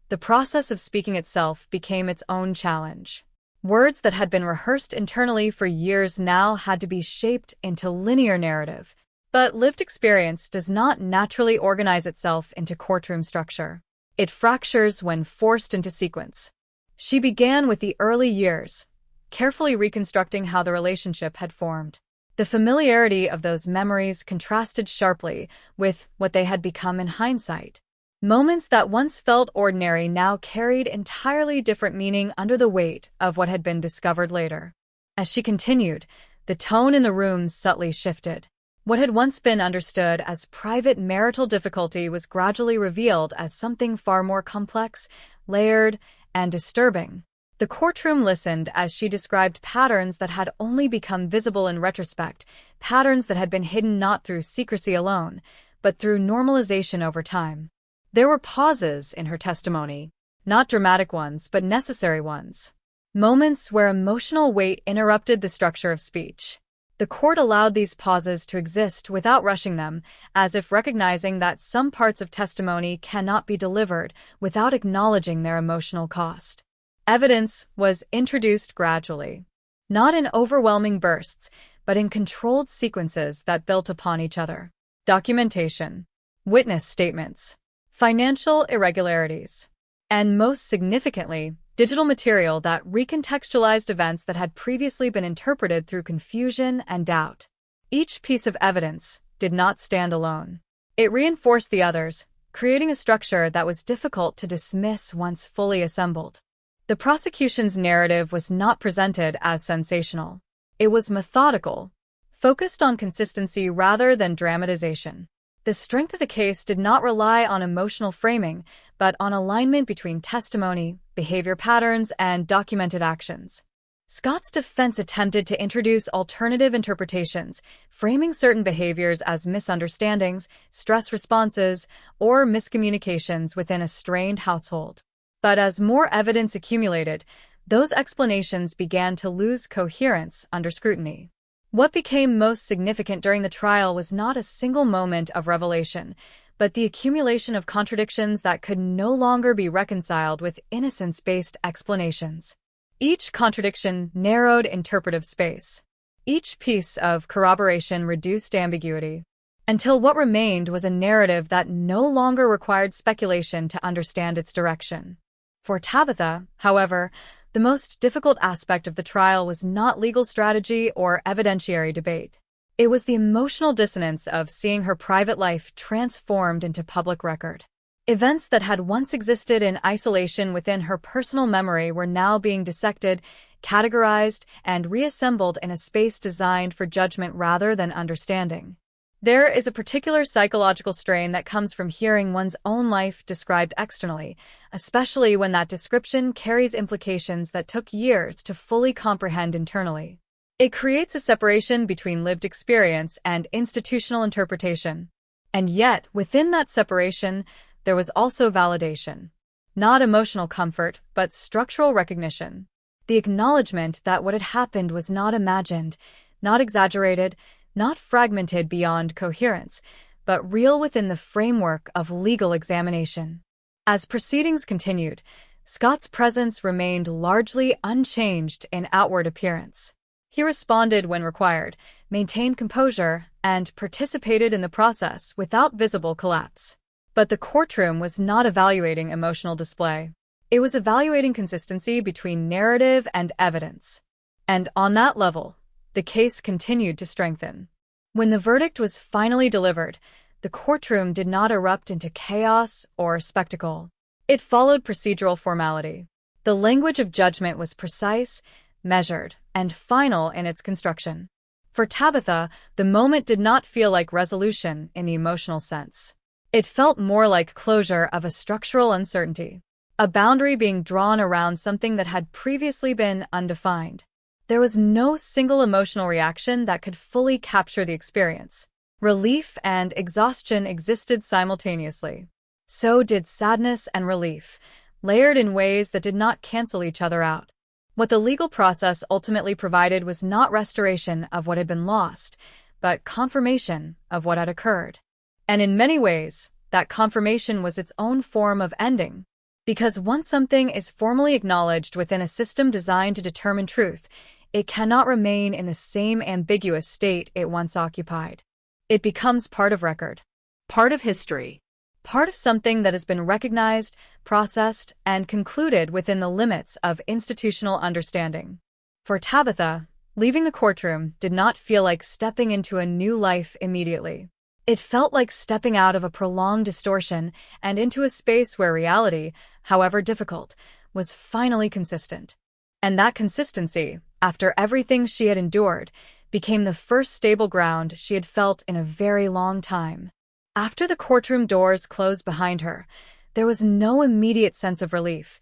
the process of speaking itself became its own challenge. Words that had been rehearsed internally for years now had to be shaped into linear narrative. But lived experience does not naturally organize itself into courtroom structure. It fractures when forced into sequence. She began with the early years, carefully reconstructing how the relationship had formed. The familiarity of those memories contrasted sharply with what they had become in hindsight. Moments that once felt ordinary now carried entirely different meaning under the weight of what had been discovered later. As she continued, the tone in the room subtly shifted. What had once been understood as private marital difficulty was gradually revealed as something far more complex, layered, and disturbing. The courtroom listened as she described patterns that had only become visible in retrospect, patterns that had been hidden not through secrecy alone, but through normalization over time. There were pauses in her testimony, not dramatic ones, but necessary ones. Moments where emotional weight interrupted the structure of speech. The court allowed these pauses to exist without rushing them, as if recognizing that some parts of testimony cannot be delivered without acknowledging their emotional cost. Evidence was introduced gradually, not in overwhelming bursts, but in controlled sequences that built upon each other. Documentation, witness statements, financial irregularities, and most significantly, digital material that recontextualized events that had previously been interpreted through confusion and doubt. Each piece of evidence did not stand alone. It reinforced the others, creating a structure that was difficult to dismiss once fully assembled. The prosecution's narrative was not presented as sensational. It was methodical, focused on consistency rather than dramatization. The strength of the case did not rely on emotional framing, but on alignment between testimony, behavior patterns, and documented actions. Scott's defense attempted to introduce alternative interpretations, framing certain behaviors as misunderstandings, stress responses, or miscommunications within a strained household. But as more evidence accumulated, those explanations began to lose coherence under scrutiny. What became most significant during the trial was not a single moment of revelation, but the accumulation of contradictions that could no longer be reconciled with innocence-based explanations. Each contradiction narrowed interpretive space. Each piece of corroboration reduced ambiguity, until what remained was a narrative that no longer required speculation to understand its direction. For Tabitha, however, the most difficult aspect of the trial was not legal strategy or evidentiary debate. It was the emotional dissonance of seeing her private life transformed into public record. Events that had once existed in isolation within her personal memory were now being dissected, categorized, and reassembled in a space designed for judgment rather than understanding. There is a particular psychological strain that comes from hearing one's own life described externally, especially when that description carries implications that took years to fully comprehend internally. It creates a separation between lived experience and institutional interpretation. And yet, within that separation, there was also validation. Not emotional comfort, but structural recognition. The acknowledgement that what had happened was not imagined, not exaggerated, not fragmented beyond coherence, but real within the framework of legal examination. As proceedings continued, Scott's presence remained largely unchanged in outward appearance. He responded when required, maintained composure, and participated in the process without visible collapse. But the courtroom was not evaluating emotional display. It was evaluating consistency between narrative and evidence. And on that level, the case continued to strengthen. When the verdict was finally delivered, the courtroom did not erupt into chaos or spectacle. It followed procedural formality. The language of judgment was precise, measured, and final in its construction. For Tabitha, the moment did not feel like resolution in the emotional sense. It felt more like closure of a structural uncertainty, a boundary being drawn around something that had previously been undefined. There was no single emotional reaction that could fully capture the experience. Relief and exhaustion existed simultaneously. So did sadness and relief, layered in ways that did not cancel each other out. What the legal process ultimately provided was not restoration of what had been lost, but confirmation of what had occurred. And in many ways, that confirmation was its own form of ending. Because once something is formally acknowledged within a system designed to determine truth, it cannot remain in the same ambiguous state it once occupied. It becomes part of record, part of history, part of something that has been recognized, processed, and concluded within the limits of institutional understanding. For Tabitha, leaving the courtroom did not feel like stepping into a new life immediately. It felt like stepping out of a prolonged distortion and into a space where reality, however difficult, was finally consistent. And that consistency, after everything she had endured, became the first stable ground she had felt in a very long time. After the courtroom doors closed behind her, there was no immediate sense of relief,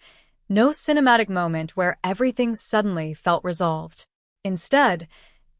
no cinematic moment where everything suddenly felt resolved. Instead,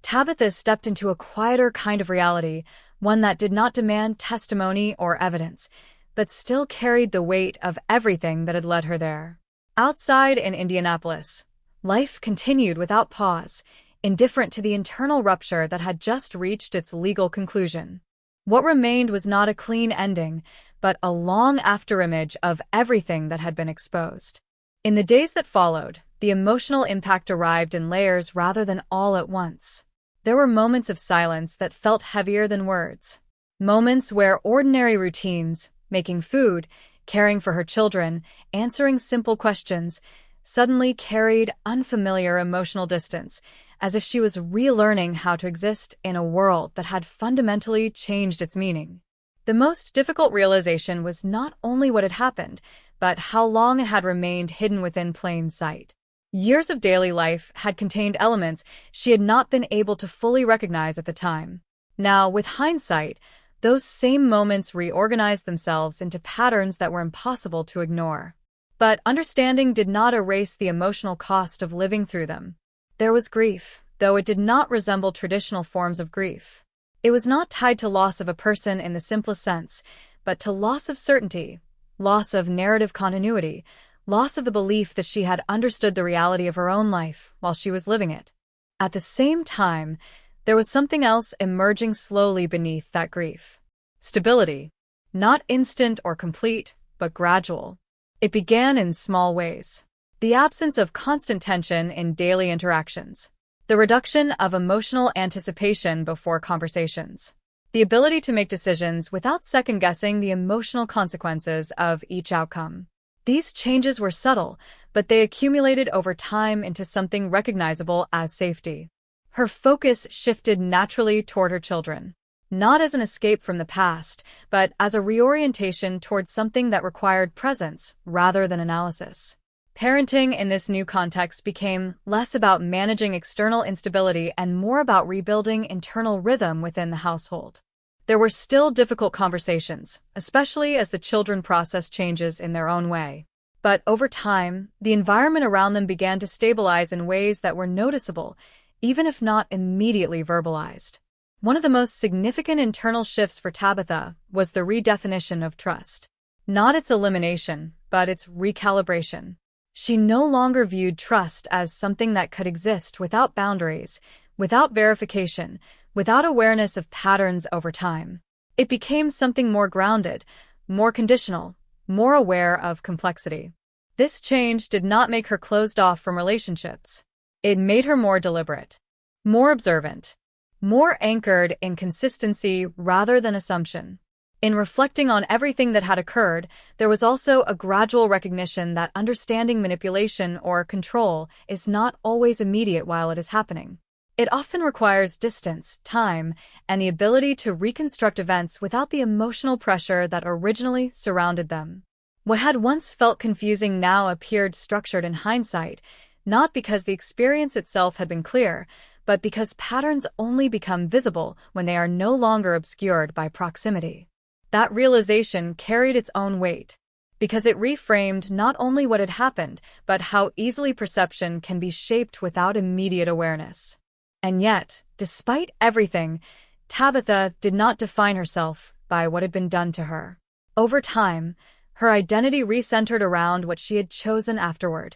Tabitha stepped into a quieter kind of reality, one that did not demand testimony or evidence, but still carried the weight of everything that had led her there. Outside in Indianapolis, life continued without pause, indifferent to the internal rupture that had just reached its legal conclusion. What remained was not a clean ending, but a long afterimage of everything that had been exposed. In the days that followed, the emotional impact arrived in layers rather than all at once. There were moments of silence that felt heavier than words. Moments where ordinary routines, making food, caring for her children, answering simple questions, suddenly carried unfamiliar emotional distance, as if she was relearning how to exist in a world that had fundamentally changed its meaning. The most difficult realization was not only what had happened, but how long it had remained hidden within plain sight. Years of daily life had contained elements she had not been able to fully recognize at the time. Now, with hindsight, those same moments reorganized themselves into patterns that were impossible to ignore. But understanding did not erase the emotional cost of living through them. There was grief, though it did not resemble traditional forms of grief. It was not tied to loss of a person in the simplest sense, but to loss of certainty, loss of narrative continuity, loss of the belief that she had understood the reality of her own life while she was living it. At the same time, there was something else emerging slowly beneath that grief. Stability. Not instant or complete, but gradual. It began in small ways. The absence of constant tension in daily interactions. The reduction of emotional anticipation before conversations. The ability to make decisions without second-guessing the emotional consequences of each outcome. These changes were subtle, but they accumulated over time into something recognizable as safety. Her focus shifted naturally toward her children, not as an escape from the past, but as a reorientation towards something that required presence rather than analysis. Parenting in this new context became less about managing external instability and more about rebuilding internal rhythm within the household. There were still difficult conversations, especially as the children processed changes in their own way. But over time, the environment around them began to stabilize in ways that were noticeable, even if not immediately verbalized. One of the most significant internal shifts for Tabitha was the redefinition of trust. Not its elimination, but its recalibration. She no longer viewed trust as something that could exist without boundaries, without verification, without awareness of patterns over time. It became something more grounded, more conditional, more aware of complexity. This change did not make her closed off from relationships. It made her more deliberate, more observant, more anchored in consistency rather than assumption. In reflecting on everything that had occurred, there was also a gradual recognition that understanding manipulation or control is not always immediate while it is happening. It often requires distance, time, and the ability to reconstruct events without the emotional pressure that originally surrounded them. What had once felt confusing now appeared structured in hindsight, not because the experience itself had been clear, but because patterns only become visible when they are no longer obscured by proximity. That realization carried its own weight, because it reframed not only what had happened, but how easily perception can be shaped without immediate awareness. And yet, despite everything, Tabitha did not define herself by what had been done to her. Over time, her identity recentered around what she had chosen afterward: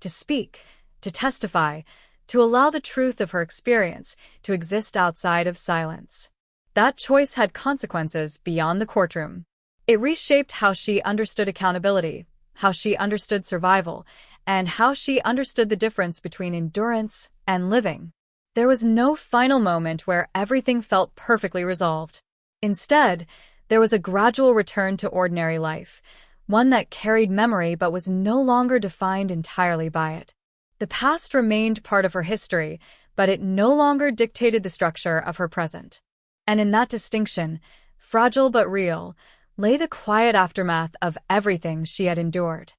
to speak, to testify, to allow the truth of her experience to exist outside of silence. That choice had consequences beyond the courtroom. It reshaped how she understood accountability, how she understood survival, and how she understood the difference between endurance and living. There was no final moment where everything felt perfectly resolved. Instead, there was a gradual return to ordinary life, one that carried memory but was no longer defined entirely by it. The past remained part of her history, but it no longer dictated the structure of her present. And in that distinction, fragile but real, lay the quiet aftermath of everything she had endured.